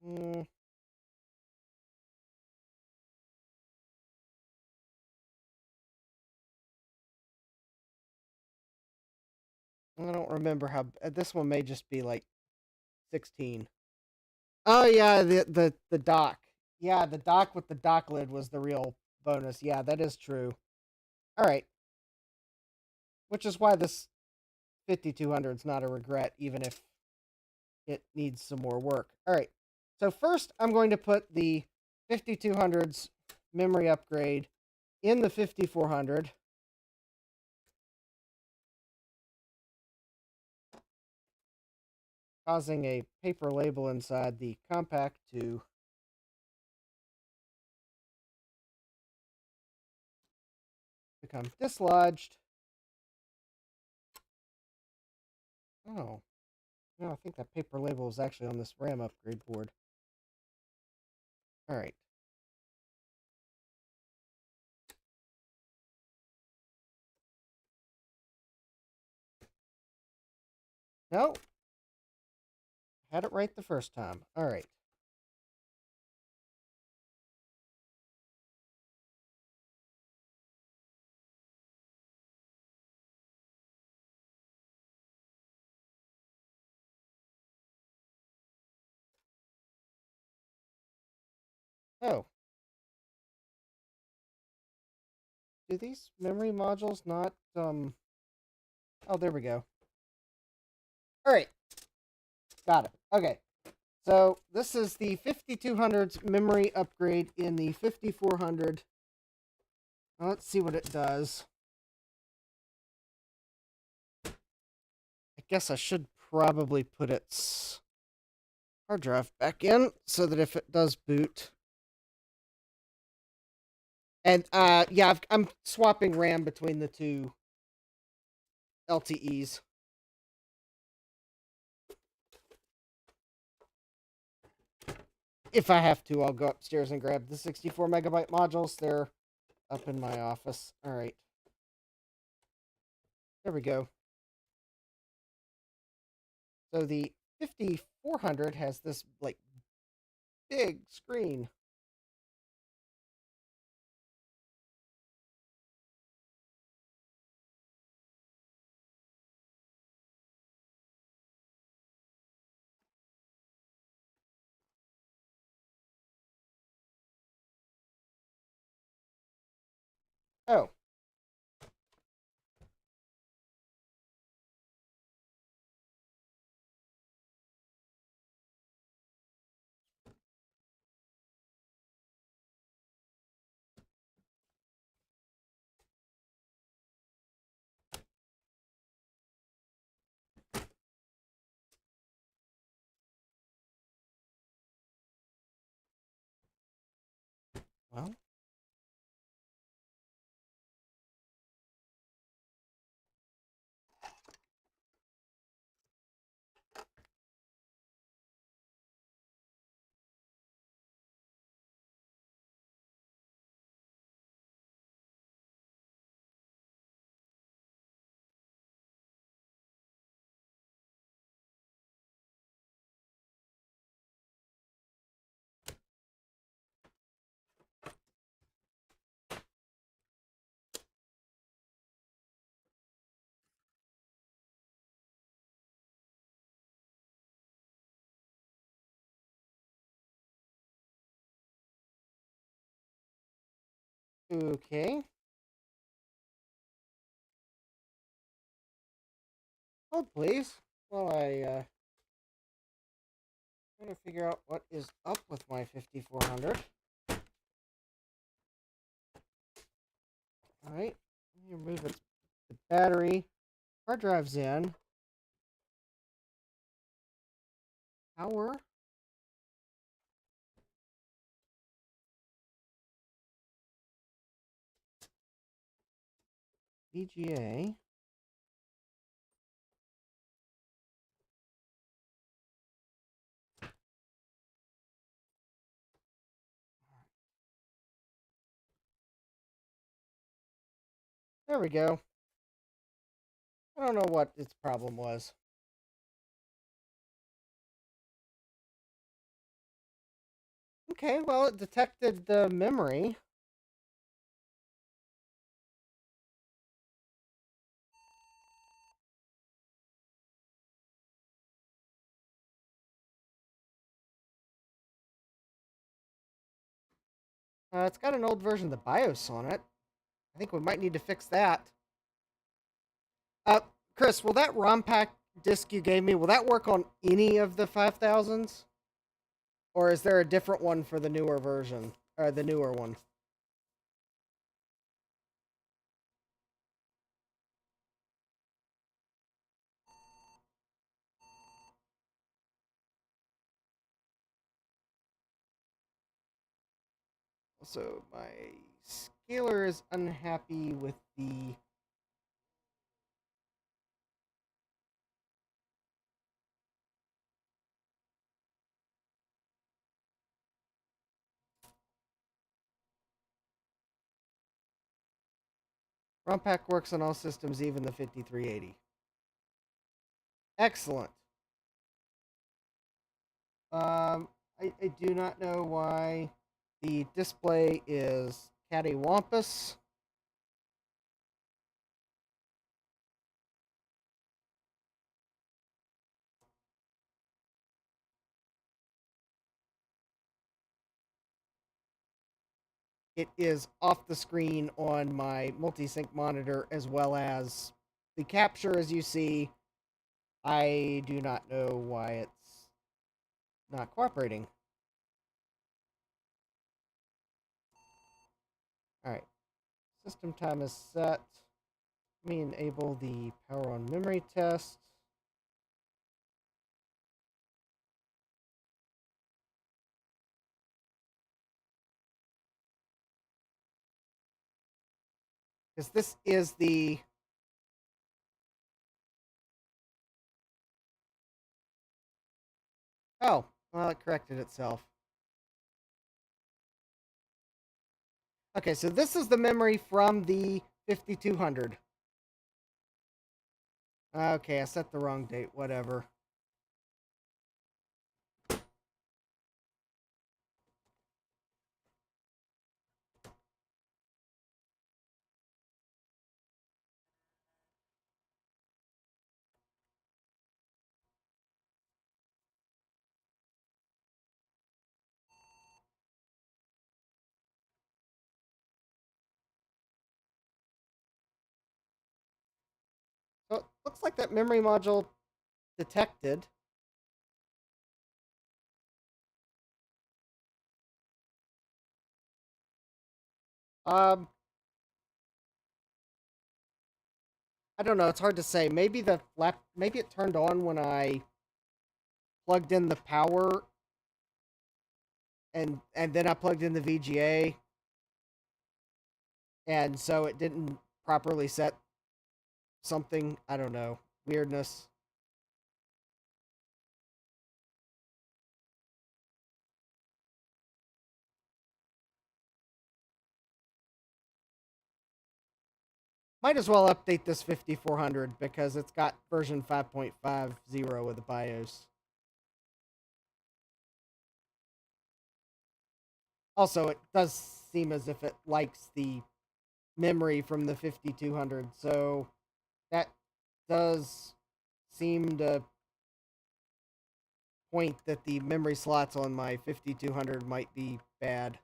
I don't remember how... This one may just be like 16. Oh, yeah, the dock. Yeah, the dock with the dock lid was the real bonus. Yeah, that is true. All right. Which is why this 5200 is not a regret, even if it needs some more work. All right. So first, I'm going to put the 5200's memory upgrade in the 5400. Causing a paper label inside the Compaq to become dislodged. Oh, no, I think that paper label is actually on this RAM upgrade board. All right. No, had it right the first time. All right. Oh, do these memory modules not, oh, there we go. All right. Got it. Okay. So this is the 5200's memory upgrade in the 5400. Let's see what it does. I guess I should probably put its hard drive back in so that if it does boot. And yeah, I'm swapping RAM between the two LTEs. If I have to, I'll go upstairs and grab the 64 megabyte modules. They're up in my office. All right. There we go. So the 5400 has this like big screen. Oh. Well. Okay. Hold, please, while I try to figure out what is up with my 5400. All right. Let me remove the battery. Hard drive's in. Power. VGA. There we go. I don't know what its problem was. Okay, well, it detected the memory. It's got an old version of the BIOS on it. I think we might need to fix that. Uh, Chris, will that ROM pack disk you gave me, will that work on any of the 5000s? Or is there a different one for the newer version? Or the newer one? So my scaler is unhappy with the... ROM pack works on all systems, even the 5380. Excellent. I do not know why the display is cattywampus. It is off the screen on my multi-sync monitor as well as the capture, as you see. I do not know why it's not cooperating. Alright. System time is set. Let me enable the power on memory test. Because this is the... Oh, well, it corrected itself. Okay, so this is the memory from the 5200. Okay, I set the wrong date, whatever. So it looks like that memory module detected. Um, I don't know. It's hard to say. Maybe maybe it turned on when I plugged in the power, and then I plugged in the VGA, and so it didn't properly set something. I don't know. Weirdness. Might as well update this 5400 because it's got version 5.50 of the BIOS. Also, it does seem as if it likes the memory from the 5200, so that does seem to point that the memory slots on my 5200 might be bad.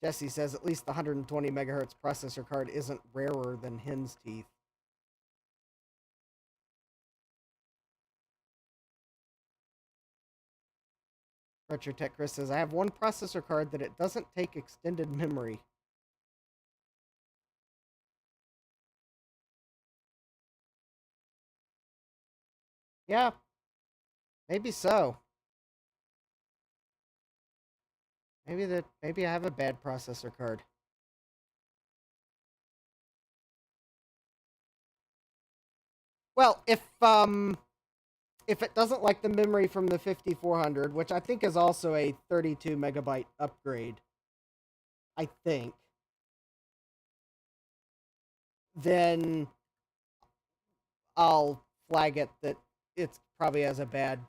Jesse says at least the 120 megahertz processor card isn't rarer than hen's teeth. RetroTech Chris says, I have one processor card that it doesn't take extended memory. Yeah, maybe so. Maybe I have a bad processor card. Well, if it doesn't like the memory from the 5400, which I think is also a 32 megabyte upgrade, I think. then I'll flag it that it's probably has a bad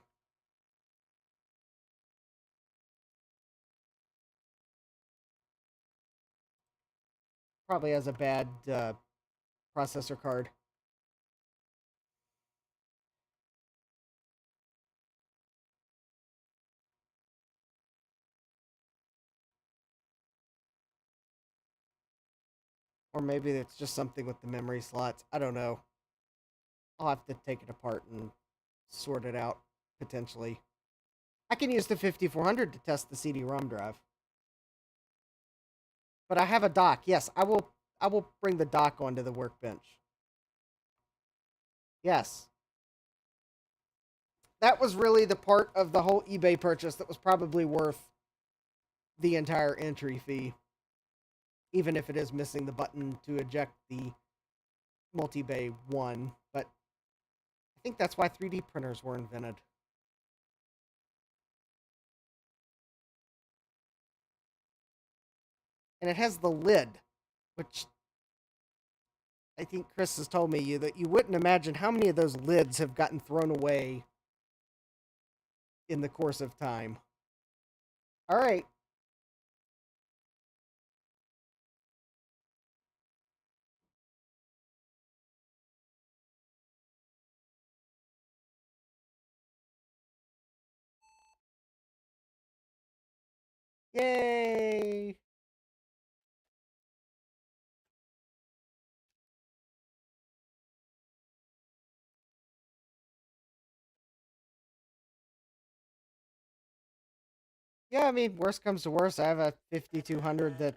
processor card. Or maybe it's just something with the memory slots. I don't know. I'll have to take it apart and sort it out potentially. I can use the 5400 to test the CD-ROM drive. But I have a dock. Yes, I will bring the dock onto the workbench. Yes. That was really the part of the whole eBay purchase that was probably worth the entire entry fee, even if it is missing the button to eject the multi-bay one. But I think that's why 3D printers were invented. And it has the lid, which I think Chris has told me that you wouldn't imagine how many of those lids have gotten thrown away in the course of time. All right. Yay! Yeah, I mean, worst comes to worst, I have a 5200 that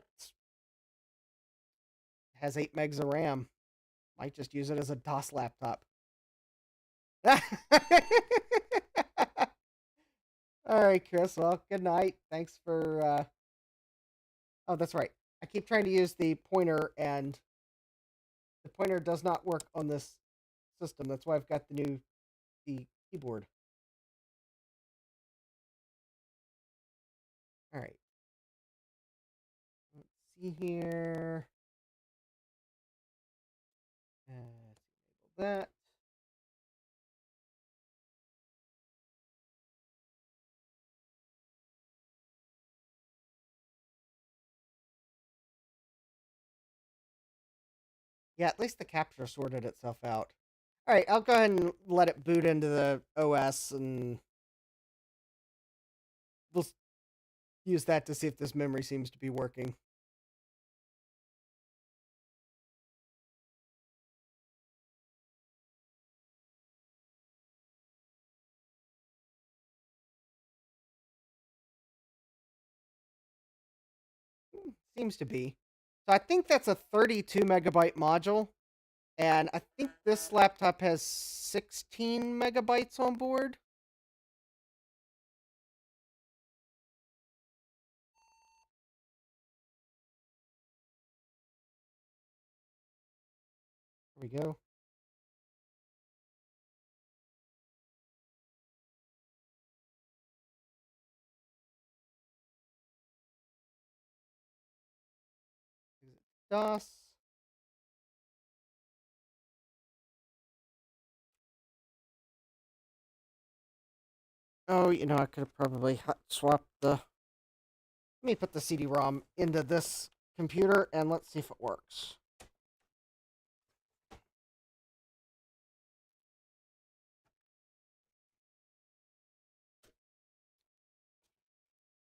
has 8 megs of RAM. Might just use it as a DOS laptop. All right, Chris. Well, good night. Thanks for. Oh, that's right. I keep trying to use the pointer, and the pointer does not work on this system. That's why I've got the keyboard. All right. Let's see here. Let's enable that. Yeah, at least the capture sorted itself out. All right, I'll go ahead and let it boot into the OS, and we'll use that to see if this memory seems to be working. Seems to be. So I think that's a 32 megabyte module, and I think this laptop has 16 megabytes on board. There we go. DOS. Oh, I could have probably hot swapped the. Let me put the CD-ROM into this computer and let's see if it works.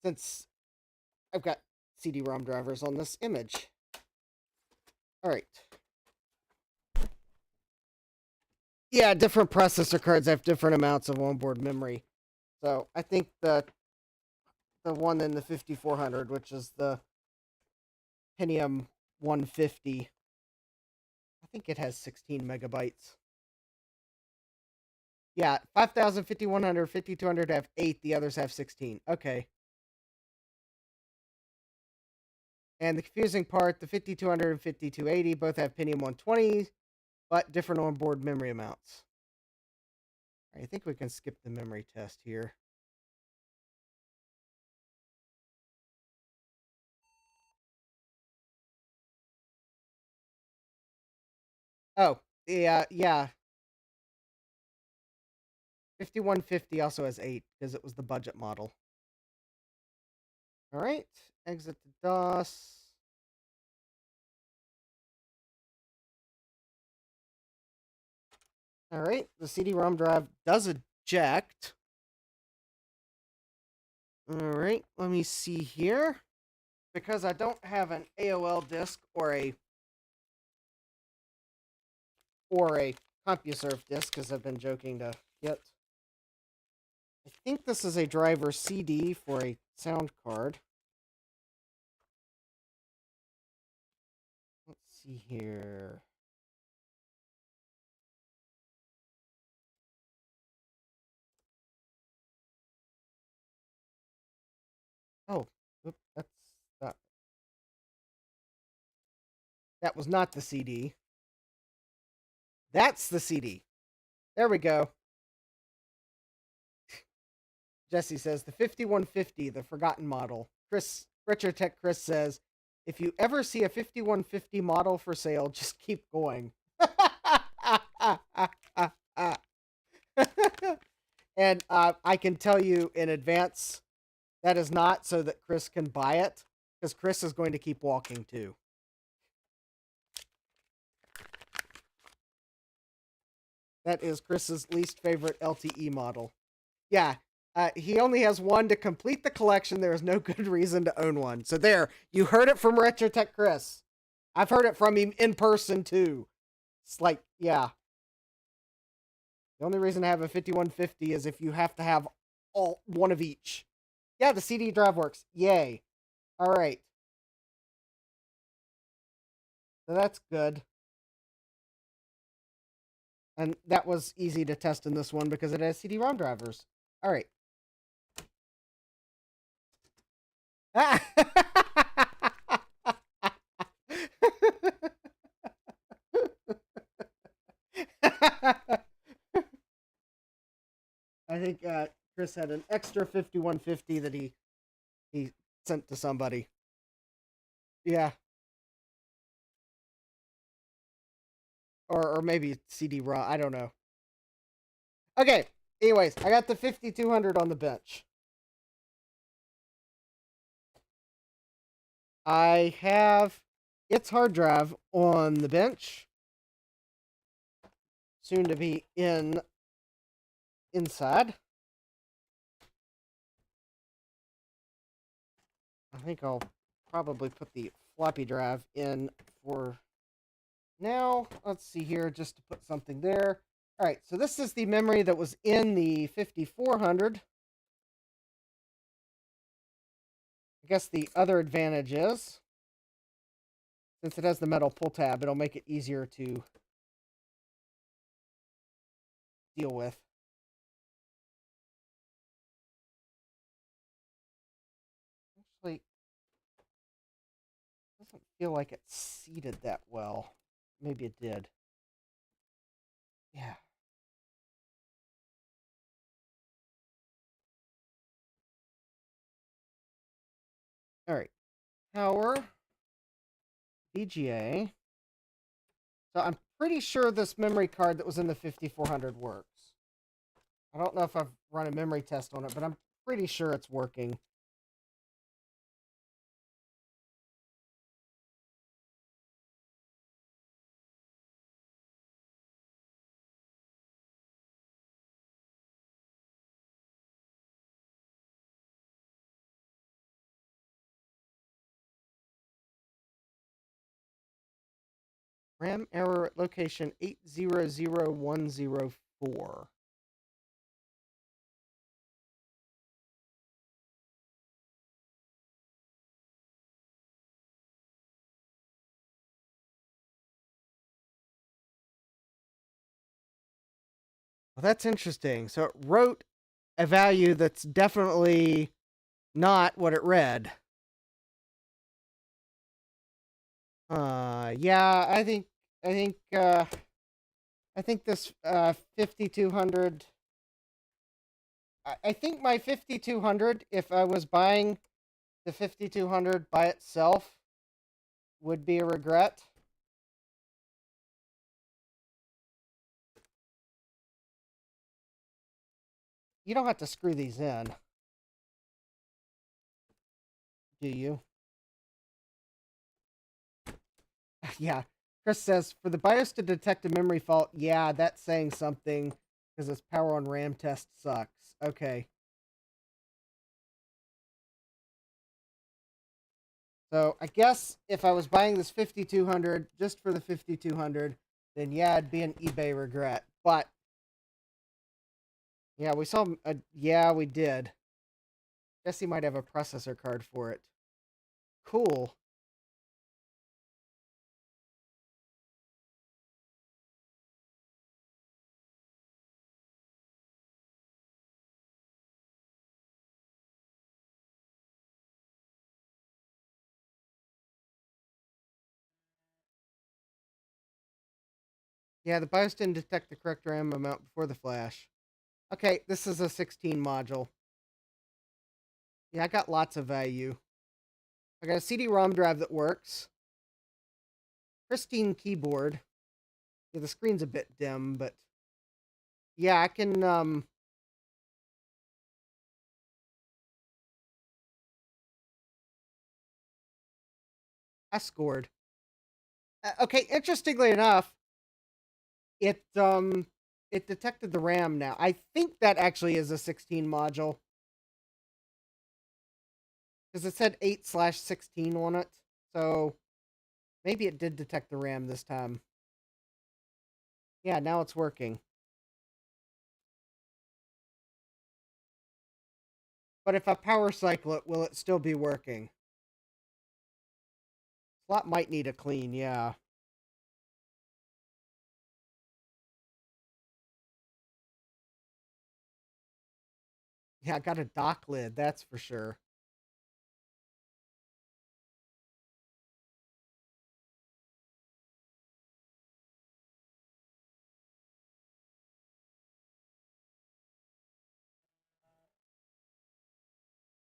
Since I've got CD-ROM drivers on this image. All right. Yeah, different processor cards have different amounts of onboard memory. So I think the one in the 5400, which is the Pentium 150, I think it has 16 megabytes. Yeah, 5000, 5100, 5200 have 8, the others have 16. Okay. And the confusing part, the 5200 and 5280 both have Pentium 120, but different onboard memory amounts. I think we can skip the memory test here. Oh, yeah. 5150 also has 8 because it was the budget model. All right, exit the DOS. All right, the CD-ROM drive does eject. All right, let me see here. Because I don't have an AOL disk or a CompuServe disk, because I've been joking to get. I think this is a driver CD for a sound card. Let's see here. Oh, that's not. That was not the CD. That's the CD. There we go. Jesse says the 5150, the forgotten model. Richard Tech Chris says, if you ever see a 5150 model for sale, just keep going. And I can tell you in advance, that is not so that Chris can buy it, because Chris is going to keep walking too. That is Chris's least favorite LTE model. Yeah, he only has one to complete the collection. There is no good reason to own one. So there, you heard it from RetroTech Chris. I've heard it from him in person too. It's like, yeah. The only reason to have a 5150 is if you have to have all one of each. Yeah, the CD drive works. Yay. All right. So that's good. And that was easy to test in this one because it has CD-ROM drivers. All right. I think Chris had an extra 5150 that he sent to somebody. Yeah. Or maybe CD-ROM. I don't know. Okay. Anyways, I got the 5200 on the bench. I have its hard drive on the bench. Soon to be inside. I think I'll probably put the floppy drive in for now. Let's see here, just to put something there. All right, so this is the memory that was in the 5400. I guess the other advantage is, since it has the metal pull tab, it'll make it easier to deal with. Actually, doesn't feel like it's seated that well. Maybe it did. Yeah. All right. Power. VGA. So I'm pretty sure this memory card that was in the 5400 works. I don't know if I've run a memory test on it, but I'm pretty sure it's working. RAM error at location 800104. Well, that's interesting. So it wrote a value that's definitely not what it read. Yeah, I think this 5200. I think my 5200, if I was buying the 5200 by itself, would be a regret. You don't have to screw these in, do you? Yeah. Chris says, for the BIOS to detect a memory fault, yeah, that's saying something because its power on RAM test sucks. Okay. So I guess if I was buying this 5200 just for the 5200, then yeah, it'd be an eBay regret. But yeah, we saw. Yeah, we did. Guess he might have a processor card for it. Cool. Yeah, the BIOS didn't detect the correct RAM amount before the flash. Okay, this is a 16 module. Yeah, I got lots of value. I got a CD-ROM drive that works. Pristine keyboard. Yeah, the screen's a bit dim, but yeah, I can I scored. Okay, interestingly enough, it detected the RAM now. I think that actually is a 16 module because it said 8/16 on it. So maybe it did detect the RAM this time. Yeah, now it's working. But if I power cycle it, will it still be working? Slot might need a clean, yeah. Yeah, I got a dock lid, that's for sure.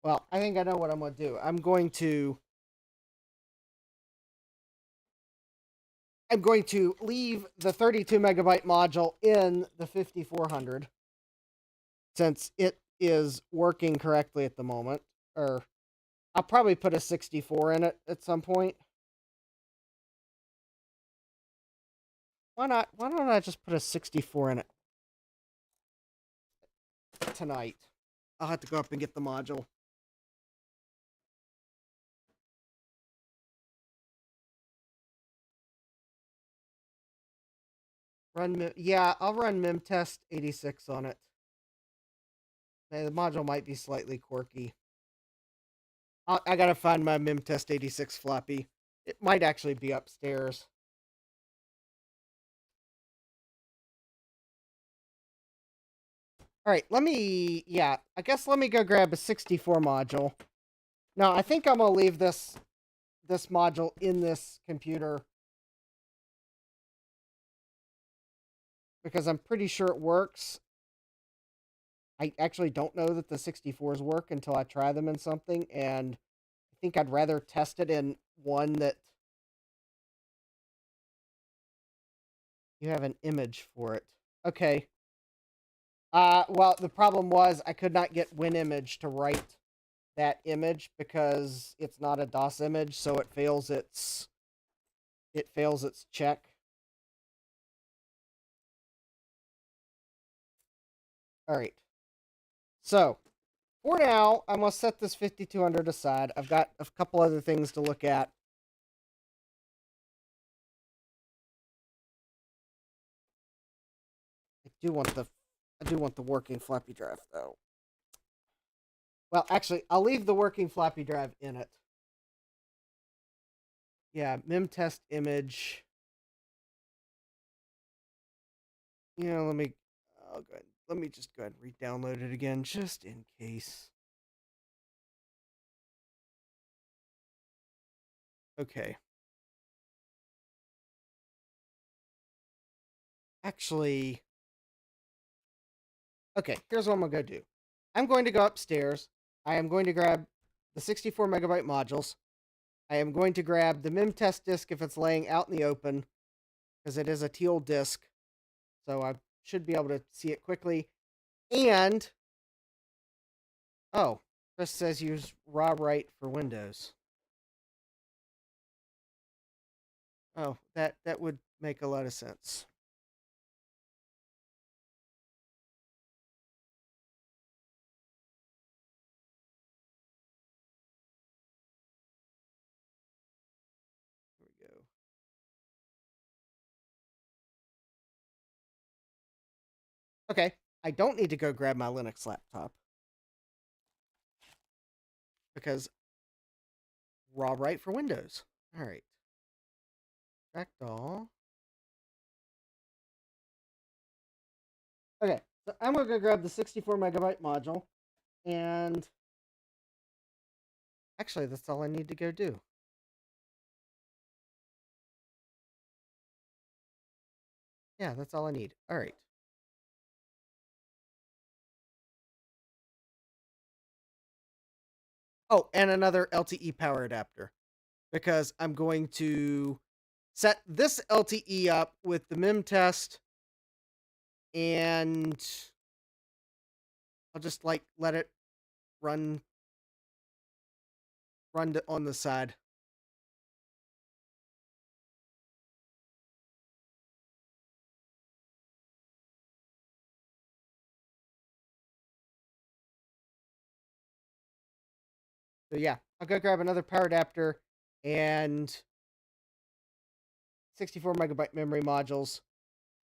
Well, I think I know what I'm going to do. I'm going to leave the 32 megabyte module in the 5400 since it is working correctly at the moment. Or I'll probably put a 64 in it at some point. Why not? Why don't I just put a 64 in it tonight? I'll have to go up and get the module. Yeah, I'll run memtest 86 on it. The module might be slightly quirky. I gotta find my memtest 86 floppy. It might actually be upstairs. All right, I guess let me go grab a 64 module. Now, I think I'm gonna leave this module in this computer because I'm pretty sure it works. I actually don't know that the 64s work until I try them in something, and I think I'd rather test it in one that you have an image for it. Okay. Well, the problem was I could not get WinImage to write that image because it's not a DOS image, so it fails its check. All right. So, for now, I'm going to set this 5200 aside. I've got a couple other things to look at. I do want the working floppy drive though. Well, actually, I'll leave the working floppy drive in it. Yeah, memtest image. Let me. Oh, good. Let me just go ahead and re-download it again, just in case. Okay. Actually, okay. Here's what I'm gonna do. I'm going to go upstairs. I am going to grab the 64 megabyte modules. I am going to grab the memtest disk if it's laying out in the open, because it is a teal disk, so I should be able to see it quickly. And Oh, Chris says use raw write for Windows. Oh, that would make a lot of sense. Here we go. Okay, I don't need to go grab my Linux laptop because raw write for Windows. All right. Ragdoll. Okay, so I'm gonna go grab the 64 megabyte module, and actually, that's all I need to go do. Yeah, that's all I need. All right. Oh, and another LTE power adapter because I'm going to set this LTE up with the MIM test, and I'll just like let it run on the side. So yeah, I'll go grab another power adapter and 64 megabyte memory modules,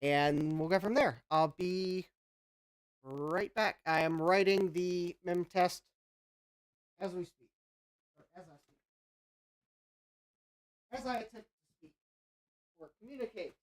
and we'll go from there. I'll be right back. I am writing the MIM test as we speak, or as I attempt to speak or communicate.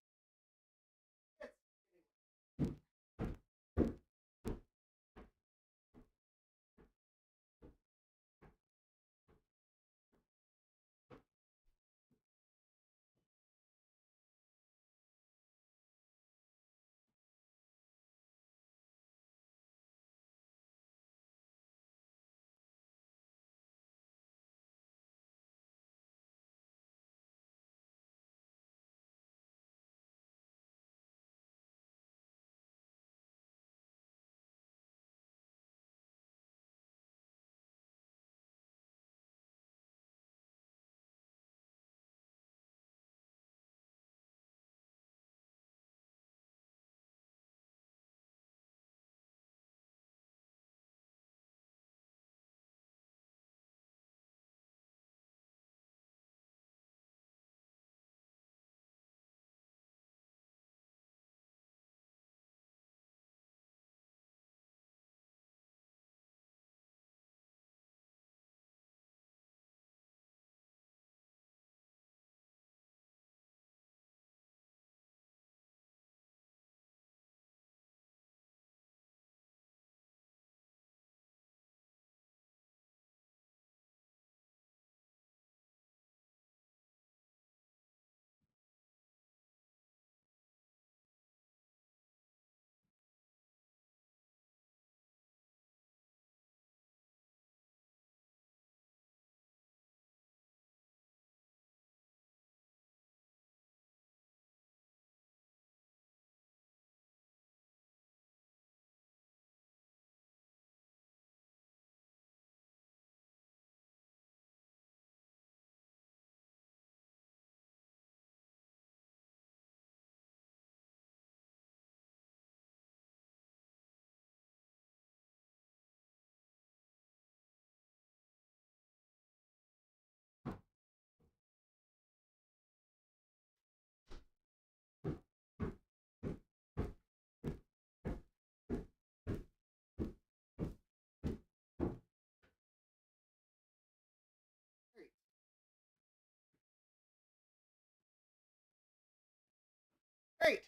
Great.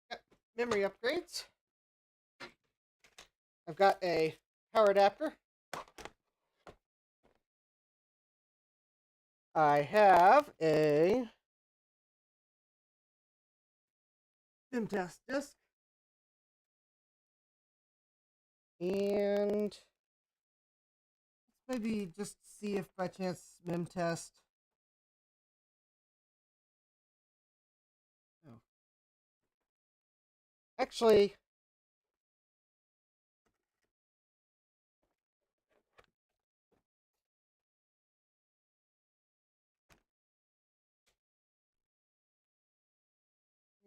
Got memory upgrades. I've got a power adapter. I have a MIM test disk. And let's maybe just see if by chance MIM test. Oh. Actually,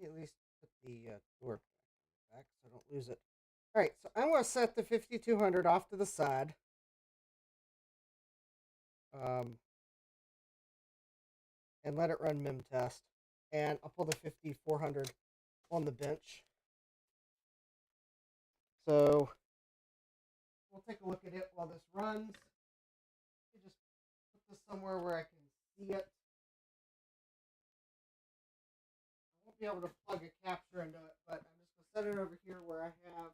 at least put the door back so I don't lose it. All right, so I'm going to set the 5200 off to the side. And let it run mim test. And I'll pull the 5400 on the bench. So we'll take a look at it while this runs. Just put this somewhere where I can see it. I won't be able to plug a capture into it, but I'm just going to set it over here where I have.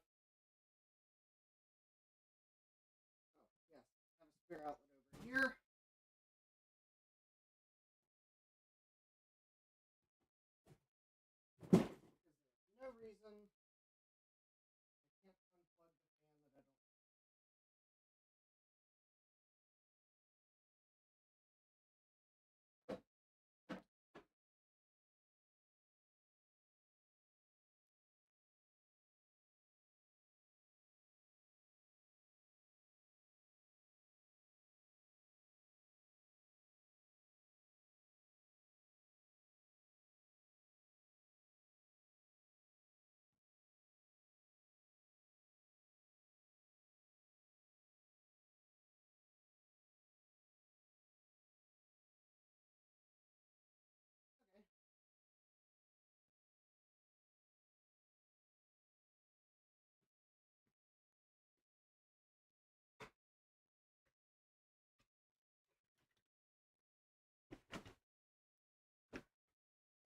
Oh, yes, I have a spare outlet over here. No reason I can't unplug the fan that I don't.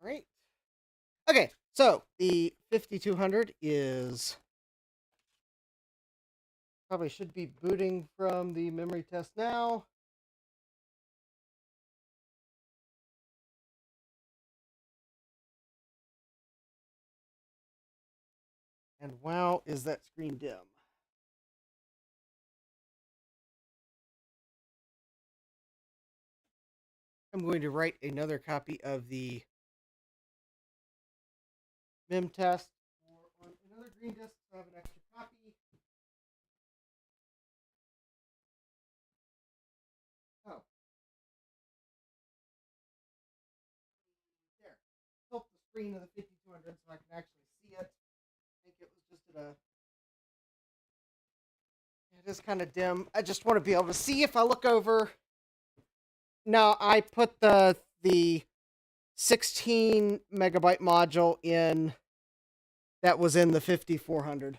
All right. Okay, so the 5200 is probably should be booting from the memory test now. And wow, is that screen dim? I'm going to write another copy of the mem test on another green disk so I have an extra copy. Oh. There. Tilt the screen of the 5200 so I can actually see it. I think it was just at a. It is kind of dim. I just want to be able to see if I look over. No, I put the 16 megabyte module in that was in the 5400.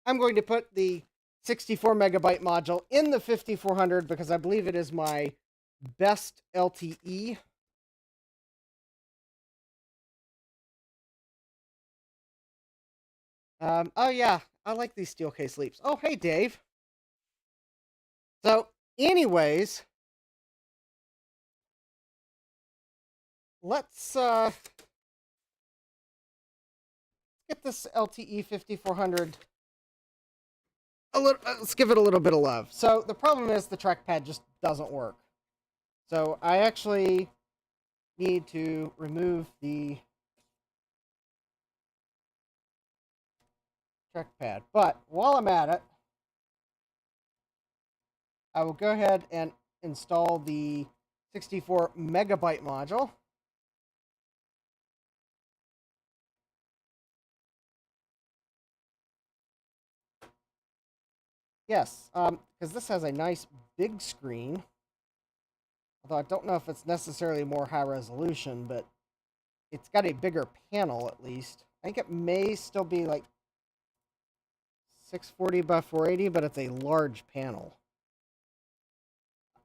I'm going to put the 64 megabyte module in the 5400 because I believe it is my best LTE. Oh yeah, I like these steel case leaps. Oh, hey, Dave. So, anyways, let's get this LTE 5400 a little. Let's give it a little bit of love. So the problem is the trackpad just doesn't work. So I actually need to remove the trackpad. But while I'm at it, I will go ahead and install the 64 megabyte module. Yes, because this has a nice big screen. Although I don't know if it's necessarily more high resolution, but it's got a bigger panel at least. I think it may still be like 640 by 480, but it's a large panel.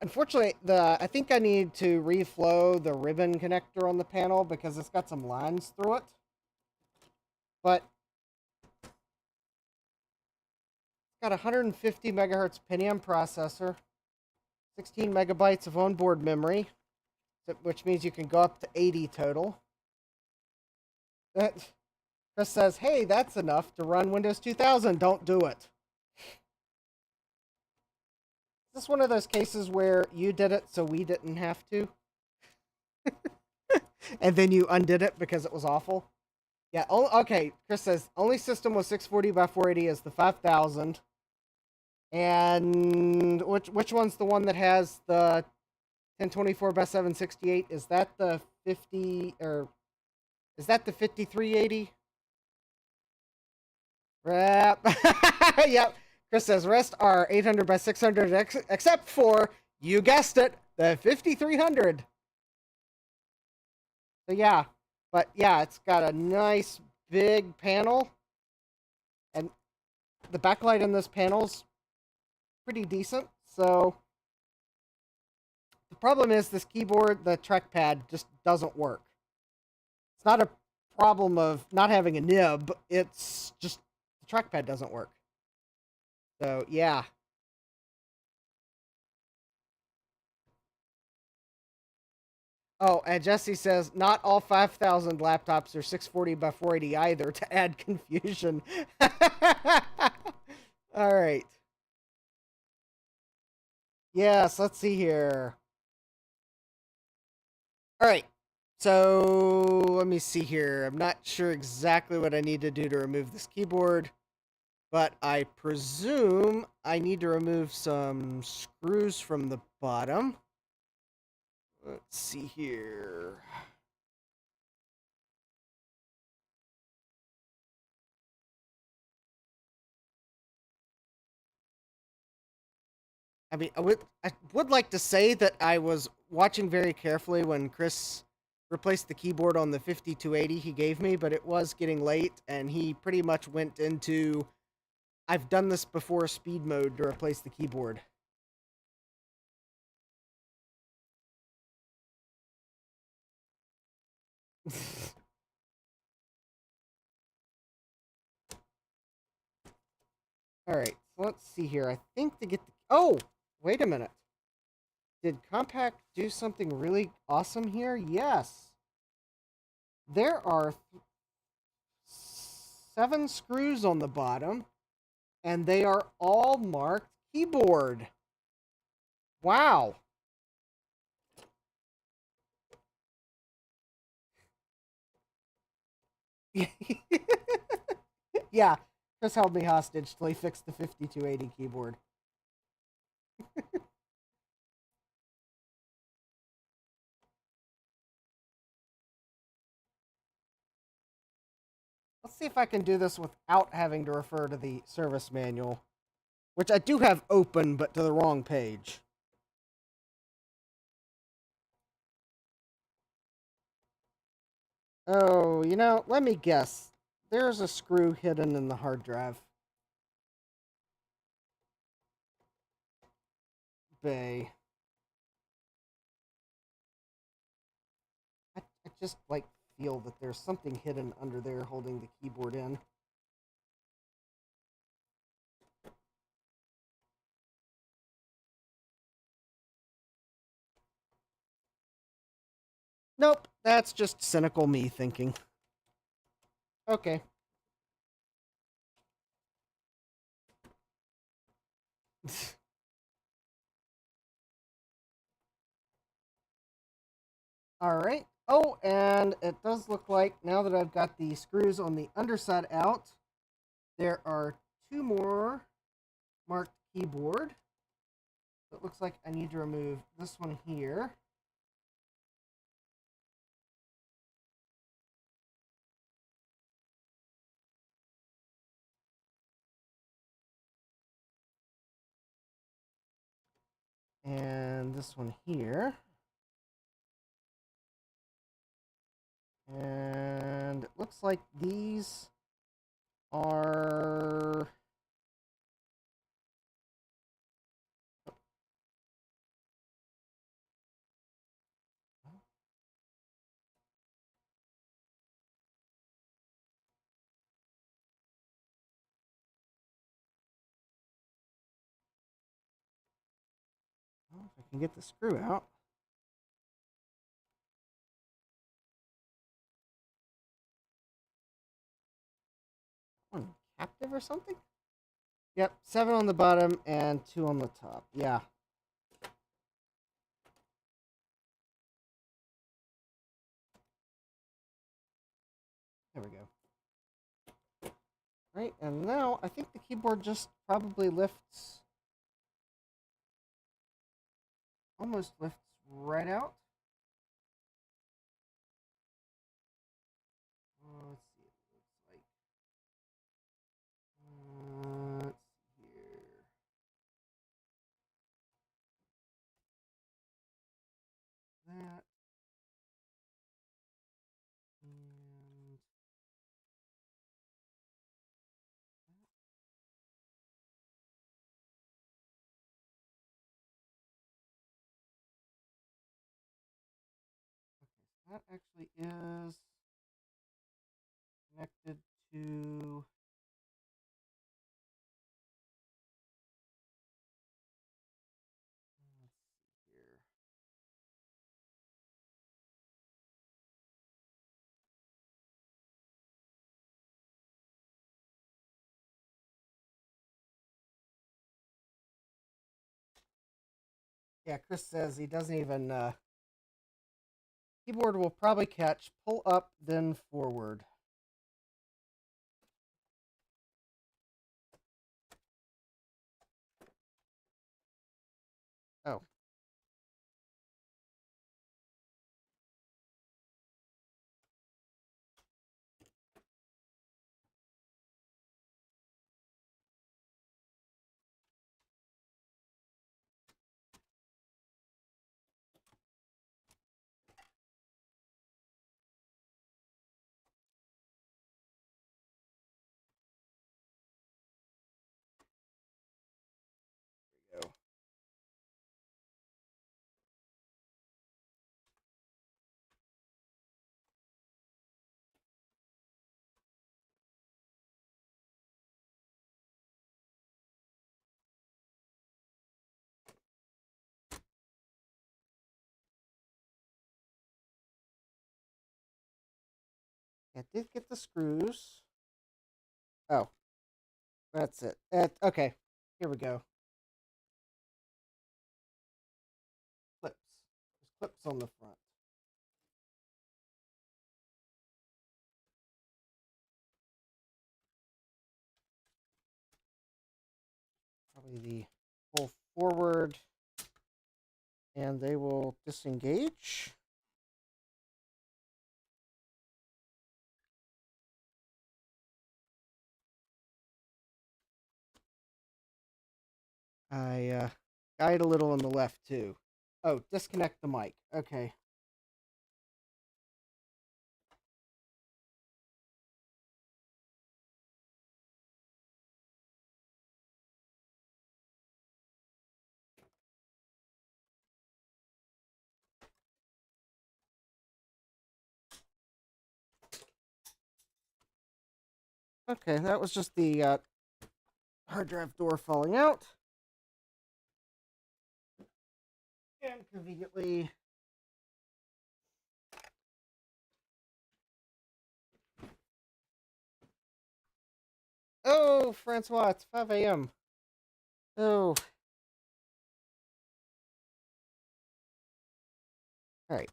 Unfortunately, I think I need to reflow the ribbon connector on the panel because it's got some lines through it. But it's got a 150 megahertz Pentium processor, 16 megabytes of onboard memory, which means you can go up to 80 total. Chris says, hey, that's enough to run Windows 2000. Don't do it. Is this one of those cases where you did it so we didn't have to? And then you undid it because it was awful? Yeah, okay. Chris says, only system with 640 by 480 is the 5000. And which one's the one that has the 1024 by 768? Is that the 50, or is that the 5380? Yep. Yep. Chris says rest are 800 by 600 except for, you guessed it, the 5300. So yeah, but yeah, it's got a nice big panel, and the backlight in this panel's pretty decent. So the problem is this keyboard, the trackpad just doesn't work. It's not a problem of not having a nib, it's just the trackpad doesn't work. So yeah. Oh, and Jesse says not all 5,000 laptops are 640 by 480 either, to add confusion. All right. Yes, let's see here. All right. So let me see here. I'm not sure exactly what I need to do to remove this keyboard, but I presume I need to remove some screws from the bottom. Let's see here. I mean, I would like to say that I was watching very carefully when Chris replaced the keyboard on the 5280 he gave me, but it was getting late, and he pretty much went into, I've done this before, speed mode to replace the keyboard. All right, so let's see here. I think to get the, oh, wait a minute. Did Compaq do something really awesome here? Yes. There are 7 screws on the bottom, and they are all marked keyboard. Wow. Yeah, Chris held me hostage till he fixed the 5280 keyboard. Let's see if I can do this without having to refer to the service manual, which I do have open, but to the wrong page. Oh, let me guess. There's a screw hidden in the hard drive bay. I just, feel that there's something hidden under there holding the keyboard in. Nope, that's just cynical me thinking. Okay. All right. Oh, and it does look like, now that I've got the screws on the underside out, there are 2 more marked keyboard. It looks like I need to remove this one here. And this one here. And it looks like these are... Well, if I can get the screw out. One captive or something? Yep, 7 on the bottom and 2 on the top. Yeah. There we go. Right, and now I think the keyboard just probably lifts, almost lifts right out. that actually is connected to... Let's see here. Yeah, Chris says he doesn't even... keyboard will probably catch pull up, then forward. Oh. There we go. I did get the screws. Oh, that's it. Okay, here we go. Clips. There's clips on the front. Probably the pull forward, and they will disengage. I guide a little on the left too. Oh, disconnect the mic. Okay. Okay, that was just the hard drive door falling out. And conveniently... Oh, Francois, it's 5 a.m. Oh. Alright.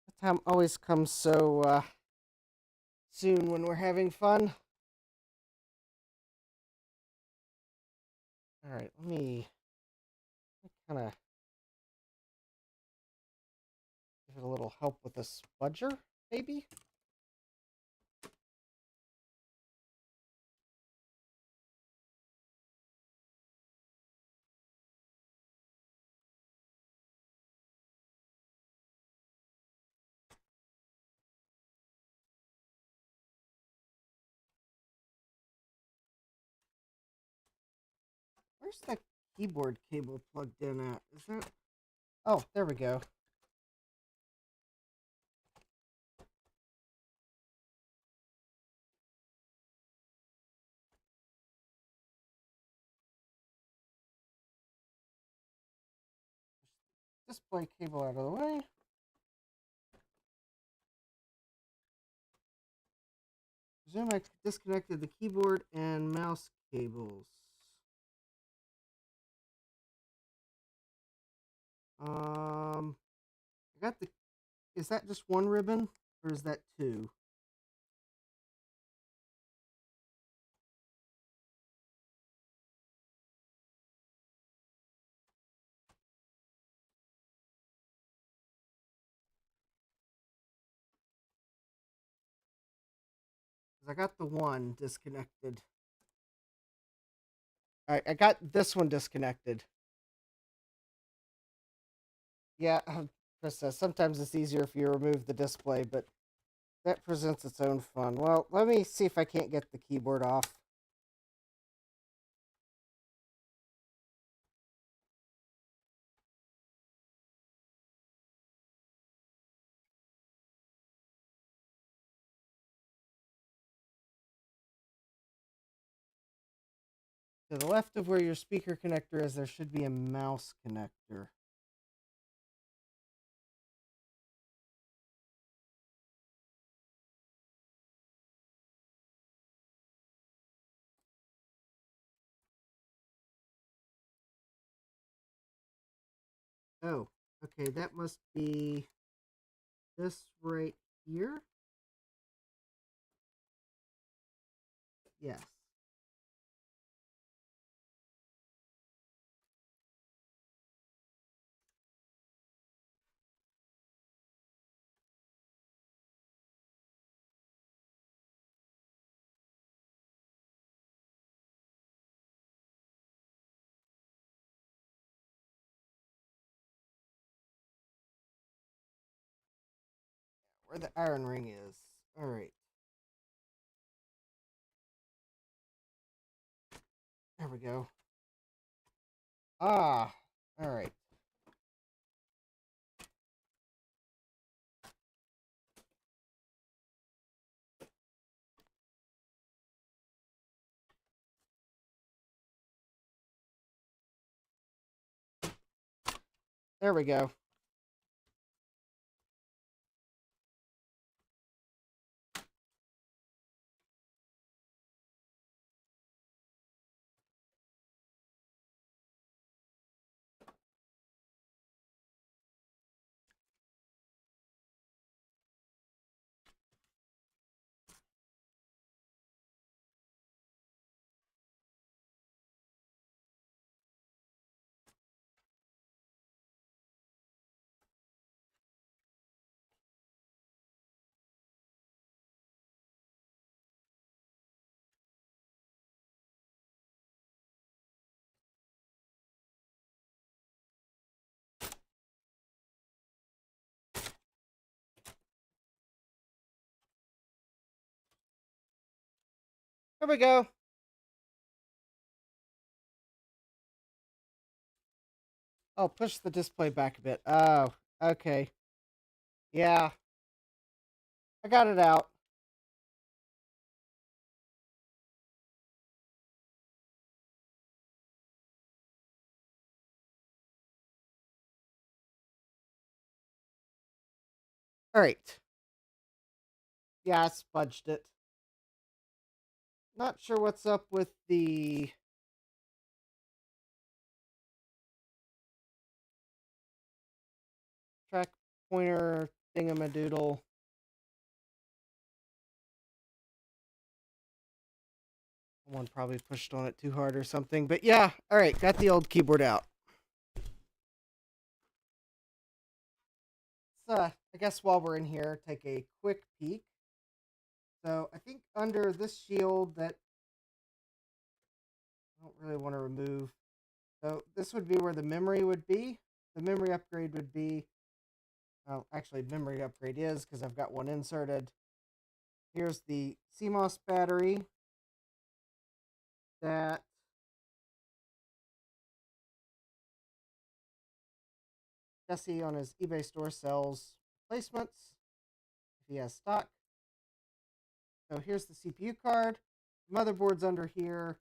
The time always comes so soon when we're having fun. Alright, let me kind of give it a little help with a spudger, maybe? Where's that keyboard cable plugged in at? Is that... Oh, there we go. Display cable out of the way. Presume I disconnected the keyboard and mouse cables. I got the... Is that just one ribbon, or is that two? Because I got the one disconnected. Alright, I got this one disconnected. Yeah, Chris says sometimes it's easier if you remove the display, but that presents its own fun. Well, let me see if I can't get the keyboard off. To the left of where your speaker connector is, there should be a mouse connector. Oh, okay, that must be this right here. Yes. Where the iron ring is. All right. There we go. Ah, all right. There we go. There we go. Oh, push the display back a bit. Oh, okay. Yeah, I got it out. All right. Yeah, I spudged it. Not sure what's up with the track pointer thingamadoodle. Someone probably pushed on it too hard or something. But yeah, all right, got the old keyboard out. So I guess while we're in here, take a quick peek. So I think under this shield that I don't really want to remove. So this would be where the memory would be. The memory upgrade would be, well, actually memory upgrade is because I've got one inserted. Here's the CMOS battery that Jesse on his eBay store sells replacements if he has stock. So here's the CPU card. Motherboard's under here.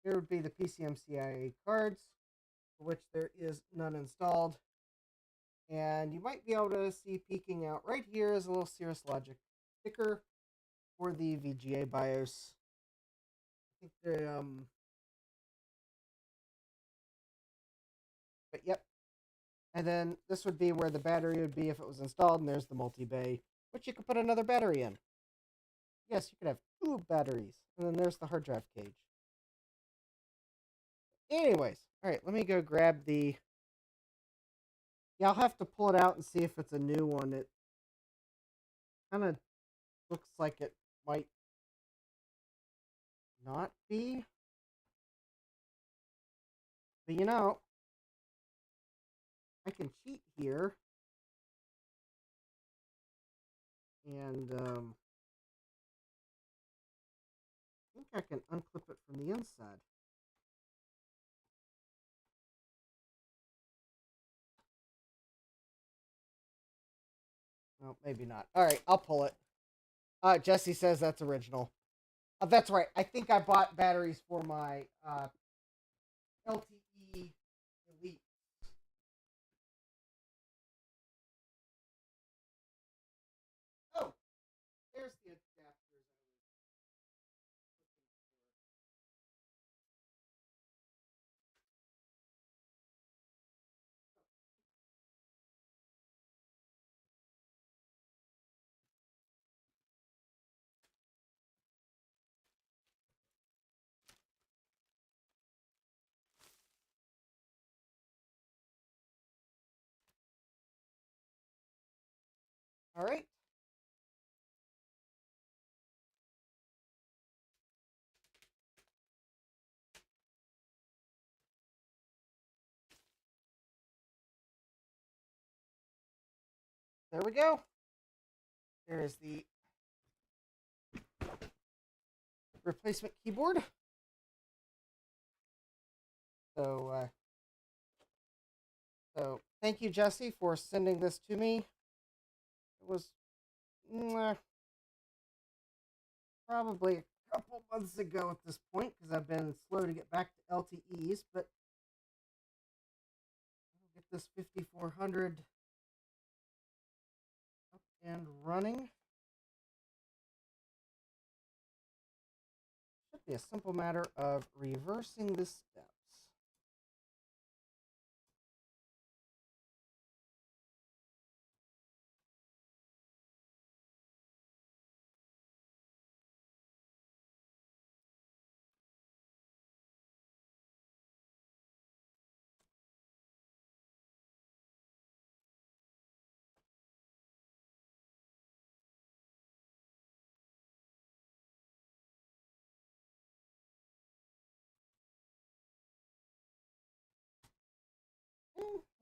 Here would be the PCMCIA cards, for which there is none installed. And you might be able to see peeking out right here is a little Cirrus Logic sticker for the VGA BIOS. I think the but yep. And then this would be where the battery would be if it was installed, and there's the multi-bay, which you could put another battery in. Yes, you could have two batteries. And then there's the hard drive cage. Anyways, all right, let me go grab the. Yeah, I'll have to pull it out and see if it's a new one. It kind of looks like it might not be. But you know, I can cheat here. And I think I can unclip it from the inside. Well, maybe not. All right, I'll pull it. Jesse says that's original. That's right. I think I bought batteries for my LTE Elite. Oh, there's the adapters I was looking for. All right. There we go. There's the replacement keyboard. So, thank you, Jesse, for sending this to me. It was probably a couple months ago at this point because I've been slow to get back to LTEs, but I'll get this 5400 up and running. Should be a simple matter of reversing the steps.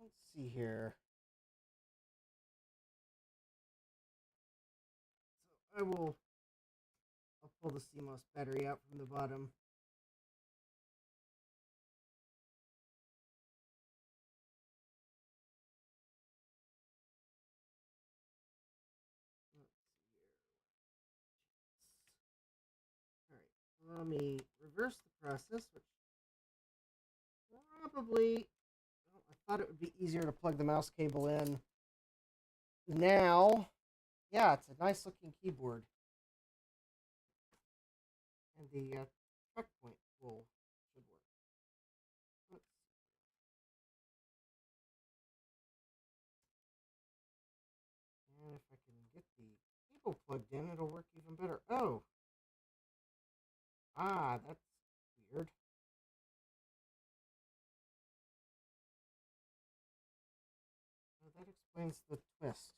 Let's see here. So I'll pull the CMOS battery out from the bottom. All right, let me reverse the process, which probably, well, I thought it would be easier to plug the mouse cable in. Now, yeah, it's a nice looking keyboard. And the checkpoint tool should work. Let's see. And if I can get the cable plugged in, it'll work even better. Oh! Ah, that's weird. Oh, that explains the twist.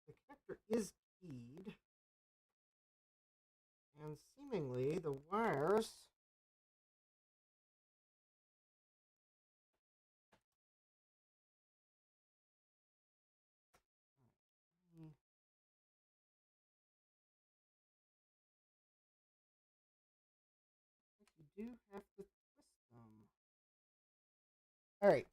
The connector is keyed, and seemingly the wires you do have to twist them. All right.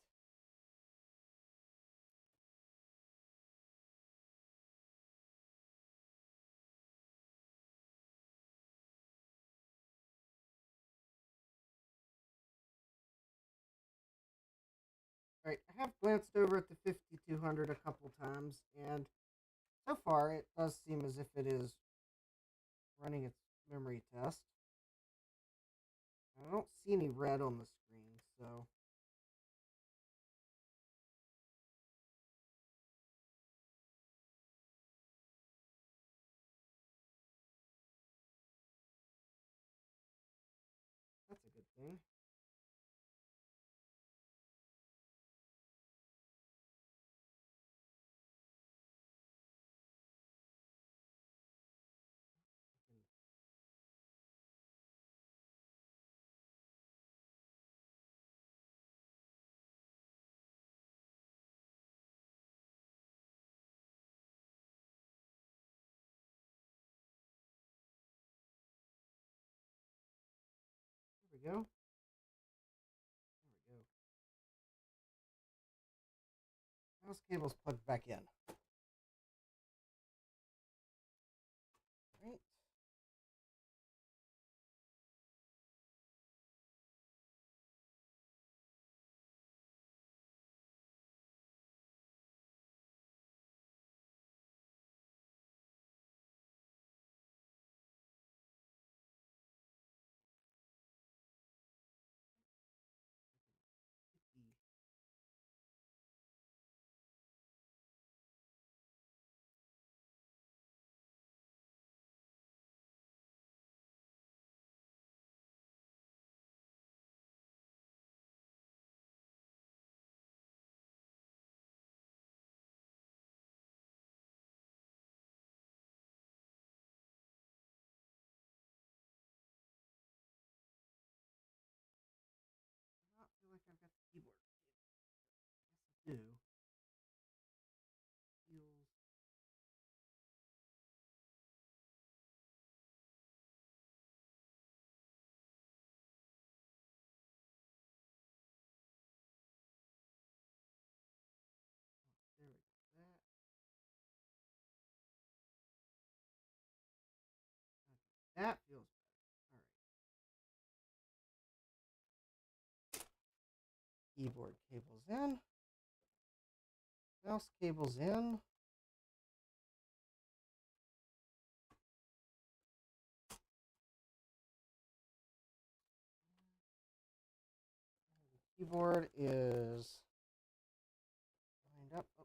All right, I have glanced over at the 5200 a couple times, and so far it does seem as if it is running its memory test. I don't see any red on the screen, so that's a good thing. There we go. There we go. Mouse cable's plugged back in. Right. I don't feel like I've got the keyboard. Yes, I do. Feels. There we go. That feels better. All right. Keyboard cables in. Mouse cables in. The keyboard is lined up. Oh.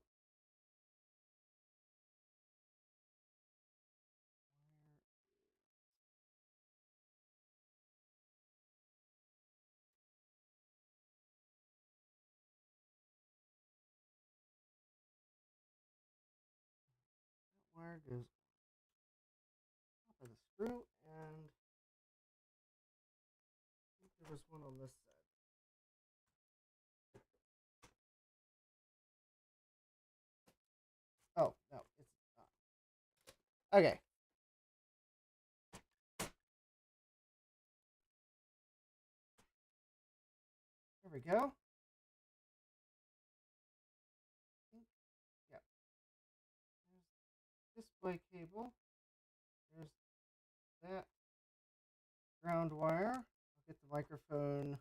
That wire goes top of the screw, and I think there was one on this side. Oh, no, it's not. Okay. There we go. Yep. There's display cable. There's that ground wire. I'll get the microphone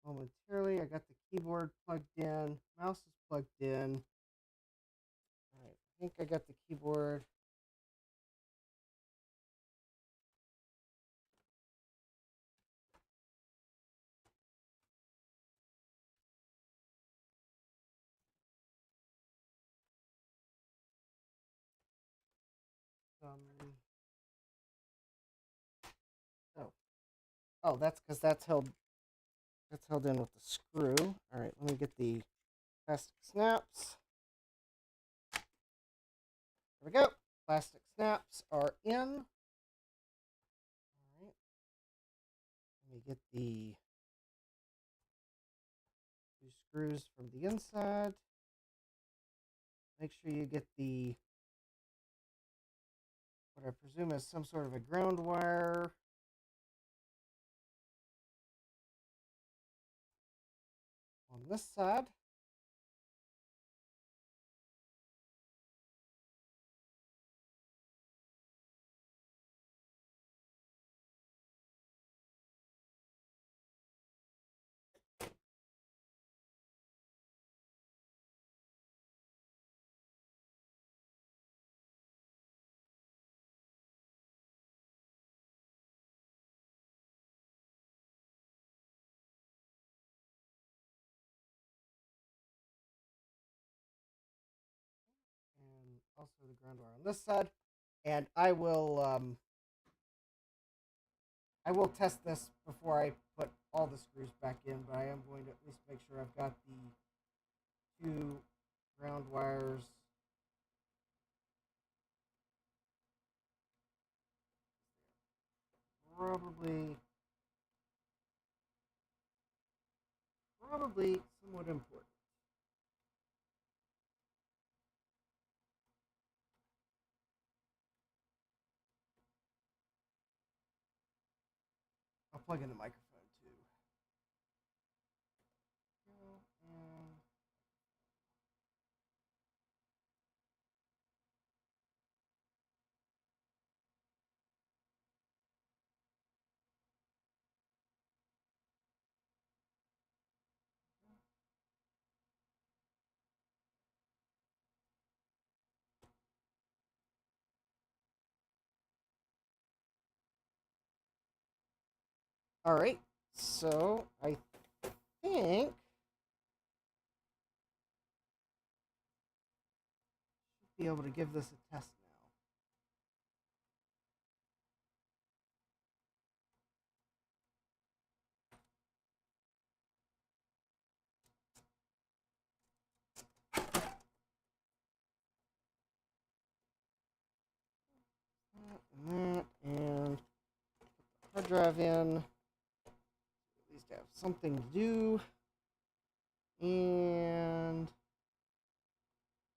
momentarily. I got the keyboard plugged in. Mouse is plugged in. All right. I think I got the keyboard. Oh, oh, that's because that's held in with the screw. All right, let me get the plastic snaps. There we go. Plastic snaps are in. All right. Let me get the two screws from the inside. Make sure you get the, what I presume is some sort of a ground wire. On this side. And also the ground wire on this side. And I will test this before I put all the screws back in, but I am going to at least make sure I've got the two ground wires probably somewhat important. I'll plug in the microphone too. Alright, so I think I'll be able to give this a test now. And hard drive in. At least have something to do. And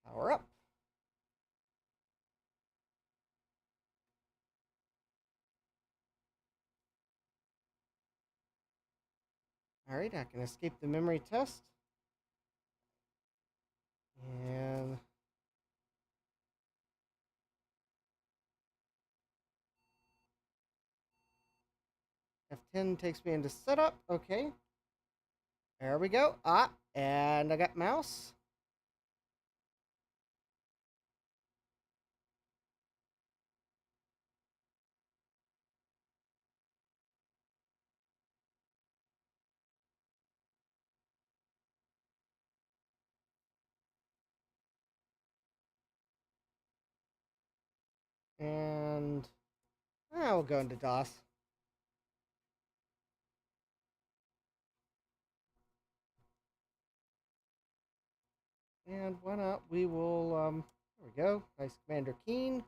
power up. Alright, I can escape the memory test. And F10 takes me into setup. Okay. There we go. And I got mouse. And we'll go into DOS. And why not? We will, there we go. Nice Commander Keen.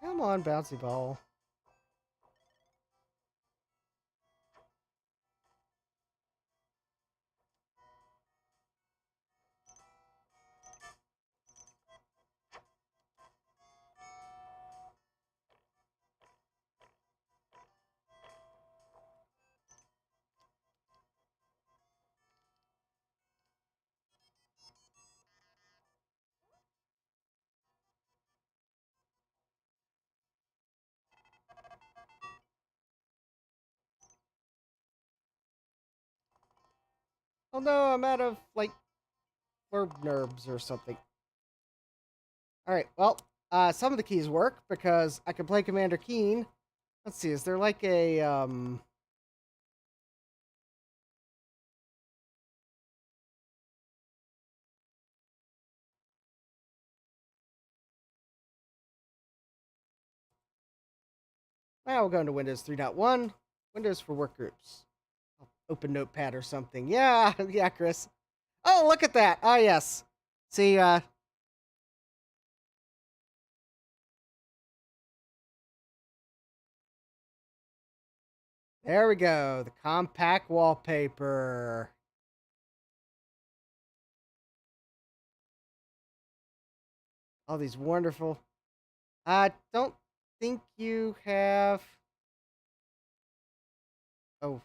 Come on, bouncy ball. Oh no, I'm out of, like, blurb nerbs or something. Alright, well, some of the keys work because I can play Commander Keen. Let's see, is there like a, we'll go into Windows 3.1. Windows for workgroups. Open Notepad or something. Yeah, yeah, Chris. Oh, look at that. Oh, yes. See, there we go. The Compaq wallpaper. All these wonderful. I don't think you have. Oh.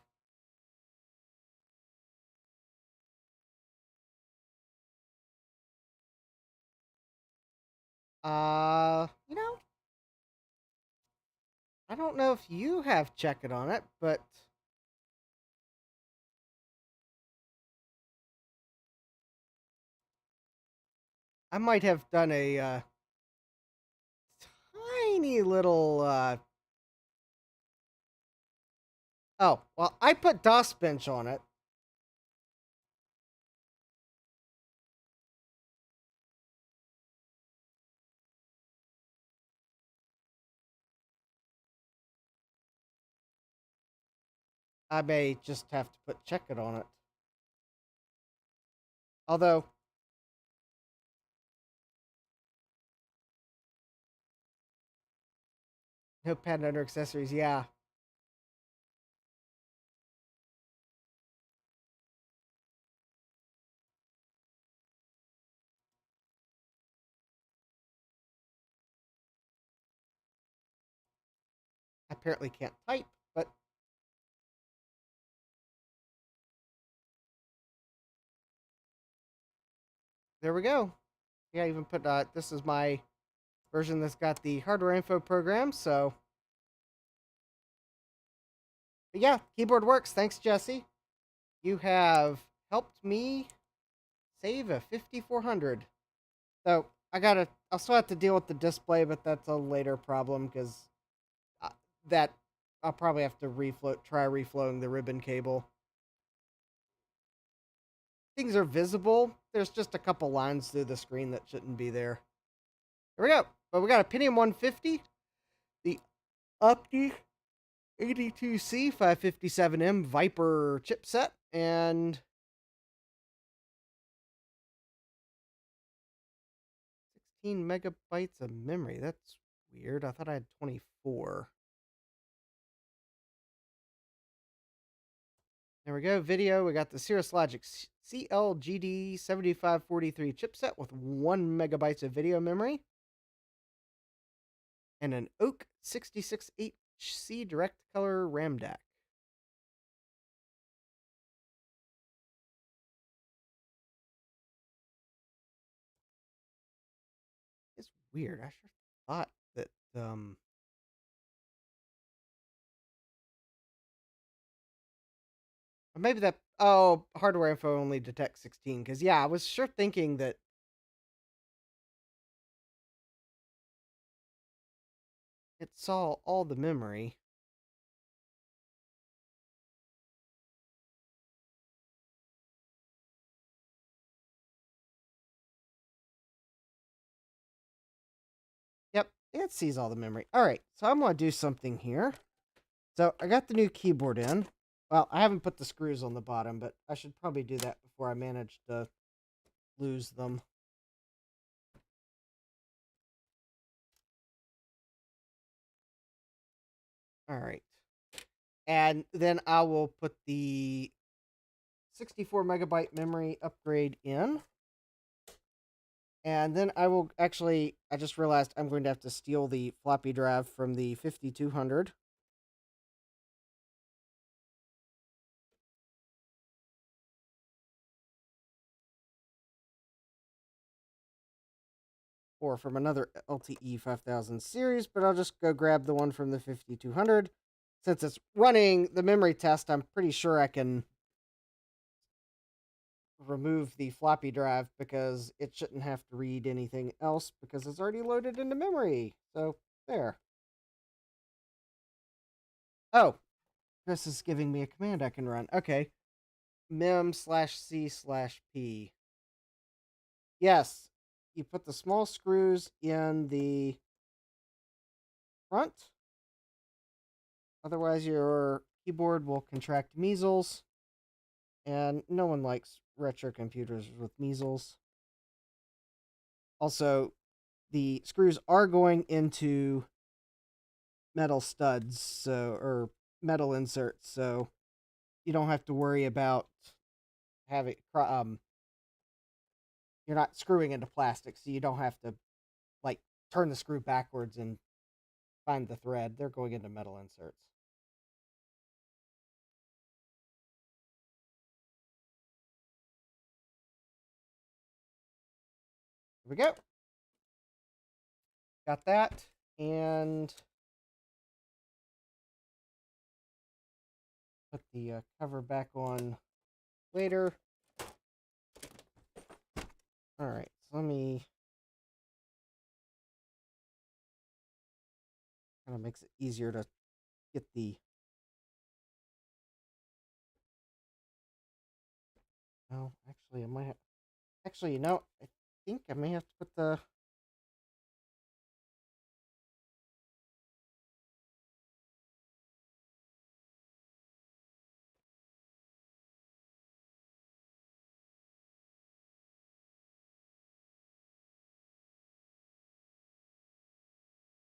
You know, I don't know if you have checked it on it, but I might have done a tiny little. Oh, well, I put DOS bench on it. I may just have to put check it on it. Although, Notepad under accessories, yeah. I apparently can't type, but there we go. Yeah, I even put this is my version that's got the hardware info program. So, but yeah, keyboard works. Thanks, Jesse. You have helped me save a 5400. So I'll still have to deal with the display, but that's a later problem because uh, that I'll probably have to try reflowing the ribbon cable. Things are visible. There's just a couple lines through the screen that shouldn't be there. There we go. But we got a Pentium 150, the Opti 82C 557M Viper chipset, and 16 megabytes of memory. That's weird. I thought I had 24. There we go. Video. We got the Cirrus Logic CLGD 7543 chipset with 1 megabytes of video memory, and an Oak 66HC direct color RAM DAC. It's weird. I sure thought that maybe that hardware info only detects 16, because yeah, I was sure thinking that it saw all the memory. Yep, it sees all the memory. All right, so I'm going to do something here. So I got the new keyboard in. Well, I haven't put the screws on the bottom, but I should probably do that before I manage to lose them. All right. And then I will put the 64 megabyte memory upgrade in. And then I will actually, I just realized I'm going to have to steal the floppy drive from the 5200. Or from another LTE 5000 series, but I'll just go grab the one from the 5200. Since it's running the memory test, I'm pretty sure I can remove the floppy drive because it shouldn't have to read anything else because it's already loaded into memory. So, there. Oh, Chris is giving me a command I can run. Okay. mem/c/p. Yes, you put the small screws in the front. Otherwise, your keyboard will contract measles. And no one likes retro computers with measles. Also, the screws are going into metal studs, or metal inserts, so you don't have to worry about having you're not screwing into plastic, so you don't have to like turn the screw backwards and find the thread. They're going into metal inserts. Here we go. Got that, and put the cover back on later. All right, so let me kind of makes it easier to get the. No, actually, I might have. Actually, I think I may have to put the.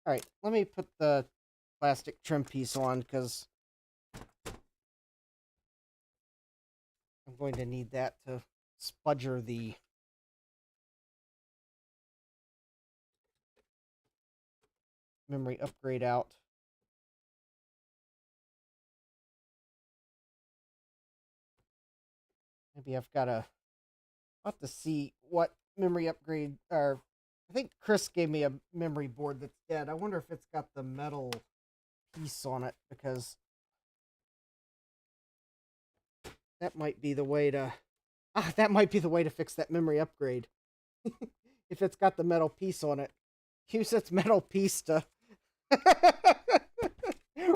All right, let me put the plastic trim piece on because I'm going to need that to spudger the memory upgrade out. Maybe I've got to, I'll have to see what memory upgrade, or I think Chris gave me a memory board that's dead. I wonder if it's got the metal piece on it, because that might be the way to, that might be the way to fix that memory upgrade. If it's got the metal piece on it, use its metal piece to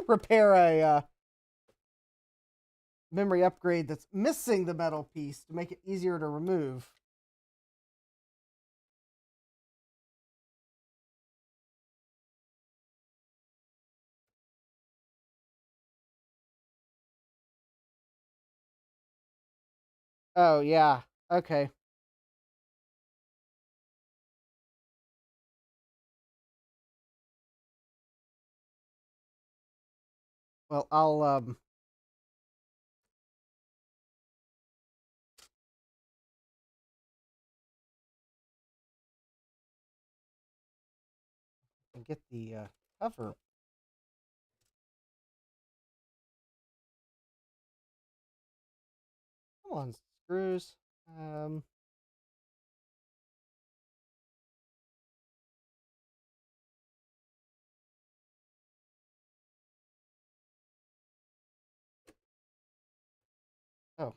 repair a memory upgrade that's missing the metal piece to make it easier to remove. Oh, yeah. Okay. Well, I'll get the cover. Come on, screws. Oh.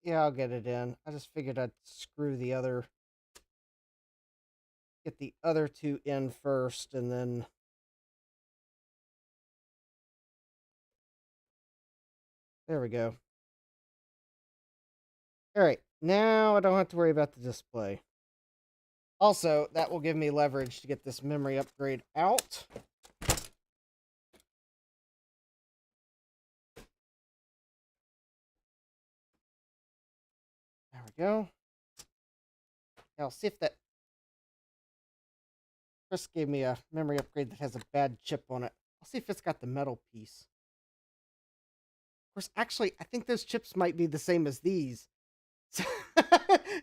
Yeah, I'll get it in. I just figured I'd screw the other, get the other two in first, and then there we go. All right, now I don't have to worry about the display. Also, that will give me leverage to get this memory upgrade out. There we go. Now, I'll see if that... Chris gave me a memory upgrade that has a bad chip on it. I'll see if it's got the metal piece. Of course, actually, I think those chips might be the same as these.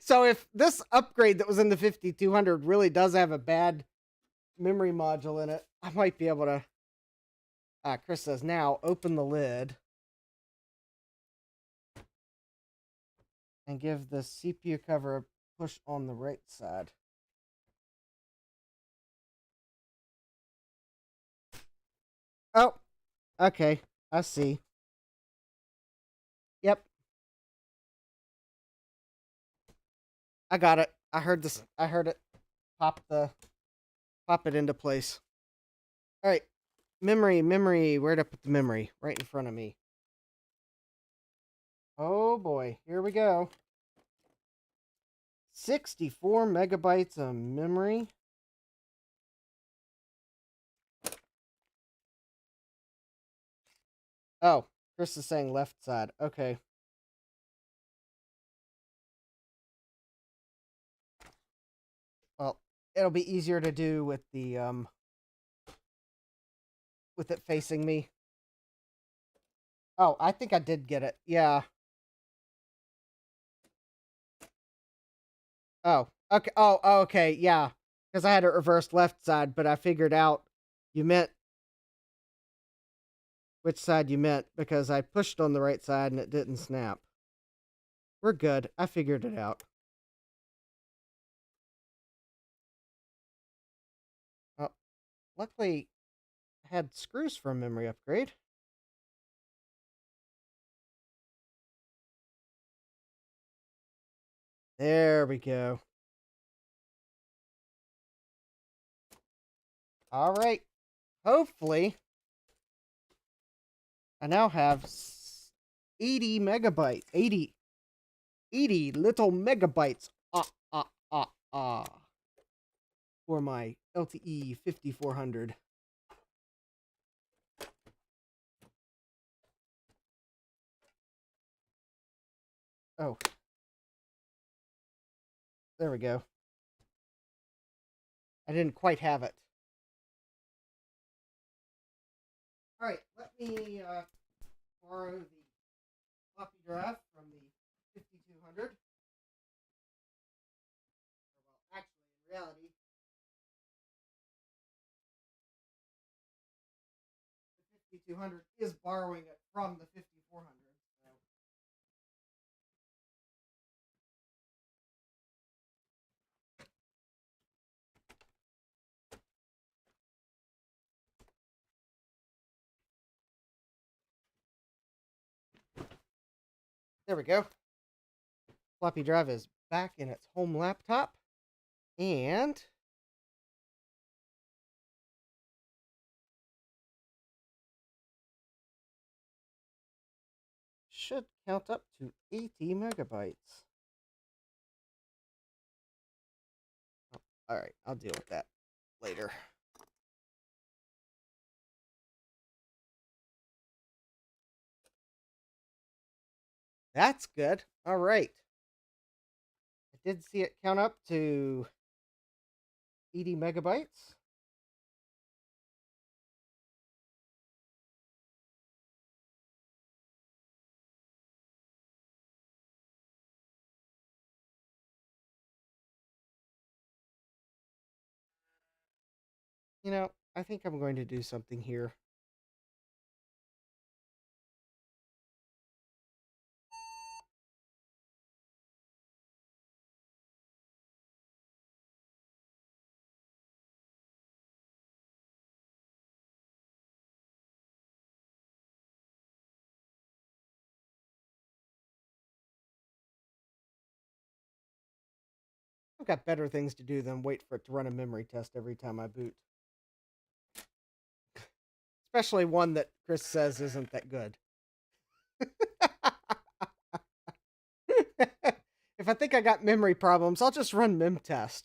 So if this upgrade that was in the 5200 really does have a bad memory module in it, I might be able to... Chris says, now open the lid and give the CPU cover a push on the right side. Oh, okay. I see. Yep. I got it. I heard this. I heard it. Pop it into place. All right. Memory. Where'd I put the memory? Right in front of me. Oh boy. Here we go. 64 megabytes of memory. Oh, Chris is saying left side. Okay. Well, it'll be easier to do with the with it facing me. Oh, I think I did get it. Yeah. Oh, okay. Oh, okay. Yeah. Because I had it reversed left side, but I figured out you meant which side you meant because I pushed on the right side and it didn't snap. We're good. I figured it out. Oh, luckily, I had screws for a memory upgrade. There we go. All right. Hopefully, I now have 80 megabytes. 80 little megabytes. Ah, ah, ah. For my LTE 5400. Oh, there we go. I didn't quite have it. All right, let me borrow the floppy drive from the 5200. Well, actually, in reality, the 5200 is borrowing it from the 5400. So. There we go. Floppy drive is back in its home laptop. And should count up to 80 megabytes. Oh, all right, I'll deal with that later. That's good. All right. I did see it count up to 80 megabytes. You know, I think I'm going to do something here. I've got better things to do than wait for it to run a memory test every time I boot. Especially one that Chris says isn't that good. If I think I got memory problems, I'll just run memtest.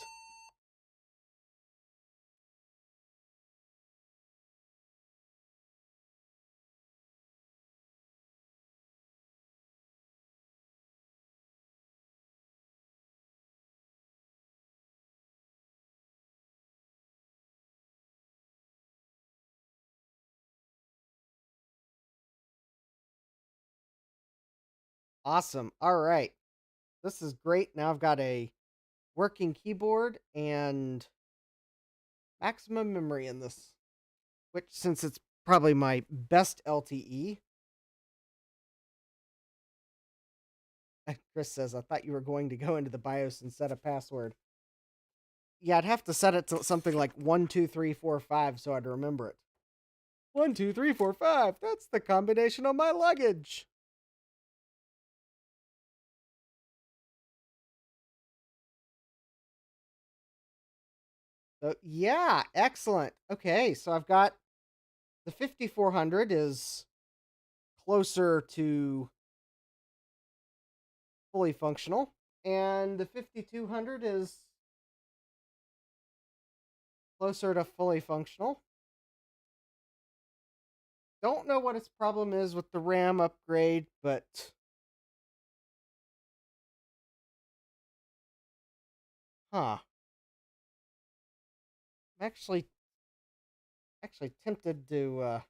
Awesome. All right. This is great. Now I've got a working keyboard and maximum memory in this, which, since it's probably my best LTE. Chris says, I thought you were going to go into the BIOS and set a password. Yeah, I'd have to set it to something like 12345 so I'd remember it. 12345. That's the combination of my luggage. So yeah, excellent. Okay, so I've got the 5400 is closer to fully functional, and the 5200 is closer to fully functional. Don't know what its problem is with the RAM upgrade, but I'm actually tempted to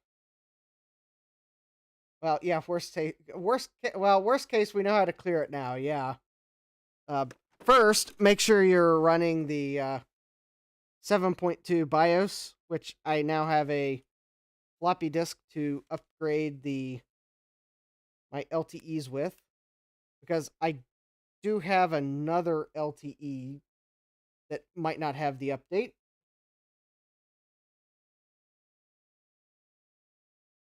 well, yeah, worst case we know how to clear it now. Yeah. Uh, First, make sure you're running the 7.2 BIOS, which I now have a floppy disk to upgrade my LTEs with, because I do have another LTE that might not have the update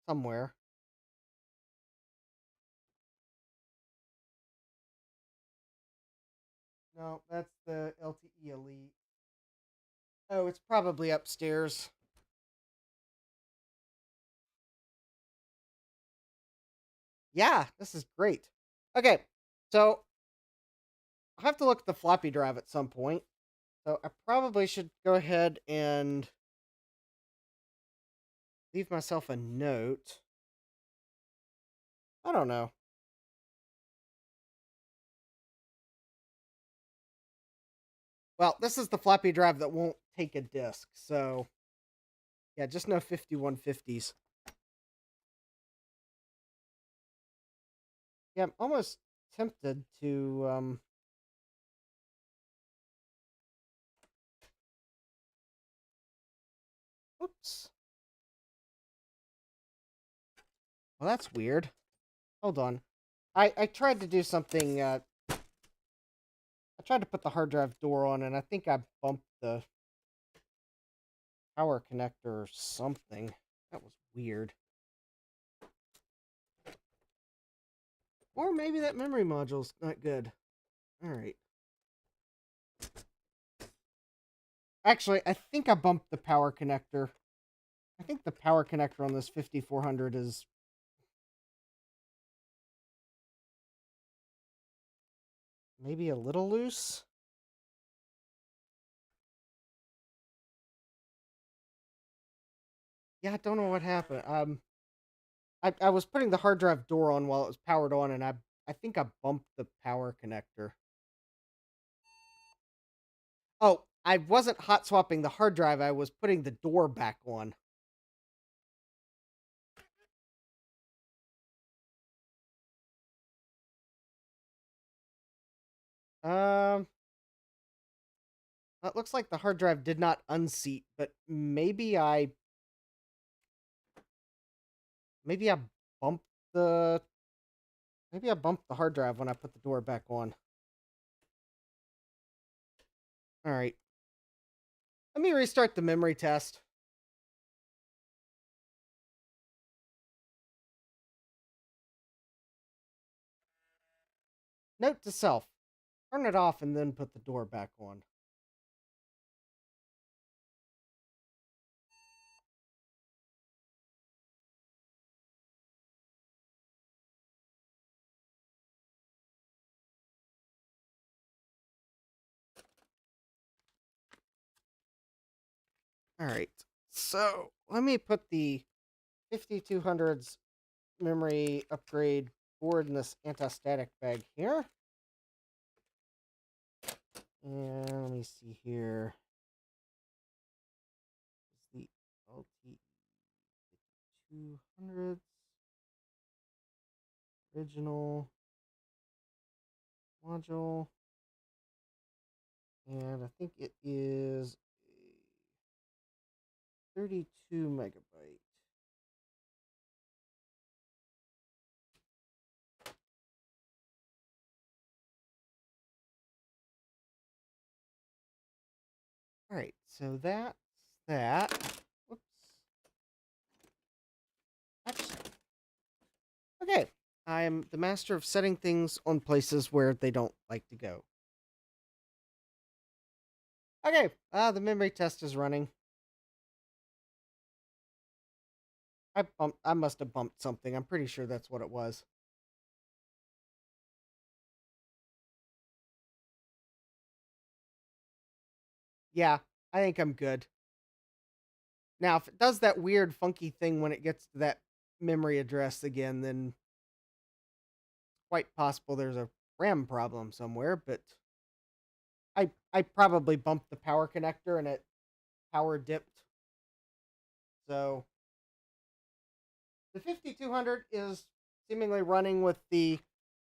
somewhere. No, that's the LTE Elite. Oh, it's probably upstairs. Yeah, this is great. Okay, so I have to look at the floppy drive at some point. So I probably should go ahead and leave myself a note. I don't know. Well, this is the floppy drive that won't take a disk. So yeah, just no 5150s. Yeah, I'm almost tempted to oops. Well, that's weird. Hold on. I tried to do something I tried to put the hard drive door on and I think I bumped the power connector or something. That was weird. Or maybe that memory module's not good. Alright. Actually, I think I bumped the power connector. I think the power connector on this 5400 is maybe a little loose. Yeah, I don't know what happened. I was putting the hard drive door on while it was powered on, and I think I bumped the power connector. Oh, I wasn't hot swapping the hard drive. I was putting the door back on. Um, it looks like the hard drive did not unseat, but maybe I bumped the maybe I bumped the hard drive when I put the door back on. All right. Let me restart the memory test. Note to self. Turn it off and then put the door back on. All right. So, let me put the 5200's memory upgrade board in this anti-static bag here. And let me see here. Is the LTE 5200s original module. And I think it is a 32 megabyte. All right, so that's that. Whoops. Actually, okay. I'm the master of setting things on places where they don't like to go. Okay, the memory test is running. I must have bumped something. I'm pretty sure that's what it was. Yeah, I think I'm good. Now, if it does that weird funky thing when it gets to that memory address again, then quite possible there's a RAM problem somewhere, but I probably bumped the power connector and it power dipped. So the 5200 is seemingly running with the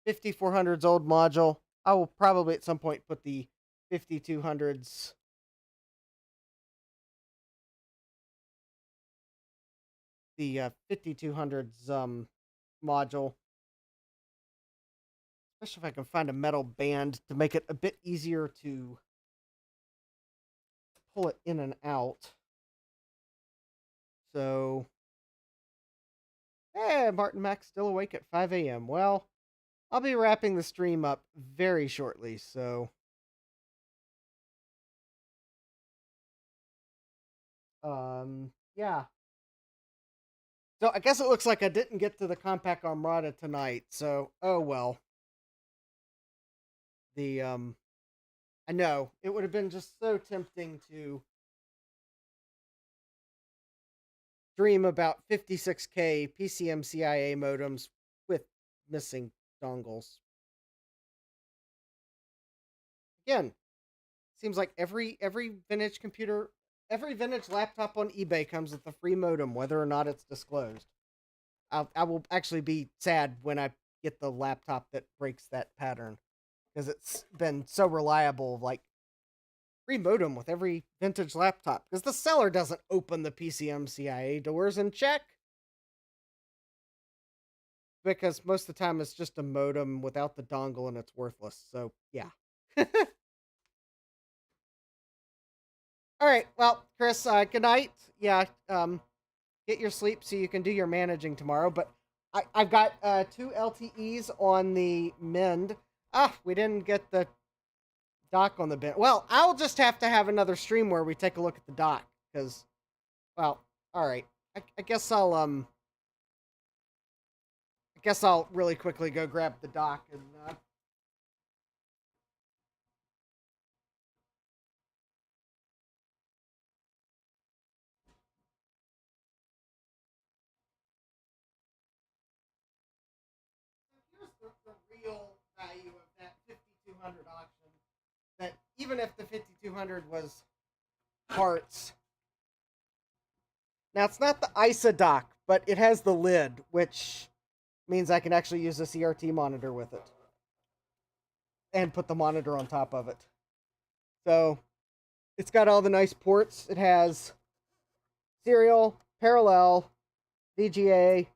5400's old module. I will probably at some point put the 5200's the 5200's module, especially if I can find a metal band to make it a bit easier to pull it in and out. So, hey, Martin Mack's still awake at 5 a.m. Well, I'll be wrapping the stream up very shortly, so yeah. So I guess it looks like I didn't get to the Compaq Armada tonight, so oh well. I know it would have been just so tempting to dream about 56K PCMCIA modems with missing dongles. Again, seems like every vintage computer, every vintage laptop on eBay comes with a free modem, whether or not it's disclosed. I will actually be sad when I get the laptop that breaks that pattern, because it's been so reliable. Like, free modem with every vintage laptop, because the seller doesn't open the PCMCIA doors and check, because most of the time it's just a modem without the dongle and it's worthless. So yeah. All right, well, Chris, good night. Yeah, get your sleep so you can do your managing tomorrow. But I've got 2 LTEs on the mend. We didn't get the dock on the bench. Well, I'll just have to have another stream where we take a look at the dock, because, well, all right. I guess I'll really quickly go grab the dock and. Here's the real value of that 5200 auction. That even if the 5200 was parts. Now, it's not the ISA dock, but it has the lid, which means I can actually use a CRT monitor with it and put the monitor on top of it. So it's got all the nice ports. It has serial, parallel, VGA,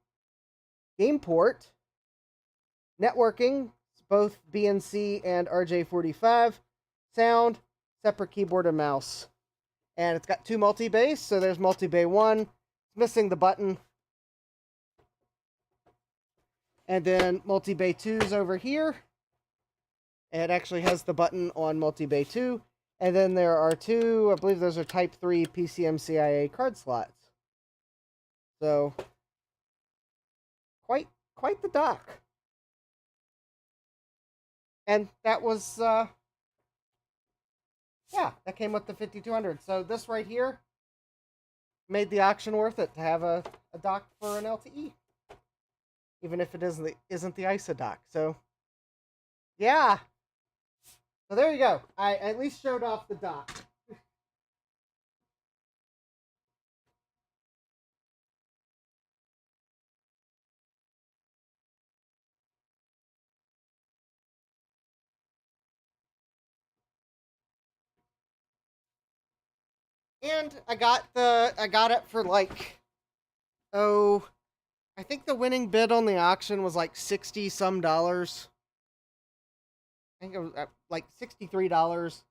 game port, networking, both BNC and RJ45, sound, separate keyboard and mouse. And it's got 2 multi-bays, so there's multi-bay 1. It's missing the button. And then multi-bay 2's over here. It actually has the button on multi-bay 2. And then there are 2, I believe those are Type 3 PCMCIA card slots. So, quite the dock. And that was, yeah, that came with the 5200. So this right here made the auction worth it to have a dock for an LTE, even if it isn't the ISA dock. So, yeah. So there you go. I at least showed off the dock. And I got it for like, oh, I think the winning bid on the auction was like $60 some. I think it was like $63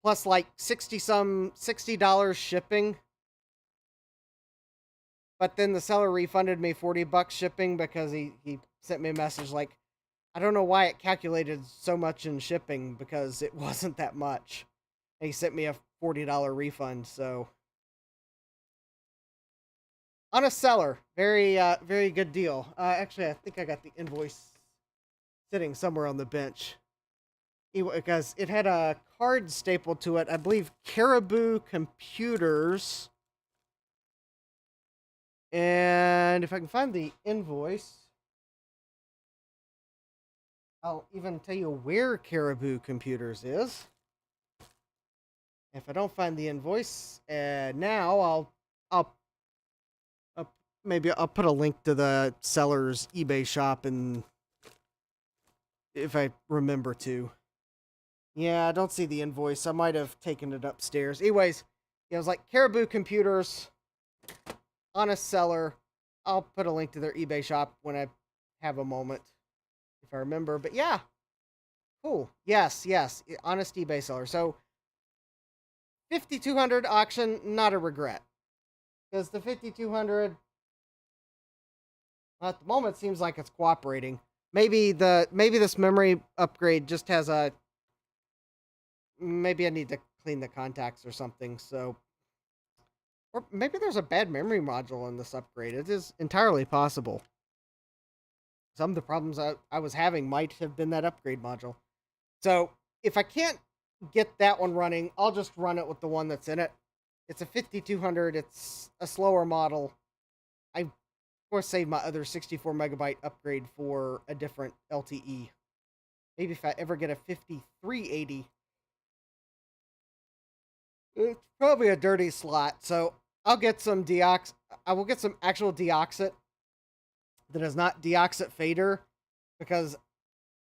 plus like $60 shipping. But then the seller refunded me $40 shipping, because he sent me a message like, I don't know why it calculated so much in shipping, because it wasn't that much. And he sent me a $40 refund. So, on a seller, very good deal. Actually, I think I got the invoice sitting somewhere on the bench, because it had a card stapled to it. I believe Caribou Computers. And if I can find the invoice, I'll even tell you where Caribou Computers is. If I don't find the invoice now, maybe I'll put a link to the seller's eBay shop, and if I remember to. Yeah, I don't see the invoice. I might have taken it upstairs. Anyways, it was like Caribou Computers, honest seller. I'll put a link to their eBay shop when I have a moment, if I remember. But yeah, cool. Yes, honest eBay seller. So 5200 auction, not a regret, because the 5200 at the moment seems like it's cooperating. Maybe this memory upgrade just has a. Maybe I need to clean the contacts or something. So, Or maybe there's a bad memory module in this upgrade. It is entirely possible. Some of the problems I was having might have been that upgrade module. So if I can't get that one running, I'll just run it with the one that's in it. It's a 5200. It's a slower model. I, of course, saved my other 64 megabyte upgrade for a different LTE. Maybe if I ever get a 5380, it's probably a dirty slot. So I'll get some I will get some actual deoxit that is not deoxit fader, because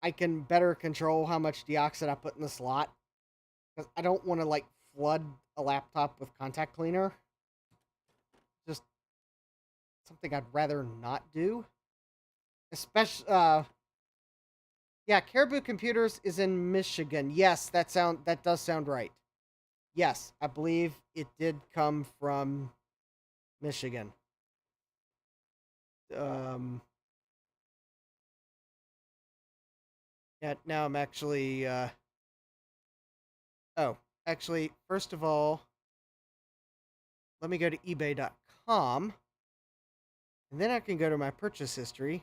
I can better control how much deoxit I put in the slot. Because I don't want to like flood a laptop with contact cleaner. Just something I'd rather not do. Especially, yeah, Caribou Computers is in Michigan. Yes, that does sound right. Yes, I believe it did come from Michigan. Yeah, now I'm actually, oh, actually, first of all, let me go to eBay.com, and then I can go to my purchase history,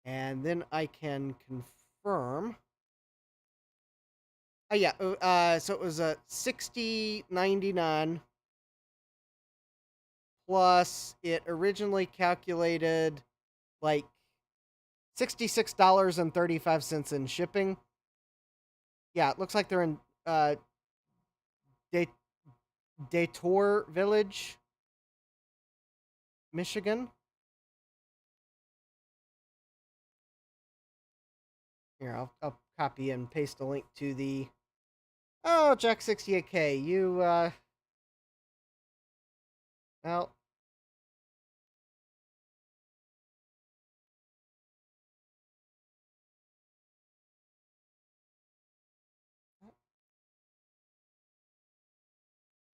and then I can confirm. Oh yeah, so it was a $60.99 plus it originally calculated like $66.35 in shipping. Yeah, it looks like they're in Detroit Village, Michigan. Here, I'll copy and paste a link to the. Oh, Jack 68K, you well.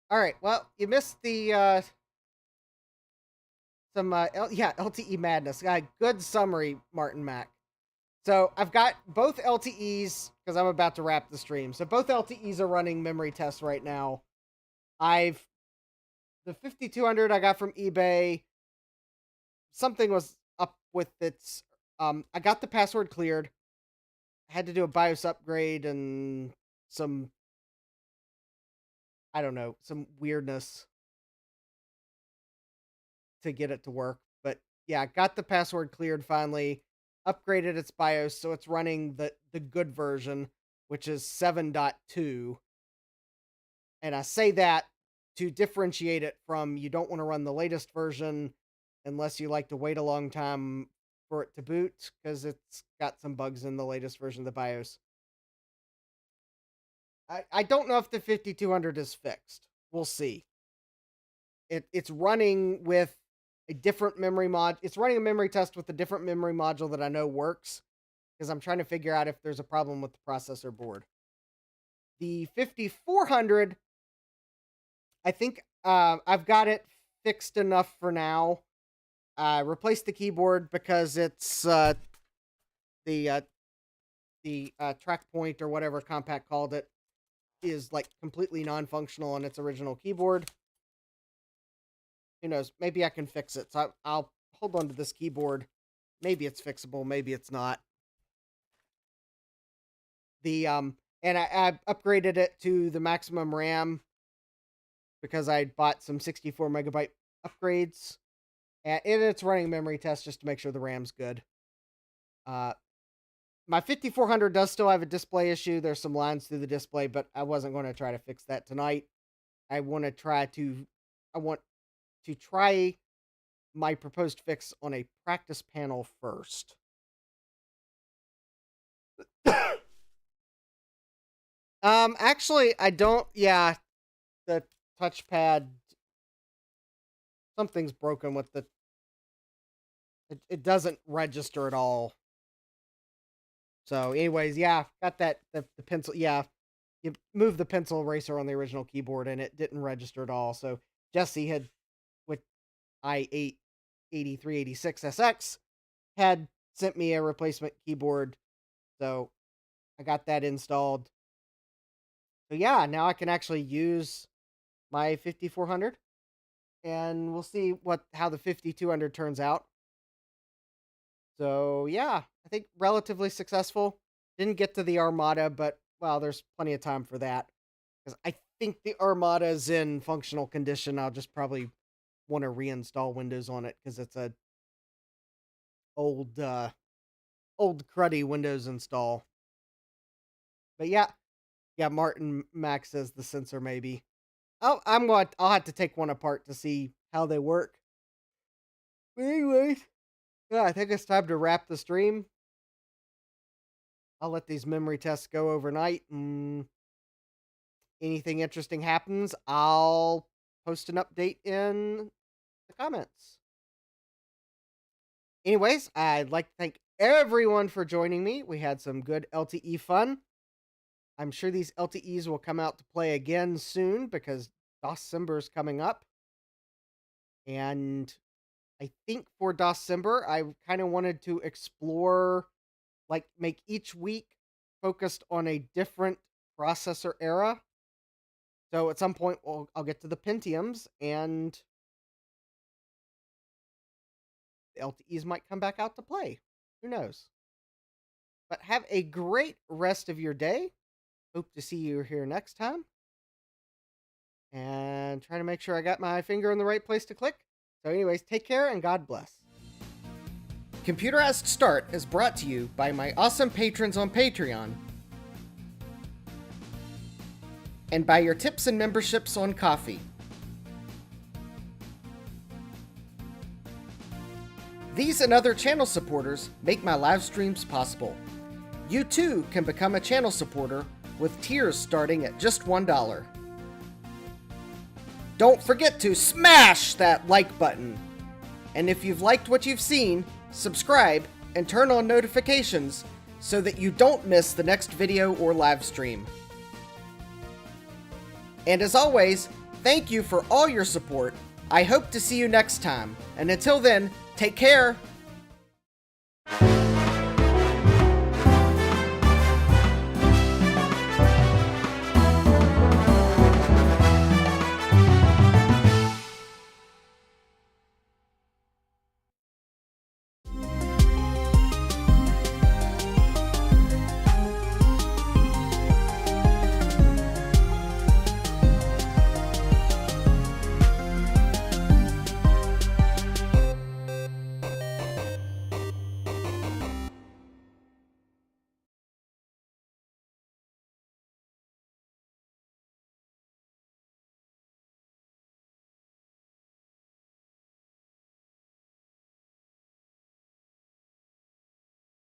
All right, well, you missed the LTE madness. Good summary, Martin Mac. So I've got both LTEs because I'm about to wrap the stream. So both LTEs are running memory tests right now. The 5200 I got from eBay. Something was up with its. I got the password cleared. I had to do a BIOS upgrade and some. I don't know, some weirdness to get it to work. But yeah, got the password cleared finally. Upgraded its BIOS so it's running the good version, which is 7.2. And I say that to differentiate it from you don't want to run the latest version unless you like to wait a long time for it to boot, because it's got some bugs in the latest version of the BIOS. I don't know if the 5200 is fixed. We'll see. It's running with a different memory mod. It's running a memory test with a different memory module that I know works, because I'm trying to figure out if there's a problem with the processor board. The 5400, I think I've got it fixed enough for now. Replaced the keyboard because it's the track point or whatever Compaq called it is like completely non-functional on its original keyboard. Who knows? Maybe I can fix it. So I'll hold on to this keyboard. Maybe it's fixable. Maybe it's not. And I upgraded it to the maximum RAM because I bought some 64 megabyte upgrades, and it's running memory test just to make sure the RAM's good. My 5400 does still have a display issue. There's some lines through the display, but I wasn't going to try to fix that tonight. I want to try my proposed fix on a practice panel first. Actually, I don't. Yeah, the touchpad. Something's broken with the. It doesn't register at all. So, anyways, yeah, got that the pencil. Yeah, you move the pencil eraser on the original keyboard, and it didn't register at all. So Jesse had with i8 8386SX had sent me a replacement keyboard, so I got that installed. So yeah, now I can actually use my 5400. and we'll see how the 5200 turns out. So yeah, I think relatively successful. Didn't get to the Armada, but well, there's plenty of time for that because I think the Armada is in functional condition. I'll just probably want to reinstall Windows on it because it's a old cruddy Windows install. But yeah, Martin Max says the sensor maybe. I'll have to take one apart to see how they work. But anyways, yeah, I think it's time to wrap the stream. I'll let these memory tests go overnight, and anything interesting happens, I'll post an update in the comments. Anyways, I'd like to thank everyone for joining me. We had some good LTE fun. I'm sure these LTEs will come out to play again soon because December is coming up. And I think for December, I kind of wanted to explore, like, make each week focused on a different processor era. So at some point, I'll get to the Pentiums, and the LTEs might come back out to play. Who knows? But have a great rest of your day. Hope to see you here next time. And try to make sure I got my finger in the right place to click. So anyways, take care and God bless. Computerized Start is brought to you by my awesome patrons on Patreon and by your tips and memberships on Ko-fi. These and other channel supporters make my live streams possible. You too can become a channel supporter with tiers starting at just $1. Don't forget to smash that like button. And if you've liked what you've seen, subscribe and turn on notifications so that you don't miss the next video or live stream. And as always, thank you for all your support. I hope to see you next time. And until then, take care.